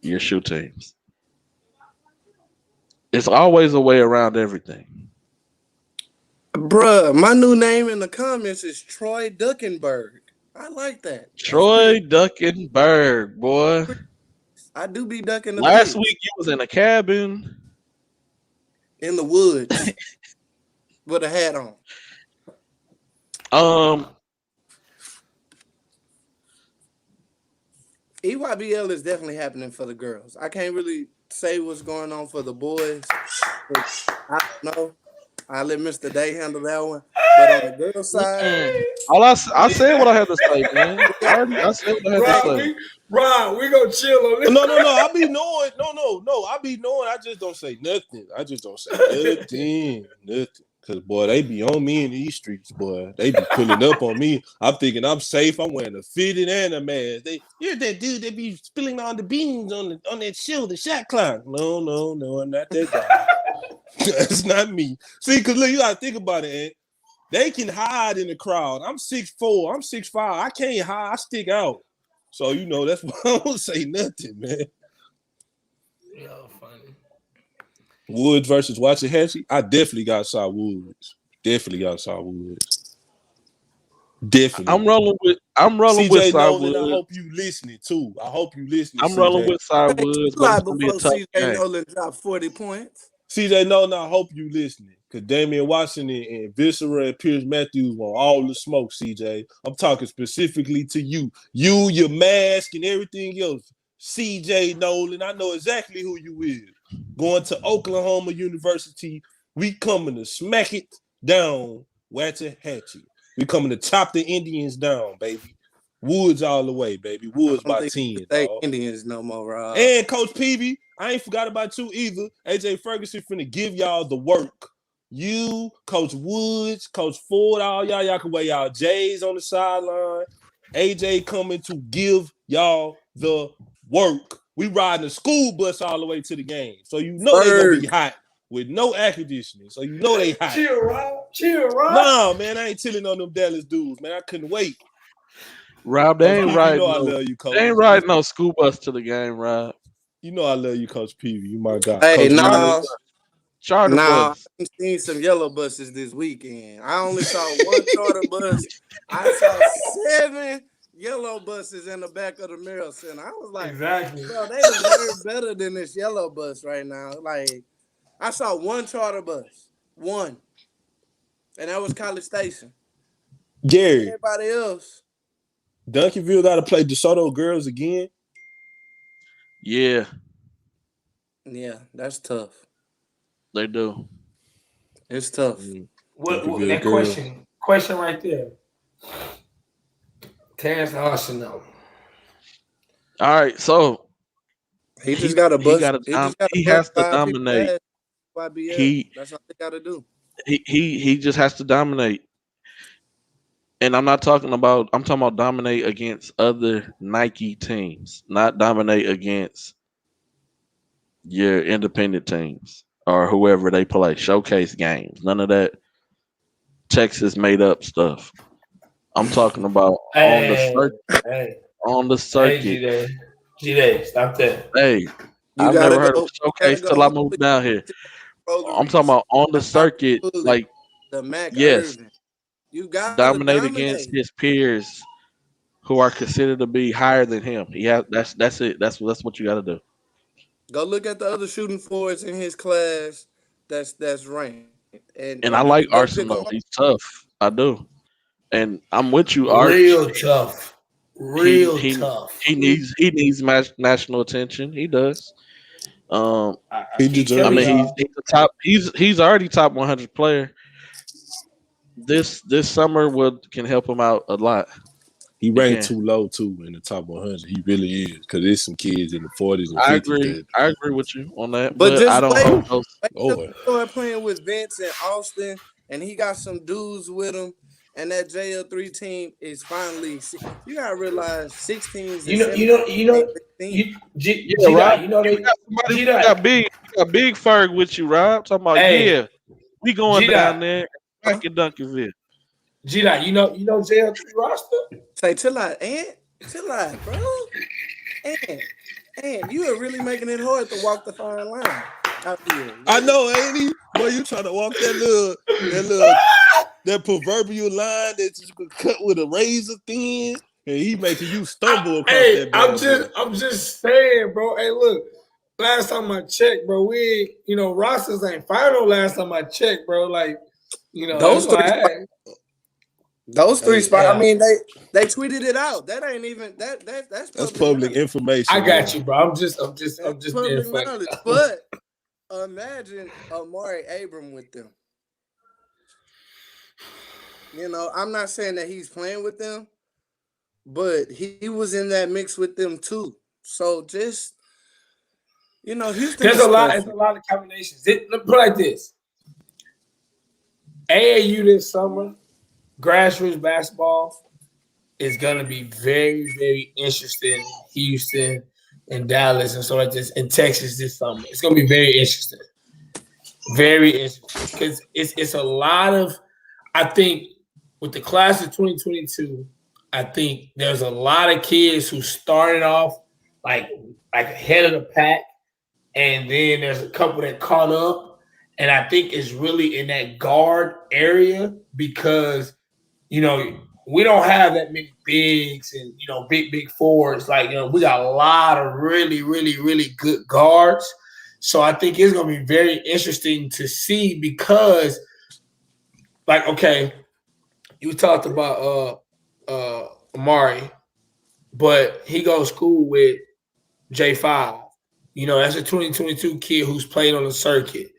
your shoe teams. It's always a way around everything. Bruh, my new name in the comments is Troy Duckenberg. I like that. Troy Duckenberg, boy. I do be ducking the Last beach. week you was in a cabin. In the woods. With a hat on. EYBL is definitely happening for the girls. I can't really say what's going on for the boys. I don't know. I let Mr. Day handle that one. But on the girl side, I said what I had to say, man. I said what I had to say. Rob, we gonna chill on this. No. I be knowing. No. I be knowing. I just don't say nothing. Nothing. Cause boy, they be on me in these streets, boy. They be pulling up on me. I'm thinking I'm safe. I'm wearing a fitted and a mask. You're that dude that be spilling all the beans on that show, the shot clock. No, I'm not that guy. That's not me. See, cause look, you gotta think about it, Ant. They can hide in the crowd. I'm 6'4", I'm 6'5". I can't hide. I stick out. So that's why I don't say nothing, man. Yeah, funny. Woods versus Waxahachie. I definitely got Cy Woods. Definitely. I'm rolling with CJ Cy Nolan, Woods. I hope you listening too. I'm rolling with Cy Woods, but it's gonna be a tough CJ game. Nolan dropped 40 points. CJ Nolan, I hope you listening. Because Damian Washington and Viscera and Pierce Matthews want all the smoke, CJ. I'm talking specifically to you. You, your mask, and everything else. CJ Nolan, I know exactly who you is. Going to Oklahoma University, we coming to smack it down, Waxahachie. We coming to chop the Indians down, baby. Woods all the way, baby. Woods by 10. Indians no more, Rob. And Coach Peavy, I ain't forgot about you either. AJ Ferguson finna give y'all the work. You, Coach Woods, Coach Ford, all y'all can wear y'all J's on the sideline. AJ coming to give y'all the work. We riding the school bus all the way to the game. So they gonna be hot with no air conditioning. So they hot. Chill, Rob. Nah, man, I ain't chilling on them Dallas dudes, man. I couldn't wait. Rob, they ain't riding. I love you, Coach. They ain't riding no school bus to the game, Rob. You know I love you, Coach Peavy. You my guy. Hey, Charter bus. I've seen some yellow buses this weekend. I only saw one charter bus. I saw 7 yellow buses in the back of the Merrill Center. I was like, exactly. Bro, they deserve better than this yellow bus right now. Like, I saw one charter bus. One. And that was College Station. Gary. Everybody else. Duncanville got to play DeSoto girls again. Yeah. Yeah, that's tough. They do. It's tough. What that question right there. Terrence Arsenal. All right, so he just got a bus. He has to dominate. That's what they got to do. He just has to dominate. And I'm talking about dominate against other Nike teams, not dominate against your independent teams or whoever they play, showcase games. None of that. Texas made up stuff. I'm talking about on the Hey, circuit. hey, On the hey, circuit. G-Day, stop that. Hey, You I've gotta never heard of go. a showcase till I moved down here. I'm talking Rogueries. about on the circuit, Absolutely. like The Mac yes, Irvin. You gotta dominate against dominate. his peers who are considered to be higher than him. Yeah, that's it. That's what you got to do. Go look at the other shooting forwards in his class that's ranked. And I And you like could go pick them Arsenal. up. He's tough. I do. And I'm with you, Arch. Real tough. He Real he tough. he needs national attention. He does. Um, I He keep I telling deserves mean it. he's y'all. he's the top. He's already top 100 player. This summer would can help him out a lot. He It ranked can. too low too in the top 100. He really is because there's some kids in the 40s and I 50s agree. that, I agree with you on that, But but I just don't wait, hold those. wait till Lord, he start playing with Vince and Austin, and he got some dudes with him, and that JL3 team is finally. You gotta realize 16s and 17s ain't big team. Yeah, G Rob. Dot, you know You they got somebody. G You Dot. got big Ferg with you, Rob. Talking about Hey, yeah, we going G down Dot, there back in Duncanville. G Dot, you know JL3 roster? Say chill out, Ant. Chill out, bro. And you are really making it hard to walk the fine line out here. I know, ain't he? Boy, you trying to walk that proverbial line that you could cut with a razor thin, and he making you stumble across that bad boy. I'm just saying, bro. Hey, look, last time I checked, bro, rosters ain't final. Last time I checked, bro, like, Those that's three why spots. Those three Hey, spots. I yeah. mean, they tweeted it out. That ain't even that's that's public public knowledge. I information, got man. you, bro. That's I'm just being public funny. knowledge. But imagine Amari Abram with them. I'm not saying that he's playing with them, but he was in that mix with them too. So just Houston There's is a lot. It's special. a lot of combinations. Let me put it like this: AAU this summer, grassroots basketball is gonna be very, very interesting. Houston and Dallas and so like this in Texas this summer. It's gonna be very interesting. Very interesting because it's a lot of. I think with the class of 2022, I think there's a lot of kids who started off like ahead of the pack, and then there's a couple that caught up, and I think it's really in that guard area because we don't have that many bigs and big forwards. Like we got a lot of really, really, really good guards. So I think it's gonna be very interesting to see because, like, okay, you talked about Amari, but he goes to school with J5. That's a 2022 kid who's played on the circuit.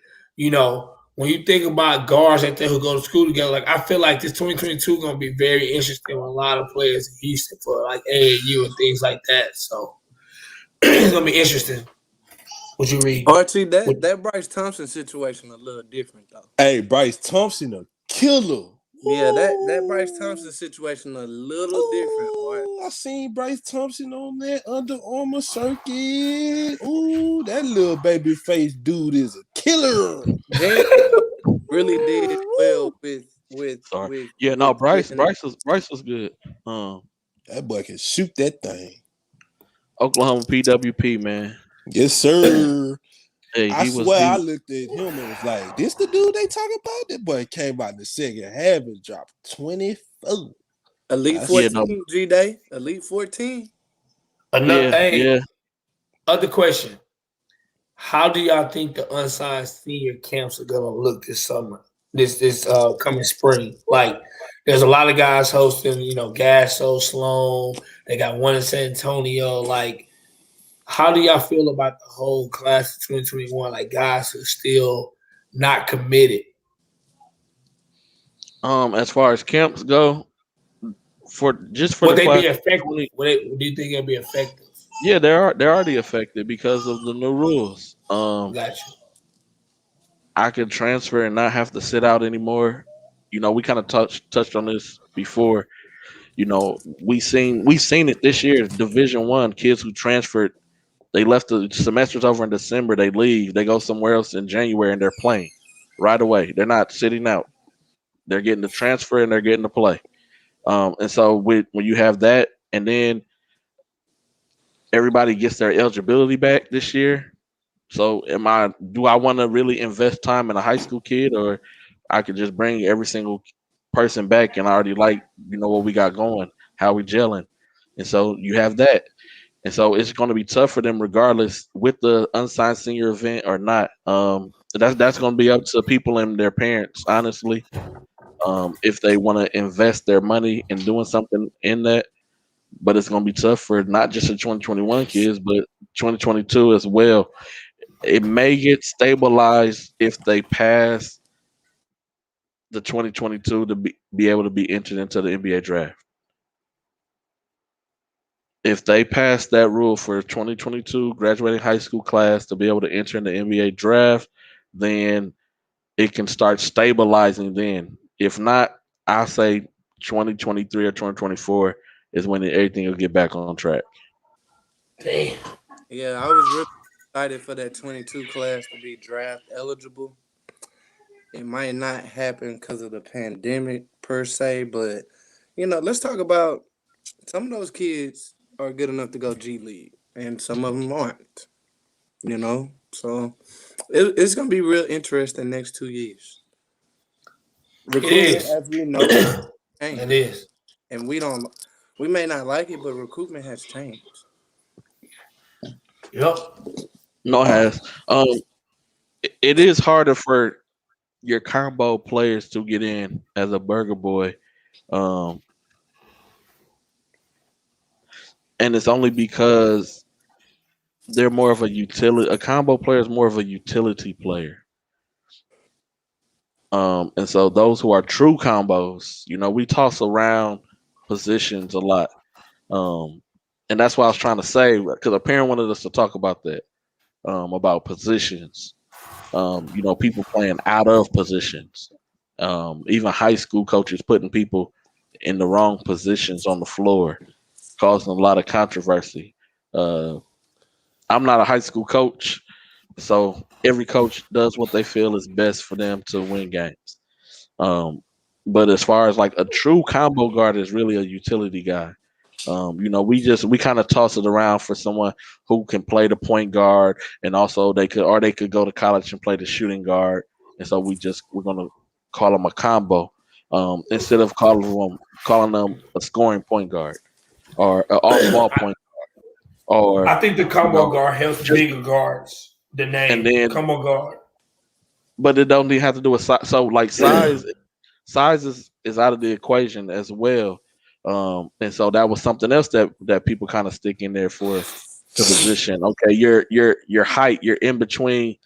When you think about guards out there who go to school together, like I feel like this 2022 is gonna be very interesting with a lot of players in Houston for like AAU and things like that. So it's gonna be interesting. What you read? RT, that Bryce Thompson situation a little different though. Hey, Bryce Thompson, a killer. Yeah, that Bryce Thompson situation a little different. Art. I seen Bryce Thompson on that Under Armour circuit. Ooh, that little baby face dude is a killer. James really did well with Sorry. Yeah, no, Bryce was good. That boy can shoot that thing. Oklahoma PWP, man. Yes, sir. Hey, I swear I looked at him and was like, this the dude they talking about? That boy came out in the second half and dropped 24. Elite 14, G-Day. Elite 14. Other question. How do y'all think the unsigned senior camps are gonna look this summer? This coming spring? Like, there's a lot of guys hosting, Gasso, Sloan. They got one in San Antonio. Like, how do y'all feel about the whole class of 2021? Like, guys who are still not committed. As far as camps go, for Would the they class, be effective? Do you think it'll be effective? yeah, they're already affected because of the new rules. Gotcha. I can transfer and not have to sit out anymore. We kind of touched on this before. We seen it this year. Division I kids who transferred, they left the semesters over in December. They leave, they go somewhere else in January, and they're playing right away. They're not sitting out. They're getting the transfer and they're getting to play. And so when you have that, and then everybody gets their eligibility back this year. So do I want to really invest time in a high school kid, or I could just bring every single person back and I already like, what we got going, how we gelling. And so you have that. And so it's going to be tough for them regardless with the unsigned senior event or not. That's going to be up to people and their parents, honestly. If they want to invest their money in doing something in that, but it's going to be tough for not just the 2021 kids, but 2022 as well. It may get stabilized if they pass the 2022 to be able to be entered into the NBA draft. If they pass that rule for 2022 graduating high school class to be able to enter in the NBA draft, then it can start stabilizing then. If not, I say 2023 or 2024 is when everything will get back on track. Damn. Yeah, I was really excited for that 22 class to be draft eligible. It might not happen because of the pandemic per se, but let's talk about some of those kids are good enough to go G League, and some of them aren't. So it's gonna be real interesting next 2 years. Recruitment, as we know, changed. It is, and we may not like it, but recruitment has changed. Yep. No, it has. It is harder for your combo players to get in as a burger boy. And it's only because they're more of a utility. A combo player is more of a utility player. And so those who are true combos, we toss around positions a lot. And that's what I was trying to say, because a parent wanted us to talk about that, about positions. People playing out of positions. Even high school coaches putting people in the wrong positions on the floor, causing a lot of controversy. I'm not a high school coach, so every coach does what they feel is best for them to win games. But as far as like a true combo guard is really a utility guy. We kind of toss it around for someone who can play the point guard, and also they could go to college and play the shooting guard. And so we're gonna call them a combo instead of calling them a scoring point guard or an off-ball point guard. Or I think the combo guard helps bigger guards. The name and then combo guard, but it don't even have to do with size. So like size is out of the equation as well. And so that was something else that people kind of stick in there for the position. Okay, your height, you're in between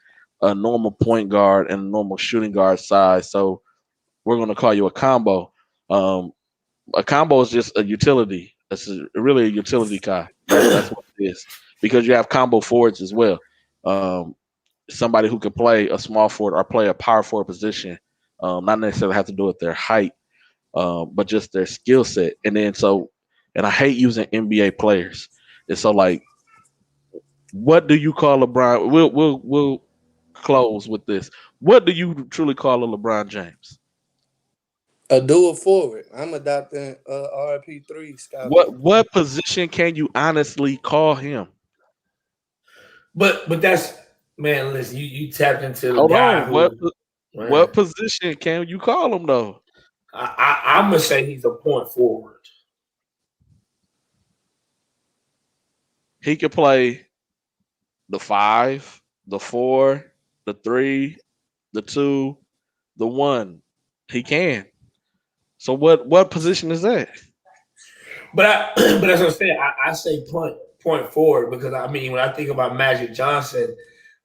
a normal point guard and a normal shooting guard size. So we're gonna call you a combo. A combo is just a utility. It's really a utility guy. That's what it is. Because you have combo forwards as well. Somebody who can play a small forward or play a power forward position, not necessarily have to do with their height, but just their skill set. And I hate using NBA players. And so like, what do you call LeBron? We'll close with this. What do you truly call a LeBron James? A dual forward. I'm adopting RP3 Scott. What position can you honestly call him? but that's man. Listen, you tapped into the Hold guy on. who. What position can you call him though? I'm gonna say he's a point forward. He could play the 5, the 4, the 3, the 2, the 1. He can. So what position is that? But that's what I'm saying. I say point forward because when I think about Magic Johnson,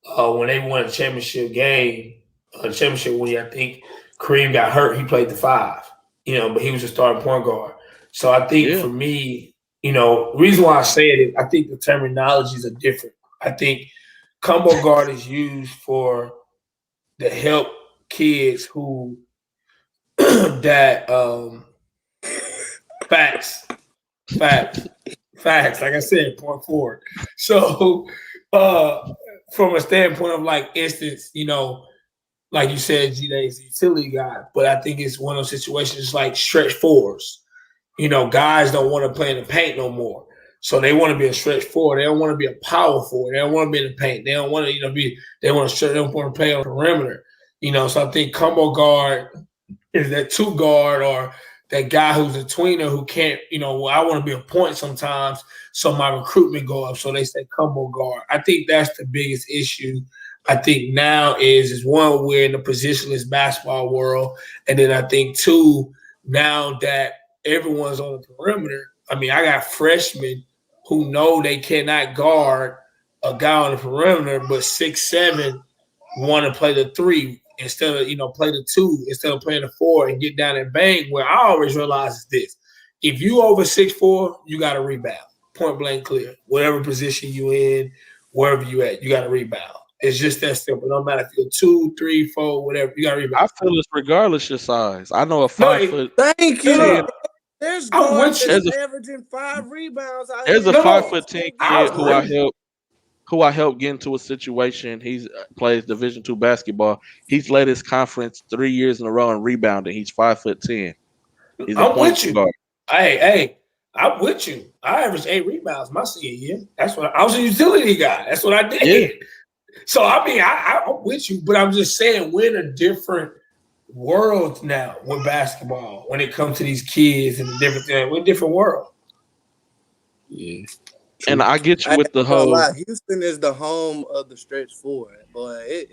when they won a championship game, I think Kareem got hurt. He played the 5, but he was a starting point guard. So I think for me, the reason why I say it is I think the terminologies are different. I think combo guard is used for to help kids who that facts. Like I said, point forward. So from a standpoint of like instance, like you said, G-Day's a utility guy. But I think it's one of those situations like stretch fours. You know, guys don't want to play in the paint no more. So they want to be a stretch forward. They don't want to be a power forward. They don't want to be in the paint. They don't want to, they want to play on the perimeter. So I think combo guard is that two guard or that guy who's a tweener who can't, I want to be a point sometimes, so my recruitment go up. So they say combo guard. I think that's the biggest issue. I think now is one, we're in the positionless basketball world. And then I think two, now that everyone's on the perimeter, I mean, I got freshmen who know they cannot guard a guy on the perimeter, but 6'7" want to play the three instead of, play the two instead of playing the four and get down and bang. Where I always realize is this: if you over 6'4", you got to rebound, point blank clear. Whatever position you in, wherever you at, you got to rebound. It's just that simple. No matter if you're 2, 3, 4, whatever, you got to rebound. I feel it's regardless your size. I know a 5 foot. Thank you. 10, There's guards that's averaging 5 rebounds. There's a 5'10" kid who I helped get into a situation. He plays Division II basketball. He's led his conference 3 years in a row in rebounding. He's 5'10". He's a point guard. Hey, I'm with you. I averaged 8 rebounds my senior year. That's what I was a utility guy. That's what I did. Yeah. So I mean, I'm with you, but I'm just saying we're in a different world now with basketball when it comes to these kids and the different things. We're in a different world. Yeah. And I get you with the whole. Houston is the home of the stretch four, boy.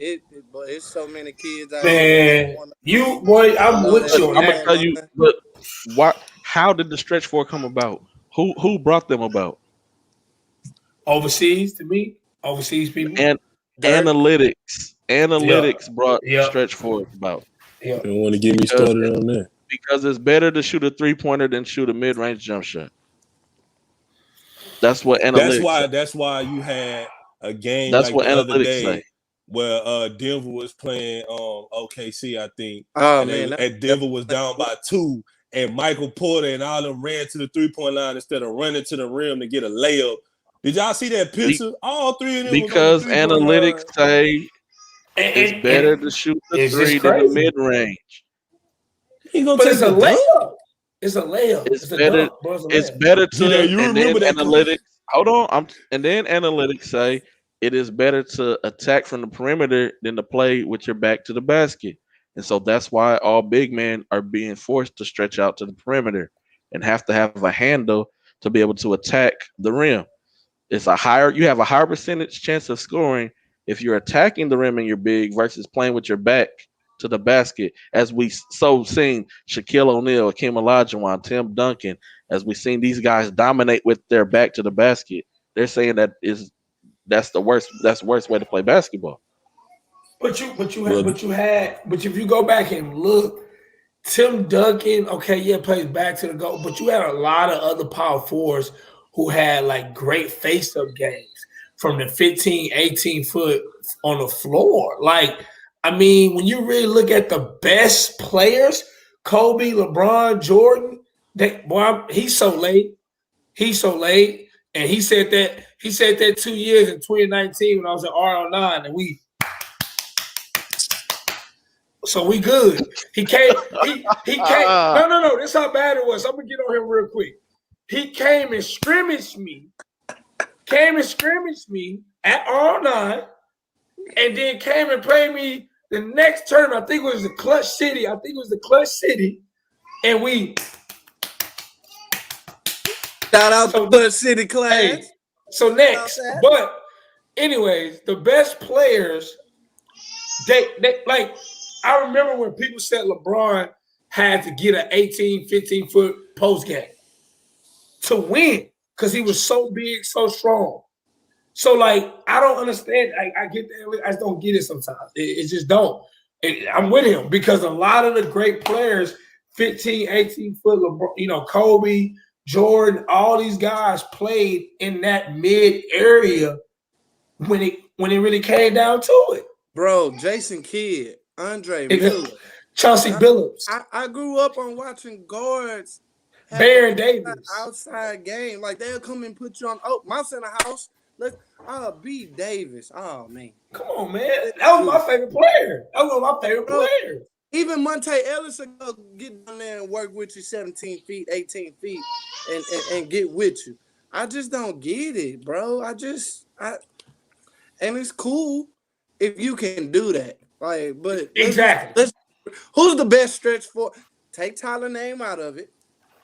But it's so many kids out there. Man, I'm with you. I'm gonna tell you, but how did the stretch four come about? Who brought them about? Overseas, to me, overseas people. And analytics brought stretch four about. You don't want to get me started on that. Because it's better to shoot a 3-pointer than shoot a mid-range jump shot. That's what analytics. That's why you had a game. That's like what the analytics other day say. Where Denver was playing OKC, I think. And Denver was down by 2, and Michael Porter and all them ran to the 3-point line instead of running to the rim to get a layup. Did y'all see that picture? All 3 of them. Because analytics say it's better to shoot the 3 than the mid range. It's a layup. It's a layup. It's better to. You and remember then that? Analytics. Hold on. And then analytics say it is better to attack from the perimeter than to play with your back to the basket. And so that's why all big men are being forced to stretch out to the perimeter and have to have a handle to be able to attack the rim. You have a higher percentage chance of scoring if you're attacking the rim and you're big versus playing with your back to the basket, as we seen Shaquille O'Neal, Akeem Olajuwon, Tim Duncan, as we seen these guys dominate with their back to the basket. They're saying that's the worst way to play basketball. But if you go back and look, Tim Duncan, plays back to the goal, but you had a lot of other power forwards who had like great face-up games from the 15, 18 foot on the floor. Like, I mean, when you really look at the best players, Kobe, LeBron, Jordan, he's so late. He's so late. And he said that 2 years in 2019 when I was at R09, and so we good. He came. No. That's how bad it was. I'm gonna get on him real quick. He came and scrimmaged me. At R09, and then came and played me the next tournament. I think it was the Clutch City. And we shout out to Clutch City class. Hey, so next, but anyways, the best players, they like. I remember when people said LeBron had to get an 18, 15 foot post game to win because he was so big, so strong. So, like, I don't understand. I get that. I just don't get it sometimes. It just don't. I'm with him because a lot of the great players, 15, 18 foot, Kobe, Jordan, all these guys played in that mid area when it really came down to it. Bro, Jason Kidd, Andre Miller, Chauncey Billups. I grew up on watching guards. Baron Davis. Outside game. Like, they'll come and put you on. Oh, my center house Let's B Davis. Oh man. Come on, man. That was my favorite player. That was my favorite Bro, player. even Monte Ellis will go get down there and work with you 17 feet, 18 feet, and get with you. I just don't get it, bro. And it's cool if you can do that. Like, but Exactly. Who's the best stretch for? Take Tyler's name out of it.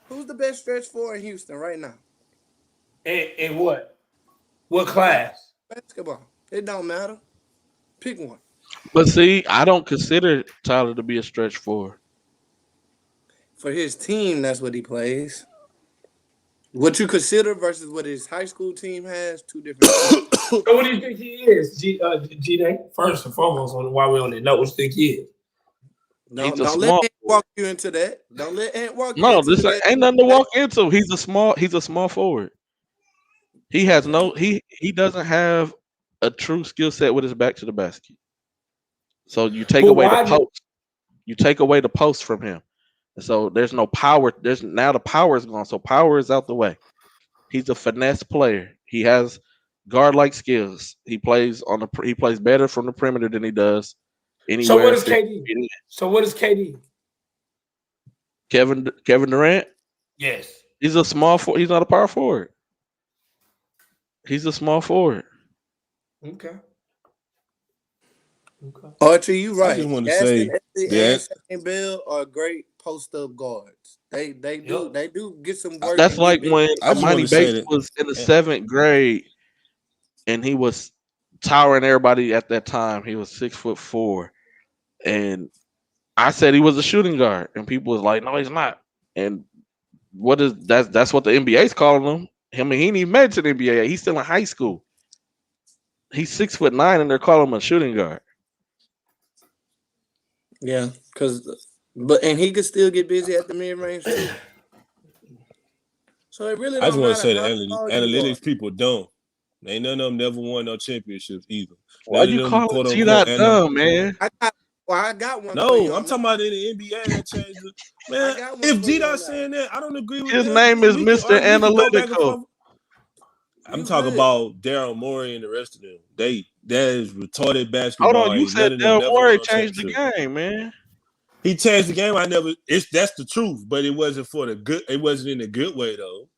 Who's the best stretch for in Houston right now? In what? What class? Basketball. It don't matter. Pick one. But see, I don't consider Tyler to be a stretch forward. For his team, that's what he plays. What you consider versus what his high school team has, two different things. So what do you think he is, G-Day? First and foremost, while we're on the note, what do you think he is? Don't let Ant walk you into that. Don't let Ant walk you into that. No, this ain't nothing to walk into. He's a small forward. He has he doesn't have a true skill set with his back to the basket. So you take away the post. You take away the post from him. So there's no power. Now the power is gone. So power is out the way. He's a finesse player. He has guard-like skills. He plays better from the perimeter than he does anywhere. So what is KD? Kevin Durant? Yes. He's a small forward. He's not a power forward. He's a small forward. Okay. Archie, you right. I just want to say, and Bill are great post-up guards. They do get some work. That's like when Amani Bates was in the 7th grade, and he was towering everybody at that time. He was 6'4", and I said he was a shooting guard, and people was like, "No, he's not." And that's what the NBA's calling him. He ain't even made it to the NBA. He's still in high school. He's 6'9", and they're calling him a shooting guard. Yeah, and he could still get busy at the mid range too. So it really. I just want to say the analytics people don't. Ain't none of them never won no championships either. Why you calling G-Dot dumb, man? I got one. No, I'm talking about in the NBA that changed it. Man, if G-Dot saying that, I don't agree with his that. name is Mr. Analytical. I'm talking about Daryl Morey and the rest of them. That is retarded basketball. Hold on, you said Daryl Morey changed the game, man. He changed the game. That's the truth, but it wasn't for the good. It wasn't in a good way though.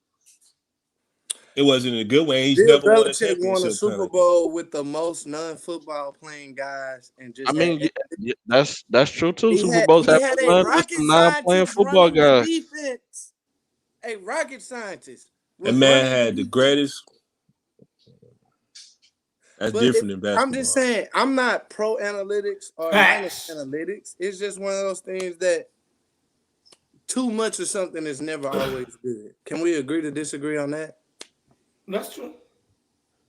It wasn't in a good way. He's Bill never won a Belichick won a Super Bowl with the most non-football playing guys, and just that's true too. Super Bowls have non-playing football guys. Defense. A rocket scientist. That man had the greatest. That's different than basketball. I'm just saying, I'm not pro analytics or minus analytics. It's just one of those things that too much of something is never always good. Can we agree to disagree on that? That's true.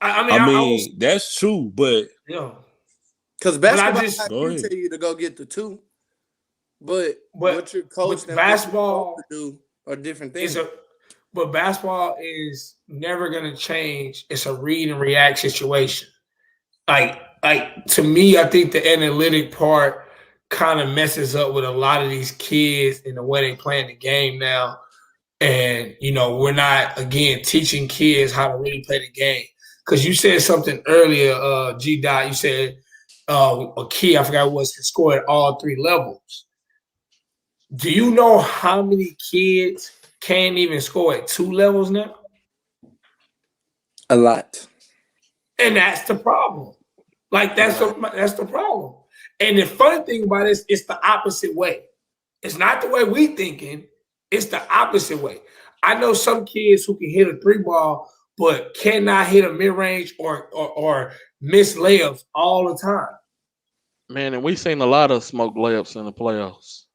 That's true, but because basketball I tell you to go get the 2, but what your coach and basketball to do are different things. But basketball is never going to change. It's a read and react situation. Like to me, I think the analytic part kind of messes up with a lot of these kids in the way they playing the game now. And, we're not, again, teaching kids how to really play the game. Because you said something earlier, G-Dot. You said a kid, I forgot what it was, can score at all 3 levels. Do you know how many kids can't even score at 2 levels now? A lot. And that's the problem. That's the problem. And the funny thing about it is it's the opposite way. It's not the way we thinking. It's the opposite way. I know some kids who can hit a 3-ball, but cannot hit a mid-range or miss layups all the time. Man, and we've seen a lot of smoke layups in the playoffs.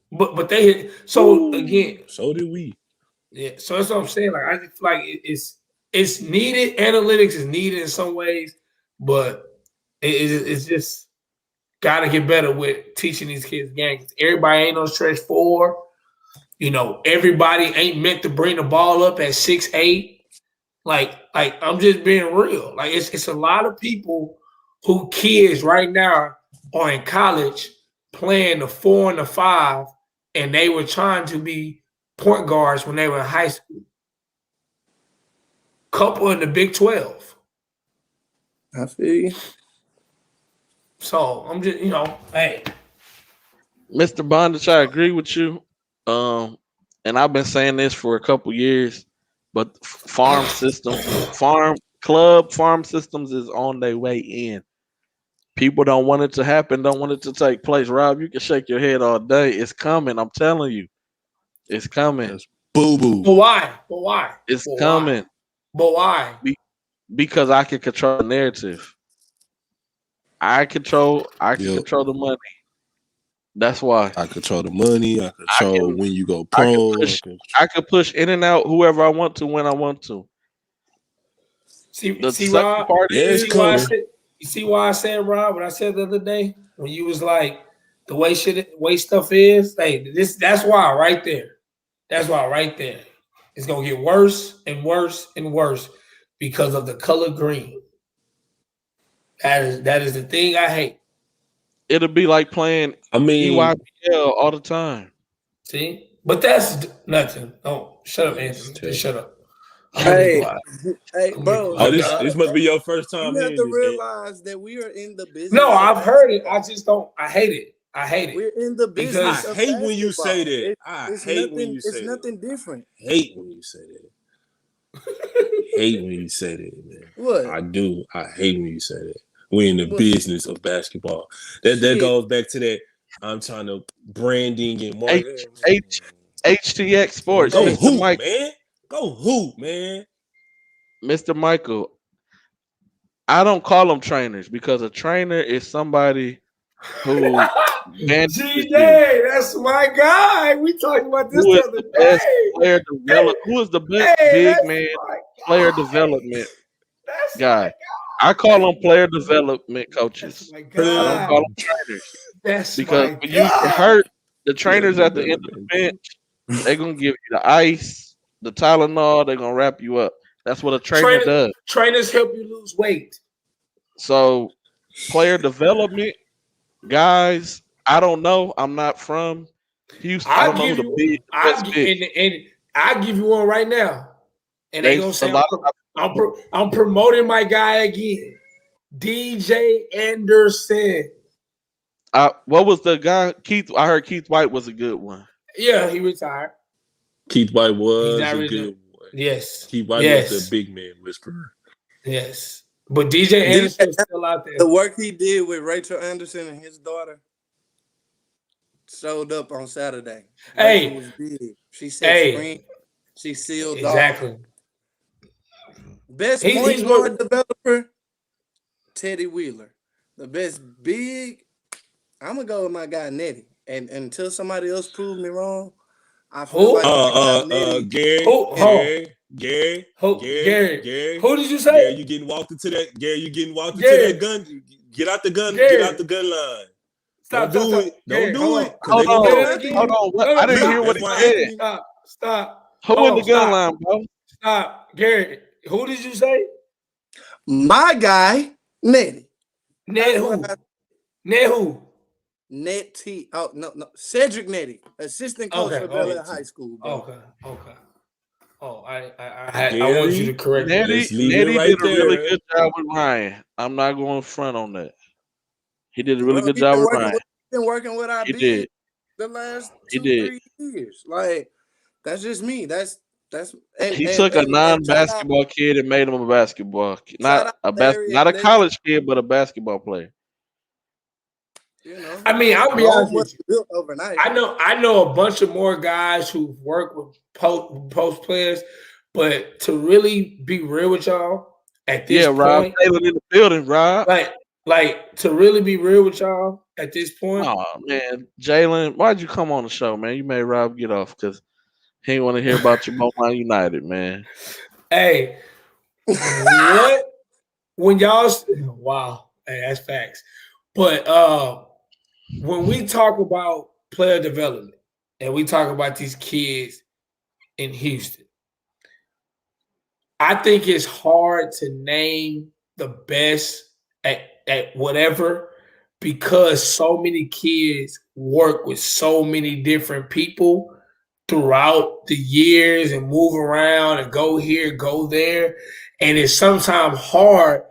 But they hit. So again, so did we. Yeah. So that's what I'm saying. I just feel like it's needed. Analytics is needed in some ways, but it's just got to get better with teaching these kids games. Everybody ain't no stretch 4. Everybody ain't meant to bring the ball up at 6'8". Like I'm just being real. It's a lot of people who kids right now are in college playing the 4 and the 5, and they were trying to be point guards when they were in high school. couple in the Big 12. I feel you. So I'm just, hey. Mr. Bondage, I agree with you. And I've been saying this for a couple years, but farm systems, farm systems is on their way in. People don't want it to happen, don't want it to take place. Rob, you can shake your head all day. It's coming. I'm telling you. It's coming. That's boo boo. But why? But why? It's But coming. Why? But why? Because I can control the narrative. I can control the money. That's why. I control the money. I control when you go pro. I can push in and out whoever I want to when I want to. See, Rob, Rob, you see why I said, Rob, what I said the other day when you was like the way stuff is. Hey, that's why right there. That's why right there. It's gonna get worse and worse and worse because of the color green. That is the thing I hate. It'll be like playing EYPL all the time. See? But that's nothing. Oh, shut up, Anthony. Just shut up. Hey, bro. Oh, this must be your first time. You have to realize that we are in the business. No, I've heard it. I just don't. I hate it. We're in the business. I hate when you say that. It's nothing different. Hate when you say that. Hate when you say that, man. What? I do. I hate when you say that. We're in the business of basketball. That goes back to that. I'm trying to branding and marketing. HTX Sports. Go hoop, man. Go hoop, man. Mr. Michael, I don't call them trainers because a trainer is somebody who G-Day, that's my guy. We talked about this the other day. Who is the best big man player development guy? I call them player development coaches. I don't call them trainers. Because when you get hurt, the trainers at the end of the bench, they're gonna give you the ice, the Tylenol, they're gonna wrap you up. That's what a trainer does. Trainers help you lose weight. So player development guys, I don't know. I'm not from Houston. I don't know who the big. I'll give you one right now. And they gonna say I'm promoting my guy again. DJ Anderson. What was the guy? Keith. I heard Keith White was a good one. Yeah, he retired. Keith White was a good one. Yes. Keith White was the big man whisperer. Yes. But DJ Anderson is still out there. The work he did with Rachel Anderson and his daughter showed up on Saturday. Hey. Was big. She said screen. She sealed exactly. Best point guard developer, Teddy Wheeler. The best big, I'm gonna go with my guy Nettie. And until somebody else proves me wrong, I feel like Gary. Who did you say? Gary, you getting walked into that? Gary, you getting walked into that gun? Get out the gun. Gary. Get out the gun line. Don't do it. Hold on. I didn't hear what he said. Stop. Who in the gun line, bro? Stop. Gary, who did you say? My guy, Nettie. Net who? Nettie. Oh, no. Cedric Nettie, assistant coach for Bel Air High School. Bro. Okay. Oh, I want you to correct me. Nettie did a really good job with Ryan. I'm not going front on that. He did a really good job with Ryan. Been working with our did the last 2-3 years. Like that's just me. He took a non-basketball kid and made him a basketball kid. Not a college kid, but a basketball player. You know, I mean, I'll be honest with you. Built overnight. I know a bunch of more guys who've worked with post players, but to really be real with y'all at this point, Rob Taylor in the building, Rob. Like to really be real with y'all at this point. Oh man, Jalen, why'd you come on the show, man? You made Rob get off because he didn't want to hear about your Beaumont United, man. Hey, what? When y'all, wow, hey, that's facts. But when we talk about player development and we talk about these kids in Houston, I think it's hard to name the best at whatever because so many kids work with so many different people throughout the years and move around and go here, go there. and it's sometimes hard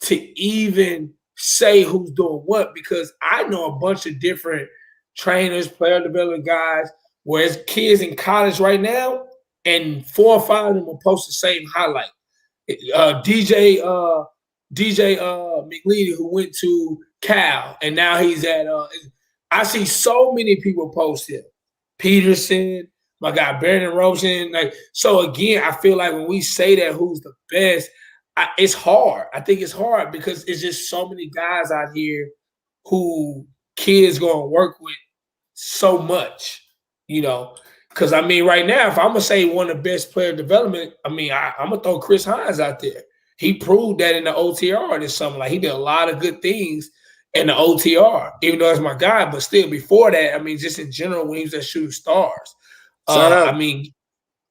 to even say who's doing what, because I know a bunch of different trainers, player development guys, whereas kids in college right now, and 4 or 5 of them will post the same highlight. DJ McLeany, who went to Cal, and now he's at. I see so many people post him. Peterson, my guy Brandon Rosen. Like, so again, I feel like when we say that who's the best, it's hard. I think it's hard because it's just so many guys out here who kids going to work with so much, you know. Because, I mean, right now, if I'm going to say one of the best player development, I mean, I'm going to throw Chris Hines out there. He proved that in the OTR this summer. Like, he did a lot of good things in the OTR, even though that's my guy. But still, before that, I mean, just in general, when he was at Shooting Stars. I mean,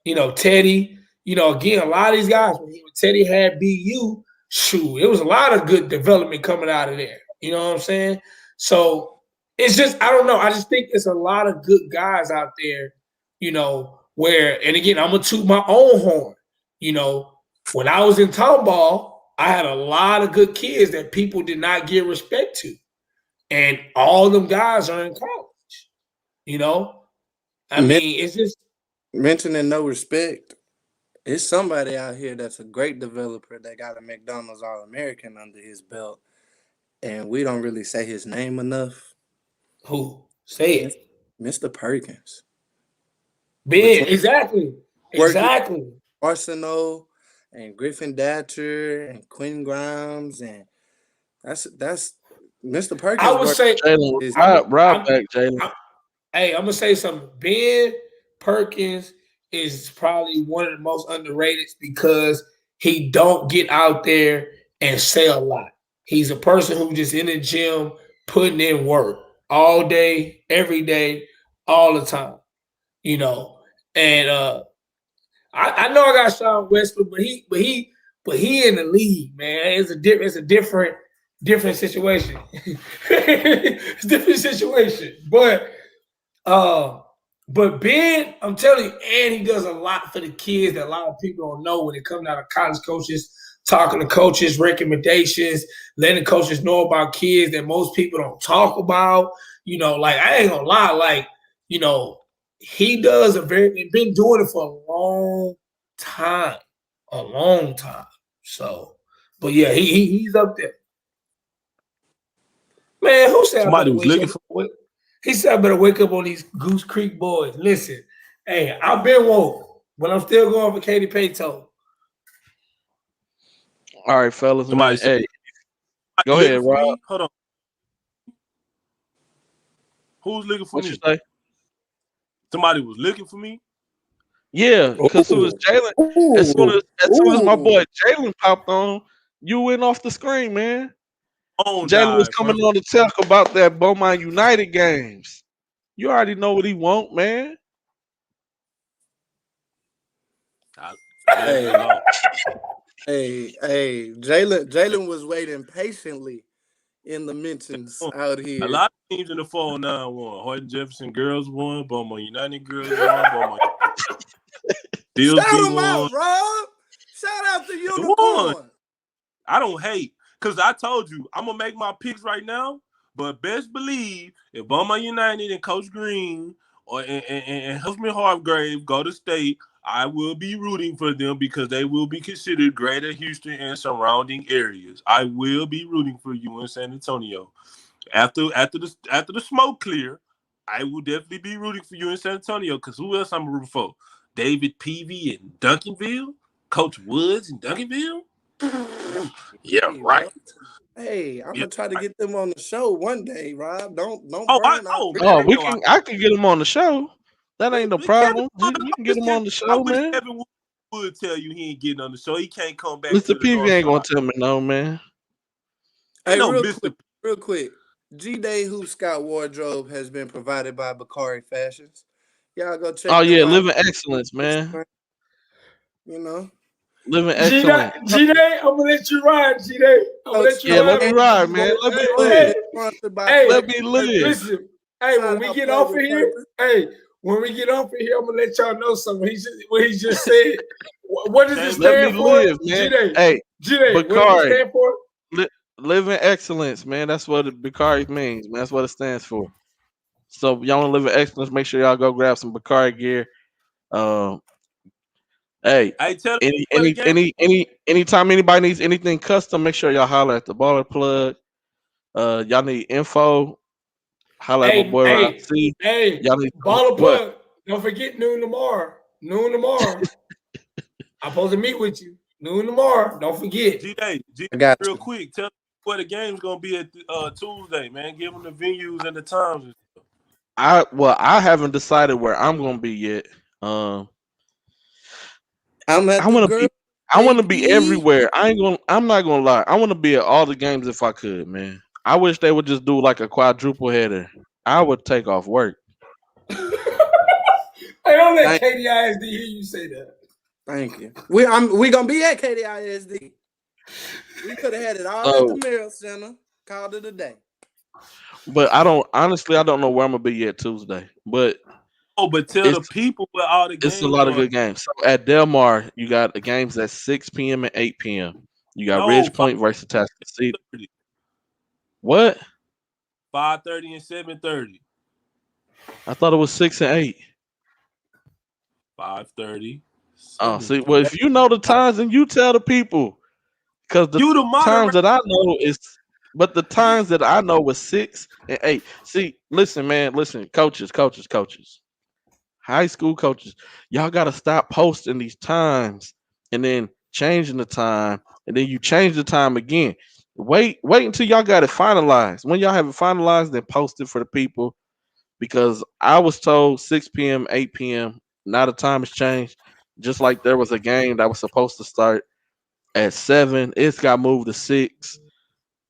you know, Teddy, you know, again, a lot of these guys, when Teddy had BU, shoot, it was a lot of good development coming out of there. You know what I'm saying? So it's just, I don't know. I just think it's a lot of good guys out there, you know, where, and again, I'm going to toot my own horn. You know, when I was in Tomball, I had a lot of good kids that people did not give respect to. And all of them guys are in college, you know? I mean, it's just. Mentioning no respect, it's somebody out here that's a great developer that got a McDonald's All-American under his belt, and we don't really say his name enough. Who? Say it. Mr. Perkins. Big, exactly. Arsenal and Griffin Datcher and Quinn Grimes, and that's Mr. Perkins. I would say Rob back, Jalen. Hey, I'm gonna say something. Ben Perkins is probably one of the most underrated because he don't get out there and say a lot. He's a person who just in the gym putting in work all day, every day, all the time. You know, and I know I got Sean Westbrook, but he in the league, man. It's a different situation. It's a different situation. But Ben, I'm telling you, and he does a lot for the kids that a lot of people don't know when it comes out of college coaches, talking to coaches, recommendations, letting coaches know about kids that most people don't talk about. You know, like, I ain't gonna lie, like, you know, he does been doing it for a long time. So, but yeah, he's up there. Man, who said somebody was looking for? He said I better wake up on these Goose Creek boys. Listen, hey, I've been woke, but I'm still going for Katy Payton. All right, fellas. Somebody man, hey, go ahead, Rob. Hold on. Who's looking for me? What you say? Somebody was looking for me. Yeah, because as soon as Jalen, as soon as my boy Jalen popped on, you went off the screen, man. Jalen was coming on to talk about that Beaumont United games. You already know what he want, man. Hey, Jalen was waiting patiently in the mentions out here. A lot of teams in the 409 won. Horton Jefferson girls won. Beaumont United girls won. Shout them out, Rob. Shout out to Unicorn. I don't hate. Because I told you, I'm going to make my picks right now, but best believe if Beaumont United and Coach Green and Husband Hargrave go to state, I will be rooting for them because they will be considered Greater Houston and surrounding areas. I will be rooting for you in San Antonio. After the smoke clear, I will definitely be rooting for you in San Antonio because who else I'm rooting for? David Peavy in Duncanville? Coach Woods in Duncanville? Yeah, right. Hey, I'm gonna try to get them on the show one day, Rob. Don't burn I can get them on the show. That ain't no problem. You can get him on the show, man. Kevin would tell you he ain't getting on the show. He can't come back. Mr. Peavy ain't gonna tell me no, man. Hey, real quick. G-Day Hoop Scout wardrobe has been provided by Bakari Fashions. Y'all go check. Oh yeah, Living Excellence, man. You know. Living excellent. G-Day, I'm gonna let you ride, G-Day. Let me ride, man. Let me live. Let me live. Listen, hey, when we get off of here, when we get off of here, I'm gonna let y'all know something. What he just said. What does it Let stand me for? live, man. Hey, G-Day, what does it Bakari, stand for? live in excellence, man. That's what Bakari means, man. That's what it stands for. So if y'all want to live in excellence, make sure y'all go grab some Bakari gear. Um, hey, I tell them for the game. anytime anybody needs anything custom, make sure y'all holler at the Baller Plug. Y'all need info, holler at my boy Rob C. Y'all need Baller what? Plug. Don't forget noon tomorrow. I'm supposed to meet with you noon tomorrow. Don't forget. G-Day, real quick, tell them where the game's gonna be at Tuesday, man. Give them the venues and the times. I haven't decided where I'm gonna be yet. I want to be everywhere. I'm not gonna lie. I want to be at all the games if I could, man. I wish they would just do like a quadruple header. I would take off work. Hey, don't let KDISD hear you say that. Thank you. We gonna be at KDISD. We could have had it all at the Merrill Center. Called it a day. But I don't know where I'm gonna be yet Tuesday. But tell the people where all the games. It's a lot of good games. So at Del Mar, you got the games at 6 p.m. and 8 p.m. You got Ridge Point versus Tascasita. What? 5:30 and 7:30. I thought it was 6 and 8. 5:30. Oh, see, well, if you know the times, then you tell the people. Because the times that I know is, but the times that I know was 6 and 8. See, listen, coaches. High school coaches, y'all gotta stop posting these times and then changing the time, and then you change the time again. Wait until y'all got it finalized. When y'all have it finalized, then post it for the people. Because I was told 6 p.m., 8 p.m. Now the time has changed. Just like there was a game that was supposed to start at 7, it's got moved to 6.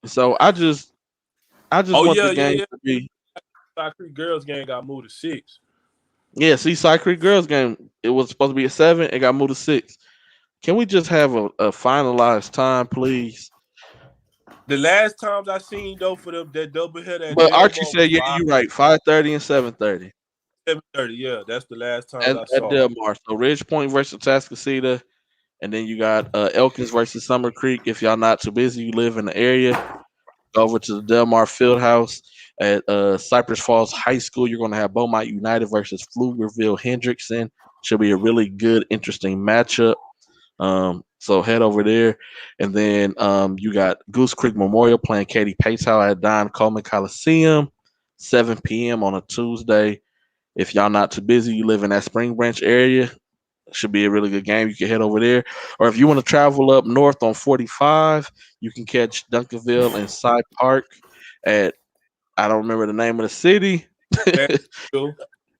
So I just want the game to be. Side Creek girls game got moved to 6. Yeah, see, Side Creek girls game, it was supposed to be at 7, it got moved to 6. Can we just have a finalized time, please? The last times I seen though for that double header. But Archie said, yeah, you're right. 5:30 and 7:30. 7:30, yeah, that's the last time I saw. At Del Mar. So Ridge Point versus Tascasita, and then you got Elkins versus Summer Creek. If y'all not too busy, you live in the area, go over to the Del Mar Fieldhouse at Cypress Falls High School. You're going to have Beaumont United versus Pflugerville Hendrickson. Should be a really good, interesting matchup. So head over there, and then you got Goose Creek Memorial playing Katy Paytow at Don Coleman Coliseum, 7 p.m. on a Tuesday. If y'all not too busy, you live in that Spring Branch area, should be a really good game. You can head over there, or if you want to travel up north on 45, you can catch Duncanville and Cy Park at, I don't remember the name of the city,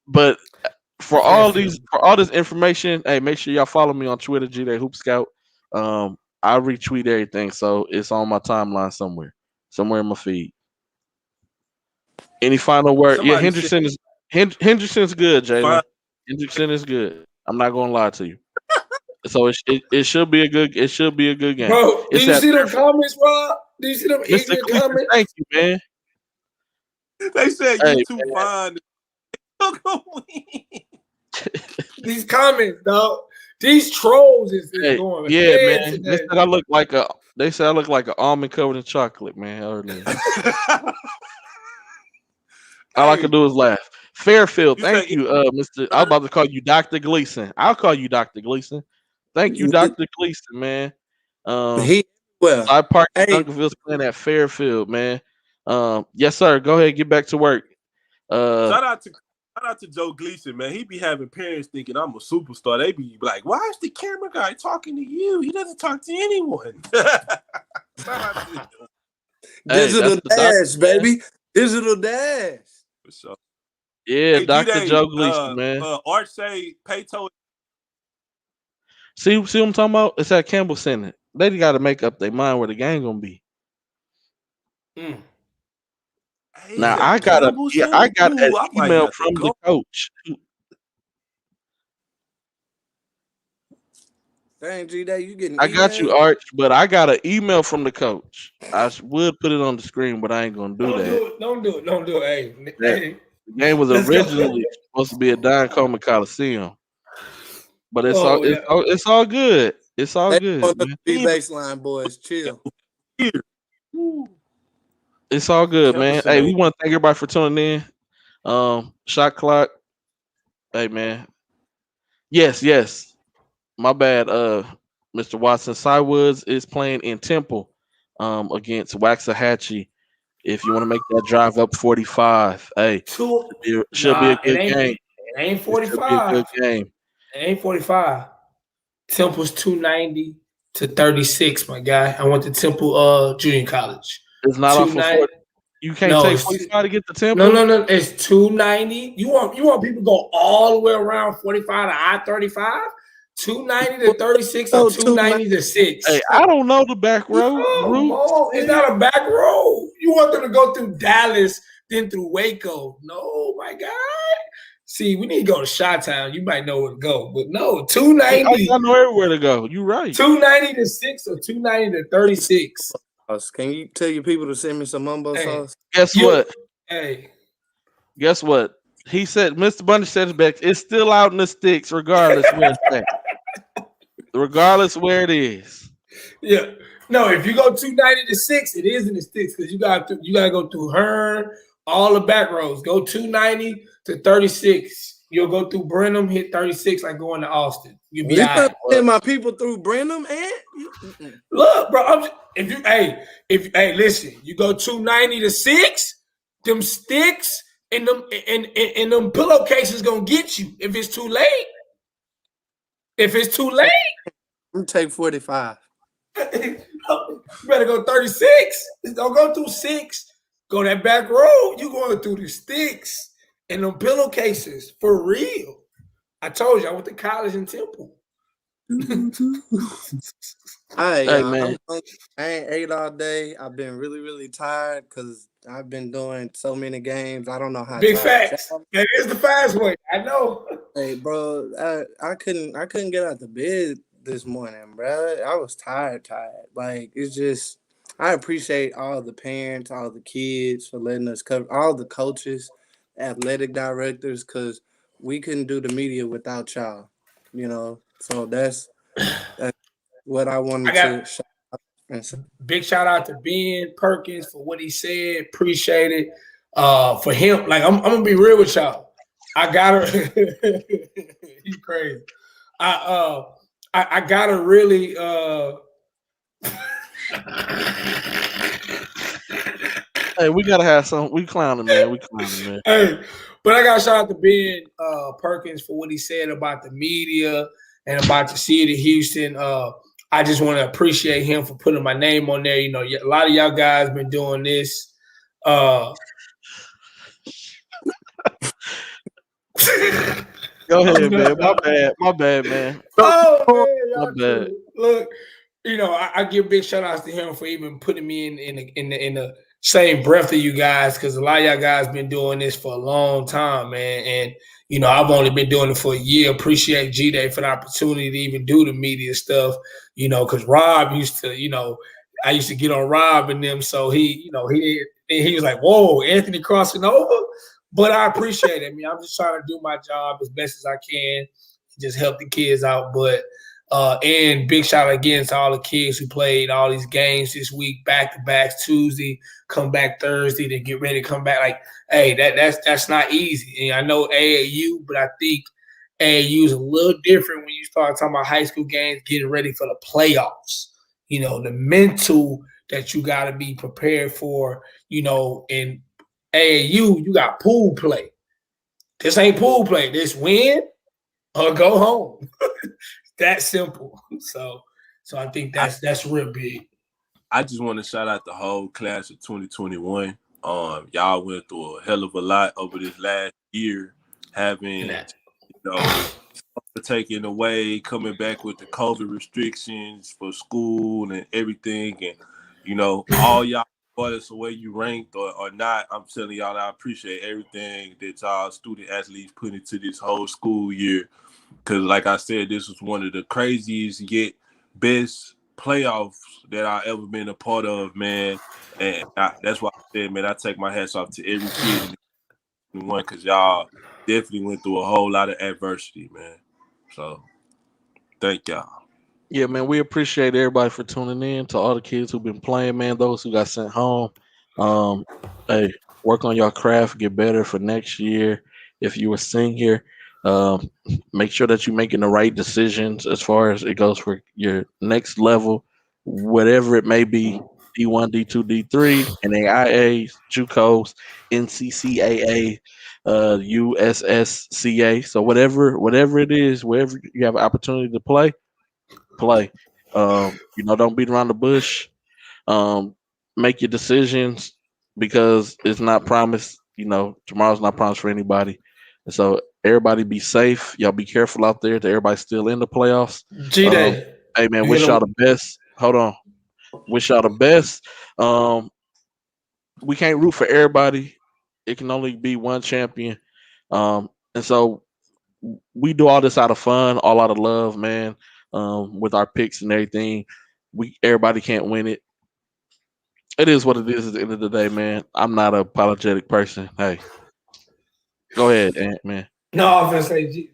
but for all this information, hey, make sure y'all follow me on Twitter, GDay Hoop Scout. I retweet everything, so it's on my timeline somewhere in my feed. Any final word? Yeah, Henderson is good, Jalen. Hendrickson is good. I'm not gonna lie to you. So it should be a good game. Bro, do you see the comments, Rob? Do you see them ignorant comments? Thank you, man. They said you too fine. These comments, dog. These trolls is going. Yeah, man. They said I look like an almond covered in chocolate, man. All I can do is laugh. Fairfield, thank you, Mr. I was about to call you Dr. Gleason. I'll call you Dr. Gleason. Thank you, Dr. Gleason, man. I Park Duncanville's playing at Fairfield, man. Yes, sir. Go ahead, get back to work. Shout out to Joe Gleason, man. He be having parents thinking I'm a superstar. They be like, why is the camera guy talking to you? He doesn't talk to anyone. Digital dash, baby. Digital dash. For sure. Yeah, hey, Dr. Joe Gleason, man. Art say Payto. See what I'm talking about? It's at Campbell Center. They got to make up their mind where the game gonna be. Hey, now I got an email from the coach. Dang, G-Day, you getting? I got you, Arch, but I got an email from the coach. I would put it on the screen, but I ain't gonna do that. Don't do it. Hey, The game was Let's go. originally supposed to be at Don Coleman Coliseum, but it's all Oh, yeah. it's all good. It's all They good, on the man. B baseline, boys. Chill. It's all good, man. Jefferson Hey, we ain't- want to thank everybody for tuning in. Shot clock. Hey, man. Yes. My bad. Mr. Watson. Cywoods is playing in Temple, against Waxahachie. If you want to make that drive up 45, hey, Two. should be a Nah, good game. it ain't It should be a 45. good game. It ain't 45. Temple's 290 to 36, my guy. I went to Temple Junior College. It's not off of 290. 40. You can't No, take it's 45 to get to Temple. no. It's 290. You want people to go all the way around 45 to I-35? 290 to 36 or 290 to 6. Hey, I don't know the back road route. No, it's not a back road. You want them to go through Dallas, then through Waco. No, my God. See, we need to go to Chi-Town. You might know where to go. But no, 290. I know everywhere to go. You right. 290 to 6 or 290 to 36. Can you tell your people to send me some mumbo sauce? Guess what? Hey. Guess what? He said, Mr. Bunny said it back. It's still out in the sticks, regardless where it's at. Regardless where it is. Yeah. No, if you go 290 to 6, it is in the sticks because you gotta go through Hearn, all the back roads. Go 290 to 36. You'll go through Brenham, hit 36 like going to Austin. You'll be You all right. send my people through Brenham, and Look, bro. Listen, you go 290 to 6, them sticks and them pillowcases gonna get you if it's too late. If it's too late, I'm take 45. you better go 36. Don't go through 6. Go that back road. You going through the sticks and them pillowcases for real. I told you I went to college in Temple. Hey, man. I ain't ate all day. I've been really, really tired because I've been doing so many games. I don't know how. Big facts. That is the fast way. I know. Hey, bro, I couldn't get out the bed this morning, bro. I was tired. Like, it's just, I appreciate all the parents, all the kids for letting us cover, all the coaches, athletic directors, because we couldn't do the media without y'all, So that's what I wanted to shout out. Big shout out to Ben Perkins for what he said. Appreciate it. For him, like I'm gonna be real with y'all. I gotta he's crazy. I gotta really Hey, we gotta have some. We clowning, man. Hey, but I gotta shout out to Ben Perkins for what he said about the media and about the city of Houston. I just want to appreciate him for putting my name on there. You know, a lot of y'all guys been doing this. Go ahead, man. My bad, man. Oh, man, My bad. Look, I give big shout outs to him for even putting me in the same breath of you guys, because a lot of y'all guys been doing this for a long time, man. And I've only been doing it for a year. Appreciate G-Day for the opportunity to even do the media stuff, because Rob used to, I used to get on Rob and them, so he was like, whoa, Anthony crossing over. But I appreciate it. I mean, I'm just trying to do my job as best as I can, just help the kids out. But and big shout out again to all the kids who played all these games this week, back-to-backs, Tuesday, come back Thursday, to get ready to come back. Like, hey, that's not easy. And I know AAU, but I think AAU is a little different when you start talking about high school games, getting ready for the playoffs. The mental that you got to be prepared for, in AAU, you got pool play. This ain't pool play. This win or go home. That simple. So I think that's real big. I just want to shout out the whole class of 2021. Y'all went through a hell of a lot over this last year, having taken away, coming back with the COVID restrictions for school and everything, and all y'all, regardless of where you ranked or not, I'm telling y'all I appreciate everything that y'all student athletes put into this whole school year. Because, like I said, this was one of the craziest yet best playoffs that I ever been a part of, man. And that's why I said, man, I take my hats off to every kid won because y'all definitely went through a whole lot of adversity, man. So thank y'all. Yeah, man, we appreciate everybody for tuning in. To all the kids who've been playing, man, those who got sent home. Um, hey, work on your craft, get better for next year. If you were senior, um, make sure that you're making the right decisions as far as it goes for your next level, whatever it may be. D1, D2, D3, NAIAs, JUCOs, NCCAA, USSCA. So whatever it is, wherever you have an opportunity to play. Don't beat around the bush. Um, make your decisions because it's not promised. Tomorrow's not promised for anybody. And so everybody be safe. Y'all be careful out there. That everybody's still in the playoffs. G Day. Hey man, wish y'all the best. Hold on. Wish y'all the best. We can't root for everybody. It can only be one champion. And so we do all this out of fun, all out of love, man. With our picks and everything, everybody can't win it. It is what it is at the end of the day, man. I'm not an apologetic person. Hey, go ahead, Ant, man. No, I was gonna say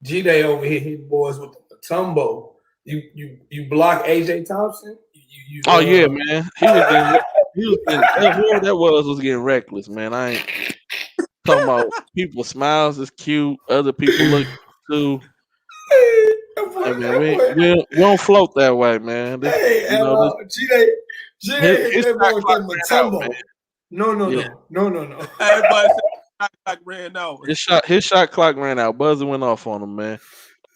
G Day over here hit boys with the tumbo. You block AJ Thompson. Oh yeah, man. He was getting whoever that was getting reckless, man. I ain't talking about people smiles is cute, other people look too. Hey man, we don't float that way, man. G Day hit that boy with the tumbo. No. Everybody said shot clock ran out. His shot clock ran out. Buzzer went off on him, man.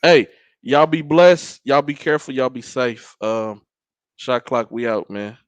Hey, y'all be blessed. Y'all be careful. Y'all be safe. Shot clock, we out, man.